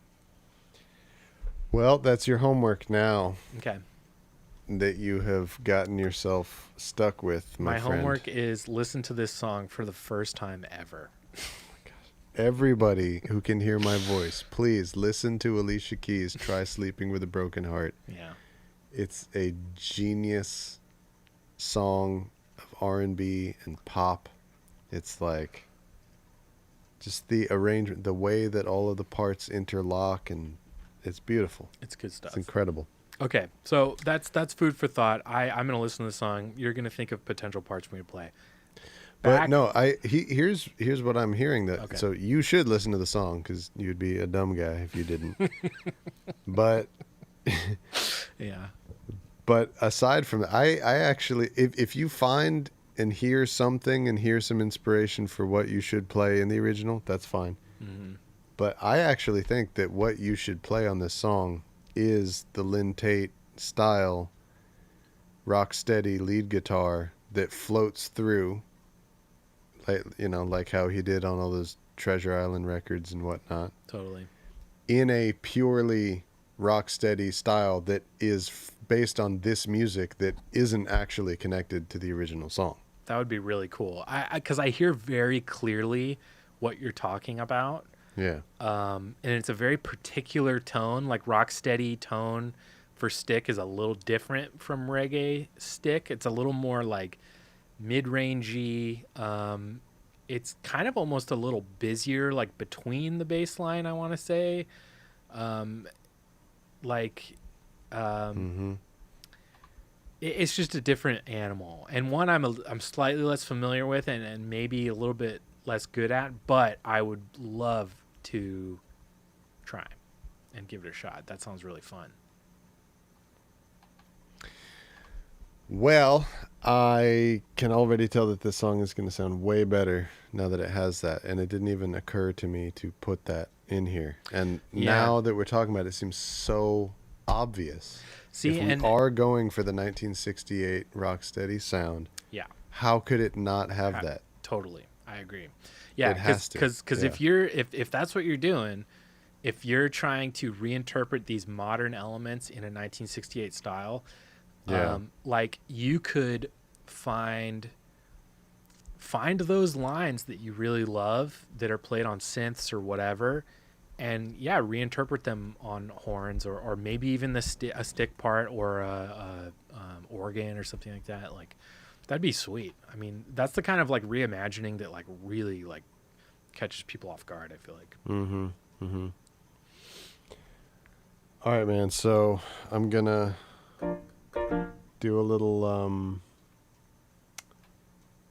Well, that's your homework now Okay. that you have gotten yourself stuck with, my friend. homework is listen to this song for the first time ever. Everybody who can hear my voice, please listen to Alicia Keys' Try Sleeping with a Broken Heart. Yeah. It's a genius song of R&B and pop. It's like just the arrangement, the way that all of the parts interlock, and it's beautiful. It's good stuff. It's incredible. Okay, so that's food for thought. I'm gonna listen to the song. You're gonna think of potential parts for me to play. But no, here's what I'm hearing. That Okay. So you should listen to the song, because you'd be a dumb guy if you didn't. But Yeah. But aside from that, I actually, if you find and hear something and hear some inspiration for what you should play in the original, that's fine. Mm-hmm. But I actually think that what you should play on this song is the Lynn Tate style rock steady lead guitar that floats through, like how he did on all those Treasure Island records and whatnot, Totally. in a purely rock steady style that is based on this music that isn't actually connected to the original song. That would be really cool. Because I hear very clearly what you're talking about. Yeah. And it's a very particular tone, like rock steady tone for stick is a little different from reggae stick. It's a little more like mid-rangey. It's kind of almost a little busier, like between the bass line, I want to say. It's just a different animal, and one I'm slightly less familiar with, and maybe a little bit less good at, but I would love to try and give it a shot. That sounds really fun. Well, I can already tell that this song is going to sound way better now that it has that, and it didn't even occur to me to put that in here. And now that we're talking about it, it seems so obvious. See, if we and are going for the 1968 rocksteady sound, yeah, how could it not have that? totally, I agree. Yeah, It has to. because Yeah. if that's what you're doing, if you're trying to reinterpret these modern elements in a 1968 style, Yeah. like you could find those lines that you really love that are played on synths or whatever, and reinterpret them on horns or maybe even a stick part or a organ or something like that. Like that'd be sweet. I mean, that's the kind of like reimagining that like really like catches people off guard, I feel like. All right, man. So I'm gonna do a little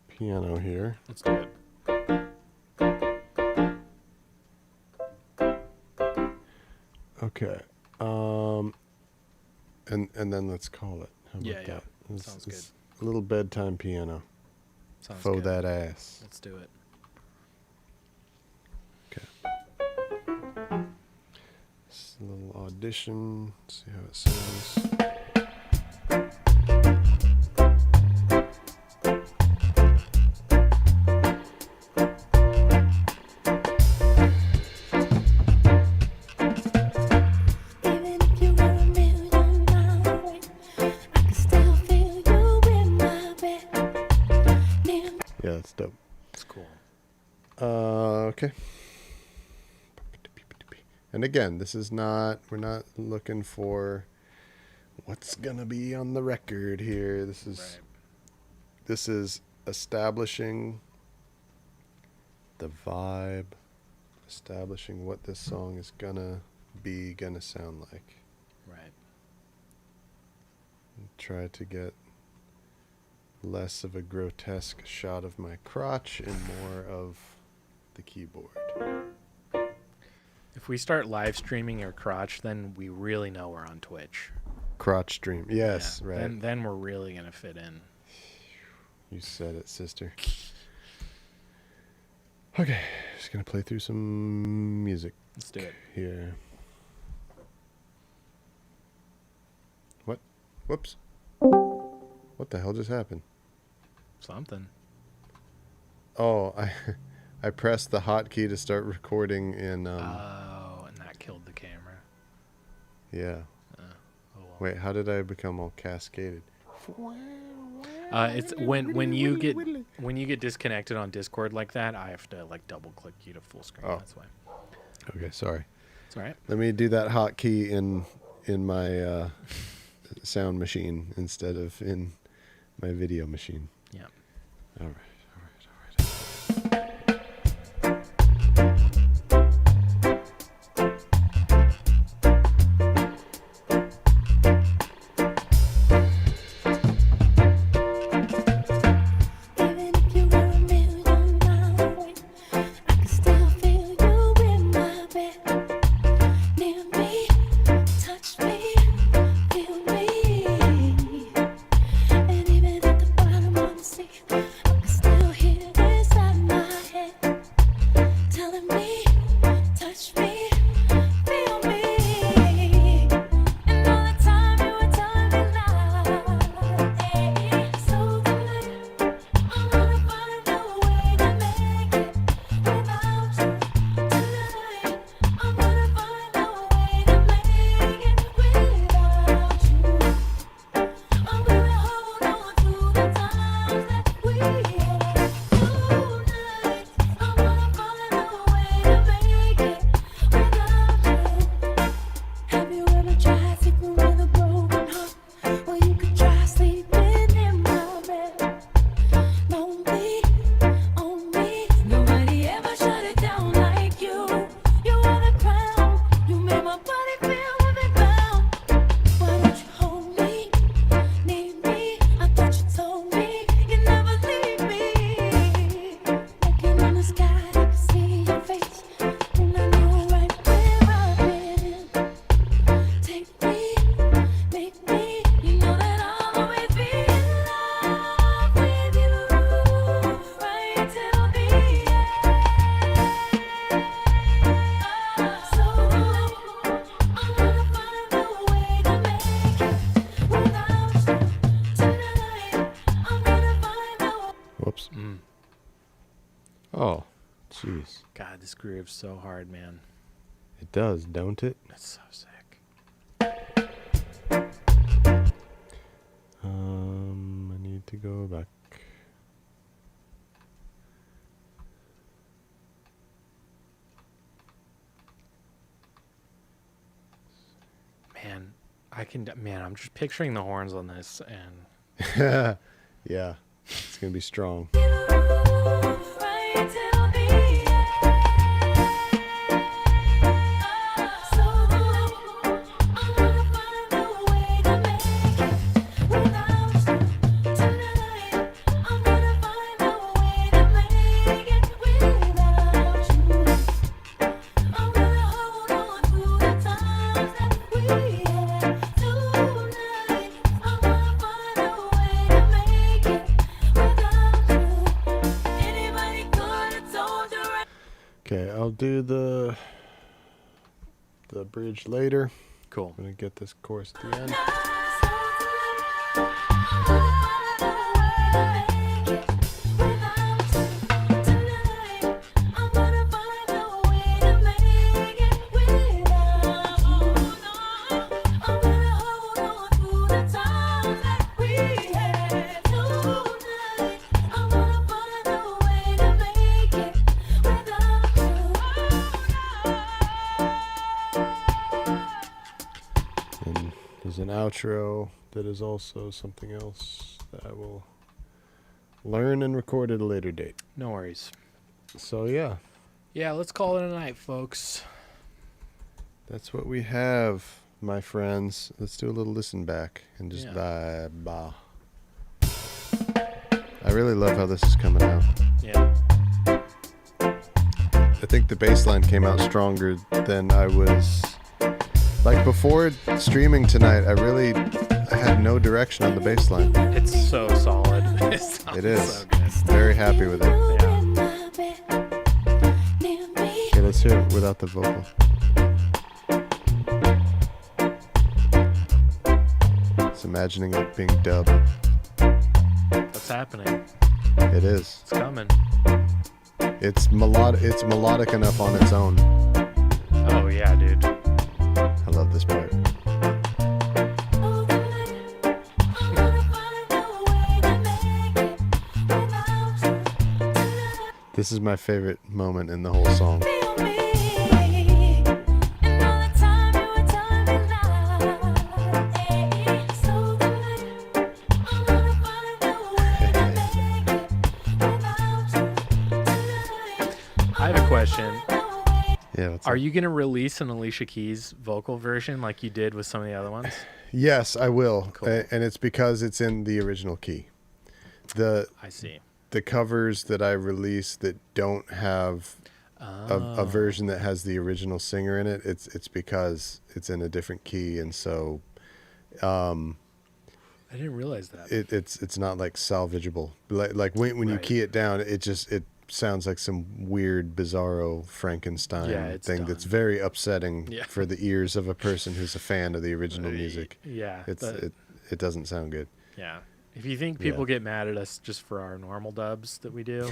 piano here. Let's do it. Okay. And then let's call it. How about Yeah. that? This Sounds is a little bedtime piano. Sounds Faux good. that ass. Let's do it. Just a little audition. See how it sounds. Even if you were a million miles away, I can still feel you in my bed. Near Yeah, that's dope. It's cool. Okay. And again, this is not, we're not looking for what's gonna be on the record here. This is Right. this is establishing the vibe, establishing what this song is gonna sound like. Right. Try to get less of a grotesque shot of my crotch and more of the keyboard. If we start live streaming your crotch, then we really know we're on Twitch. Crotch stream. Yes, Yeah. right. Then we're really gonna fit in. You said it, sister. Okay, just gonna play through some music Let's do it. here. What? Whoops. What the hell just happened? Something. Oh, I pressed the hotkey to start recording in Oh, and that killed the camera. yeah. Oh, well. Wait, how did I become all cascaded? It's when you get disconnected on Discord like that, I have to like double click you to full screen. Oh. That's why. Okay, sorry. It's all right. Let me do that hotkey in my sound machine instead of in my video machine. Yeah. All right, all right, all right. Even if you were a million miles away, I can still feel you in my bed. Near me, touch me, feel me. And even at the bottom of the sea, I can still hear inside my head telling me, touch me, feel me. And all the time you were telling me lies. So tonight, I'm gonna find a way to make it without you. Tonight, I'm gonna find a way to make it without you. I'm gonna hold on to the times that we had. Tonight, I'm gonna find a way to make it without you. Have you ever tried sleeping with a broken heart? Well, you could try sleeping in my bed. Lonely, on me. Nobody ever shut it down like you. You were the crown. You made my body feel heavy bound. Why don't you hold me? Need me? I thought you told me you never leave me. Looking in the sky, I can see your face, and I know right where I've been. Take me, make me. You know that I'll always be in love with you, right till the end. So I'm gonna find a way to make it without you. Tonight, I'm gonna find a way. Whoops. Mm. Oh, jeez. God, this groove's so hard, man. It does, don't it? That's so sick. I need to go back. Man, I'm just picturing the horns on this, and Yeah, it's gonna be strong. Right till the end. So I'm gonna find a way to make it without you tonight. I'm gonna find a way to make it without you. I'm gonna hold on to the times that we had tonight. I'm gonna find a way to make it without you. Anybody could have told you right. Okay, I'll do the bridge later. cool. I'm gonna get this chorus at the end. And there's an outro that is also something else that I will learn and record at a later date. No worries. So yeah, Yeah, let's call it a night, folks. that's what we have, my friends. Let's do a little listen back and just Yeah. vibe. I really love how this is coming out. Yeah. I think the bass line came out stronger than I was. Like before streaming tonight, I had no direction on the bass line. It's so solid. It sounds It is. so good. Very happy with it. Yeah. Okay, let's hear it without the vocal. Just imagining it being dubbed. What's happening? It is. It's coming. It's melodic enough on its own. Oh, yeah, dude. I love this part. This is my favorite moment in the whole song. I have a question. Yeah. What's Are up? you going to release an Alicia Keys vocal version like you did with some of the other ones? Yes, I will. Cool. And it's because it's in the original key. The I see. covers that I release that don't have a Oh. version that has the original singer in it, it's because it's in a different key, and so I didn't realize that. it's not like salvageable. Like when you Right. key it down, it sounds like some weird bizarro Frankenstein Yeah, it's thing done. that's very upsetting Yeah. for the ears of a person who's a fan of the original music. Yeah. It doesn't sound good. Yeah. If you think people get mad at us just for our normal dubs that we do,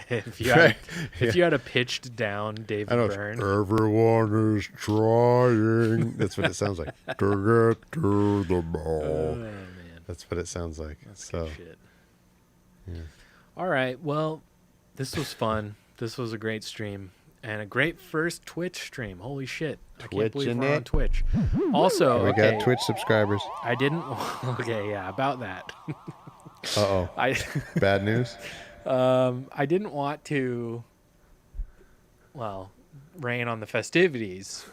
if you Right. if you had a pitched down David I know Byrne, everyone is trying. That's what it sounds like. To get to the oh ball. man, That's what it sounds like. that's So good shit. yeah. All right, well, this was fun. This was a great stream and a great first Twitch stream. Holy shit! I can't believe Twitching we're on it. Twitch. Also, we okay, got Twitch subscribers. I didn't. Okay, yeah, about that. Uh-oh. I Bad news? I didn't want to, well, rain on the festivities,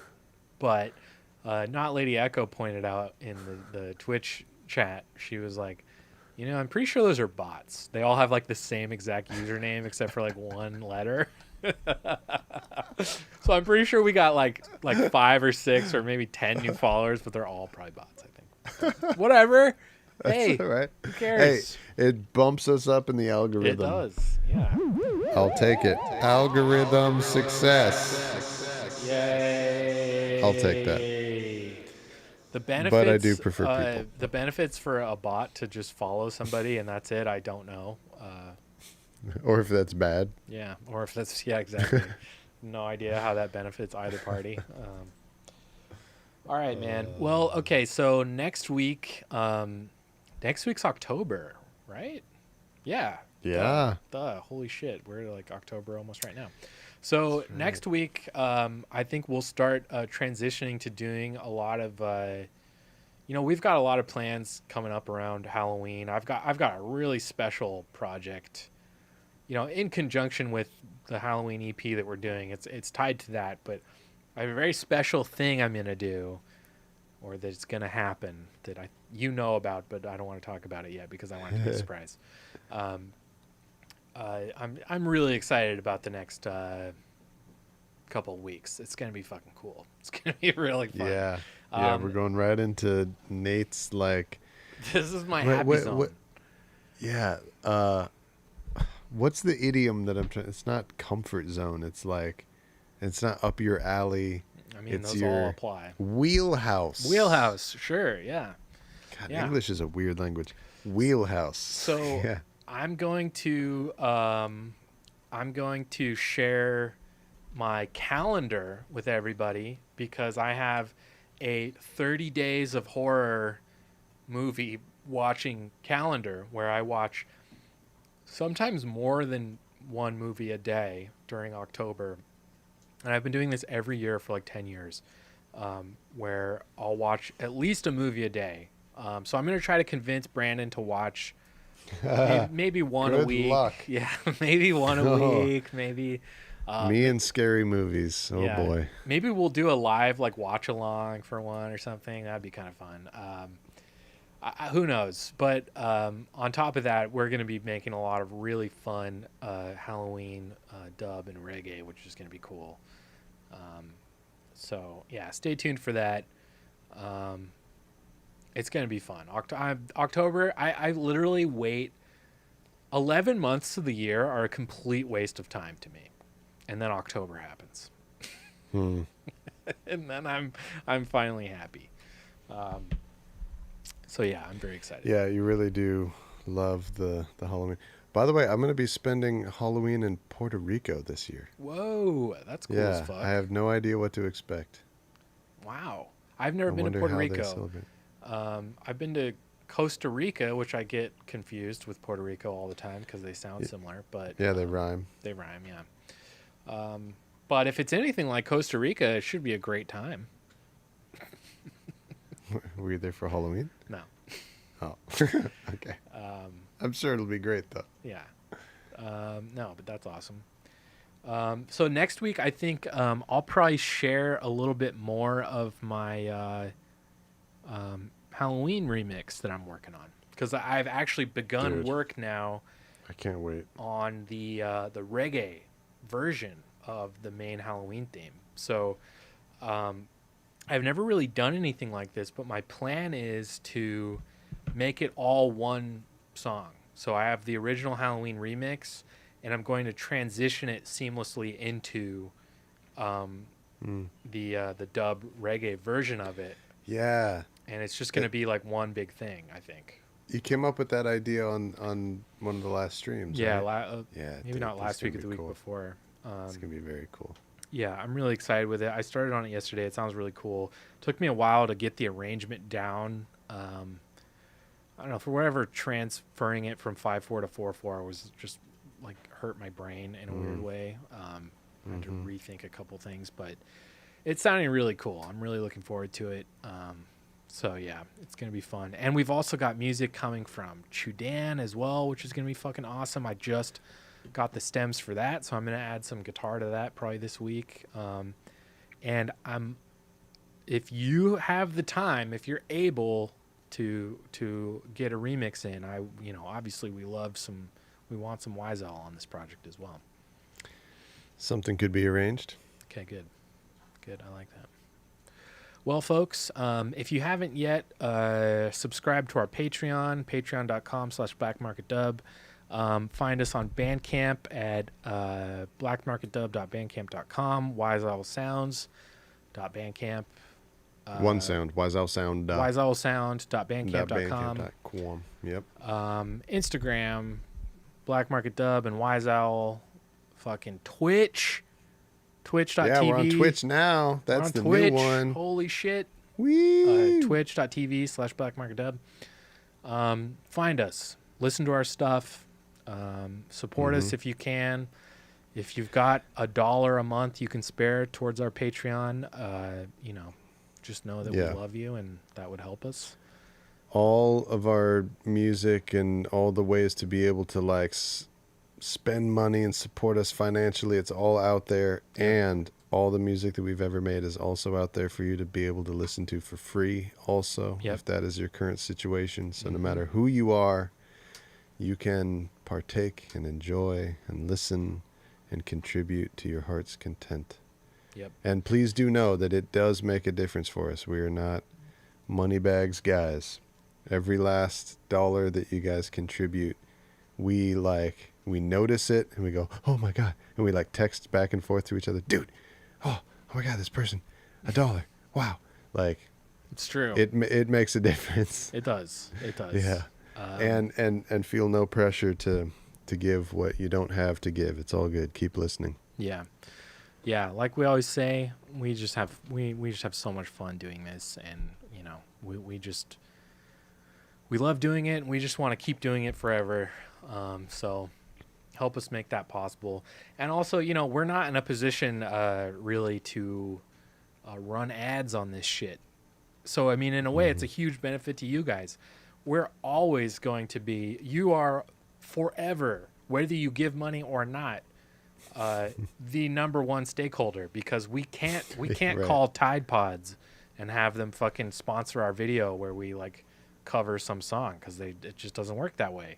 but Not Lady Echo pointed out in the Twitch chat, she was like, you know, I'm pretty sure those are bots. They all have like the same exact username except for like one letter. So I'm pretty sure we got like 5 or 6 or maybe 10 new followers, but they're all probably bots, I think. Whatever. Hey, All right. who Hey, cares? it bumps us up in the algorithm. It does. Yeah. I'll take it. Algorithm success. Yay. I'll take that. The benefits, But I do prefer people. The benefits for a bot to just follow somebody and that's it, I don't know. Or if that's bad. Yeah, or if that's, yeah, exactly. no idea how that benefits either party. All right, man. Well, okay. So next week's October, right? Yeah. Yeah. Duh. Holy shit. We're like October almost right now. So next week, I think we'll start transitioning to doing a lot of, we've got a lot of plans coming up around Halloween. I've got a really special project, in conjunction with the Halloween EP that we're doing. It's tied to that, but I have a very special thing I'm gonna do, or that's gonna happen that you know about, but I don't want to talk about it yet because I want it to be a surprise. I'm really excited about the next couple of weeks. It's gonna be fucking cool. It's gonna be really fun. Yeah. Yeah, we're going right into Nate's like. This is my happy zone. Yeah. What's the idiom that I'm trying? It's not comfort zone. It's like, it's not up your alley. I mean, it's those your all apply. Wheelhouse. Wheelhouse, sure, yeah. God, Yeah. English is a weird language. Wheelhouse. So yeah. I'm going to share my calendar with everybody because I have a 30 days of horror movie watching calendar where I watch sometimes more than one movie a day during October. And I've been doing this every year for like 10 years, where I'll watch at least a movie a day. So I'm going to try to convince Brandon to watch maybe one a Good week. luck. Yeah, maybe one a Oh. week, maybe. Me and scary movies. Oh Yeah. boy. Maybe we'll do a live like watch along for one or something. That'd be kind of fun. Who knows? But on top of that, we're going to be making a lot of really fun Halloween dub and reggae, which is going to be cool. So yeah, stay tuned for that. It's going to be fun. October, I literally wait. 11 months of the year are a complete waste of time to me. And then October happens. And then I'm finally happy. So yeah, I'm very excited. Yeah, you really do love the Halloween. By the way, I'm going to be spending Halloween in Puerto Rico this year. Whoa, that's cool as Yeah, fuck. I have no idea what to expect. Wow. I've never been to wonder Puerto how they Rico. celebrate. I've been to Costa Rica, which I get confused with Puerto Rico all the time because they sound similar, but Yeah, they rhyme. they rhyme, yeah. But if it's anything like Costa Rica, it should be a great time. Were you there for Halloween? No. Oh, okay. I'm sure it'll be great though. Yeah. No, but that's awesome. So next week, I think I'll probably share a little bit more of my Halloween remix that I'm working on because I've actually begun Dude. work now I can't wait. on the reggae version of the main Halloween theme. So I've never really done anything like this, but my plan is to make it all one song. So I have the original Halloween remix, and I'm going to transition it seamlessly into the dub reggae version of it, Yeah. and it's just going to be like one big thing, I think. You came up with that idea on one of the last streams. Yeah, right? Yeah. maybe dude, not this last is gonna week or be the week cool. before. It's gonna be very cool. Yeah, I'm really excited with it. I started on it yesterday. It sounds really cool. Took me a while to get the arrangement down. I don't know, for whatever transferring it from 5/4 to 4/4 was just like hurt my brain in a weird way. I had to rethink a couple things, but it's sounding really cool. I'm really looking forward to it. So yeah, it's gonna be fun. And we've also got music coming from Chudan as well, which is gonna be fucking awesome. I just got the stems for that, so I'm gonna add some guitar to that probably this week. And if you have the time, if you're able to get a remix in, obviously we want some Wiesel on this project as well. Something could be arranged. Okay, good. I like that. Well, folks, if you haven't yet subscribed to our Patreon, patreon.com/blackmarketdub. Find us on Bandcamp at blackmarketdub.bandcamp.com, wiseowlsounds.bandcamp. One sound. Wiseowl sound. wiseowlsound.bandcamp.com. Yep. Instagram, Black Market Dub and Wiseowl. Fucking Twitch, Twitch.tv. Yeah, we're on Twitch now. We're That's on the Twitch. new one. Holy shit. Whee! Twitch.tv/blackmarketdub. Find us. Listen to our stuff. Support us if you can. If you've got $1 a month you can spare towards our Patreon, just know that we love you and that would help us. All of our music and all the ways to be able to like spend money and support us financially, it's all out there. And all the music that we've ever made is also out there for you to be able to listen to for free also, if that is your current situation. So no matter who you are, you can partake and enjoy and listen and contribute to your heart's content. Yep. And please do know that it does make a difference for us. We are not money bags guys. Every last dollar that you guys contribute, we notice it and we go, oh my God. And we like text back and forth to each other, dude, oh my God, this person, $1. Wow. Like, it's true. It makes a difference. It does. It does. Yeah. And feel no pressure to give what you don't have to give. It's all good. Keep listening. Yeah. Yeah. Like we always say, we just have so much fun doing this, and we love doing it, and we just want to keep doing it forever. So help us make that possible. And also, we're not in a position really to run ads on this shit. So, I mean, in a way, it's a huge benefit to you guys. We're always going to be, you are forever, whether you give money or not, the number one stakeholder, because we can't Right. call Tide Pods and have them fucking sponsor our video where we like cover some song, because it just doesn't work that way.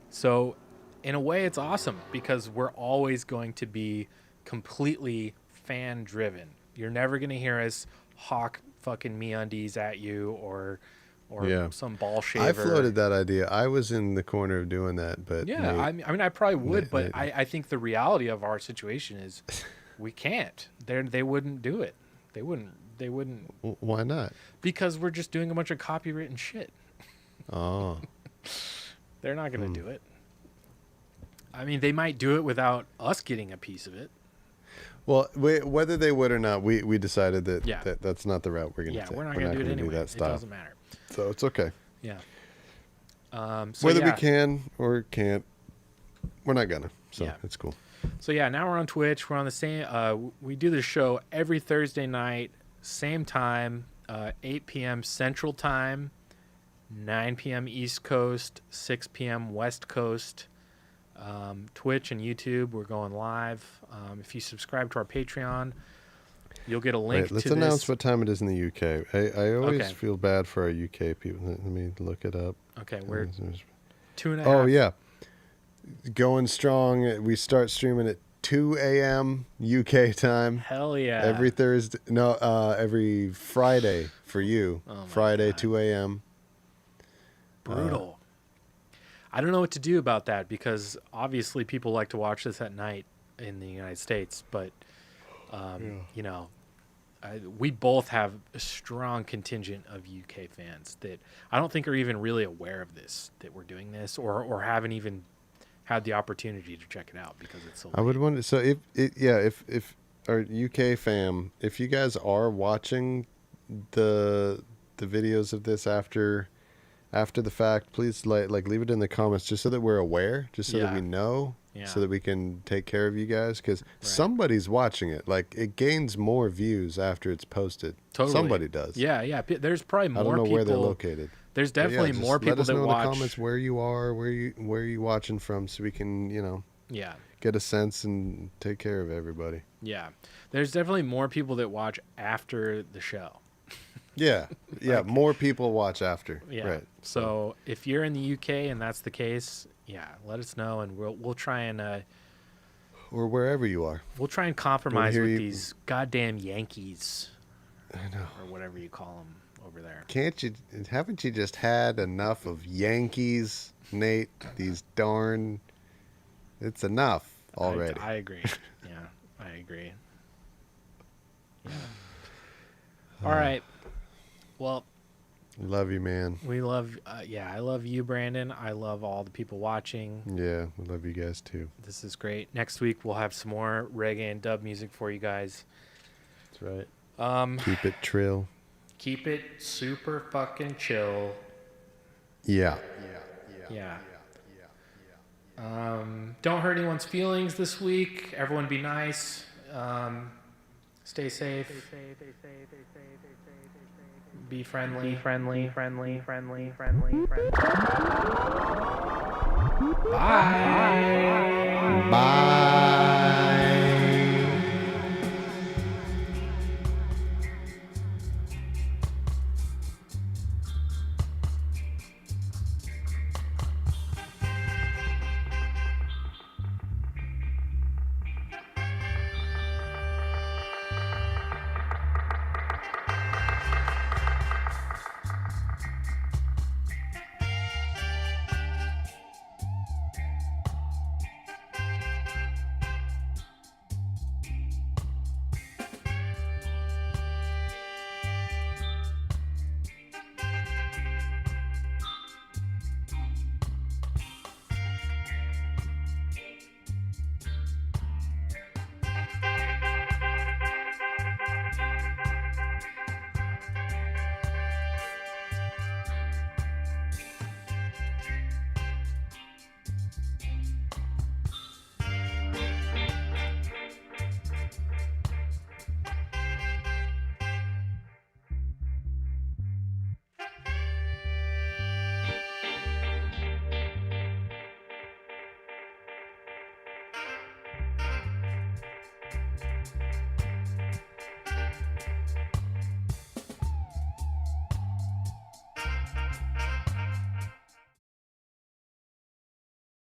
So in a way it's awesome, because we're always going to be completely fan driven. You're never going to hear us hawk fucking MeUndies at you or some ball shaver. I floated that idea. I was in the corner of doing that, but yeah, Nate, I mean, I probably would, but I think the reality of our situation is we can't. They wouldn't do it. They wouldn't. Why not? Because we're just doing a bunch of copywritten shit. Oh. They're not going to do it. I mean, they might do it without us getting a piece of it. Well, whether they would or not, we decided that that's not the route we're going to take. We're not going to do it anyway. That style. It doesn't matter. So it's okay. Yeah. Whether we can or can't, we're not gonna. So it's cool. So yeah, now we're on Twitch. We're on the same. We do this show every Thursday night, same time, 8 p.m. Central Time, 9 p.m. East Coast, 6 p.m. West Coast. Twitch and YouTube, we're going live. If you subscribe to our Patreon, you'll get a link to this. Let's announce what time it is in the UK. I always feel bad for our UK people. Let me look it up. Okay, we're 2:30. Oh, yeah. Going strong. We start streaming at 2 a.m. UK time. Hell yeah. Every Thursday. No, every Friday for you. Oh my Friday, God. 2 a.m. Brutal. I don't know what to do about that, because obviously people like to watch this at night in the United States, but we both have a strong contingent of UK fans that I don't think are even really aware of this, that we're doing this, or haven't even had the opportunity to check it out because it's so late. I would wonder. So if our UK fam, if you guys are watching the videos of this after the fact, please like leave it in the comments, just so that we're aware, just so that we know, so that we can take care of you guys, because somebody's watching it. Like, it gains more views after it's posted. Totally. Somebody does. Yeah. There's probably more I don't know people where they're located. There's definitely more people let us that know watch. in the comments where you are, where you watching from, so we can get a sense and take care of everybody. Yeah, there's definitely more people that watch after the show. Yeah, more people watch after. Yeah. Right. So if you're in the UK and that's the case, let us know, and we'll try and or wherever you are. We'll try and compromise with you. these goddamn Yankees. I know. Or whatever you call them over there. Haven't you just had enough of Yankees, Nate? It's enough already. I agree. Yeah, I agree. Yeah. All right. Well, Love you, man. We love, I love you, Brandon. I love all the people watching. Yeah, we love you guys too. This is great. Next week we'll have some more reggae and dub music for you guys. That's right. Keep it trill. Keep it super fucking chill. Yeah. Yeah. Don't hurt anyone's feelings this week. Everyone be nice. Stay safe. Be friendly. Bye. Bye.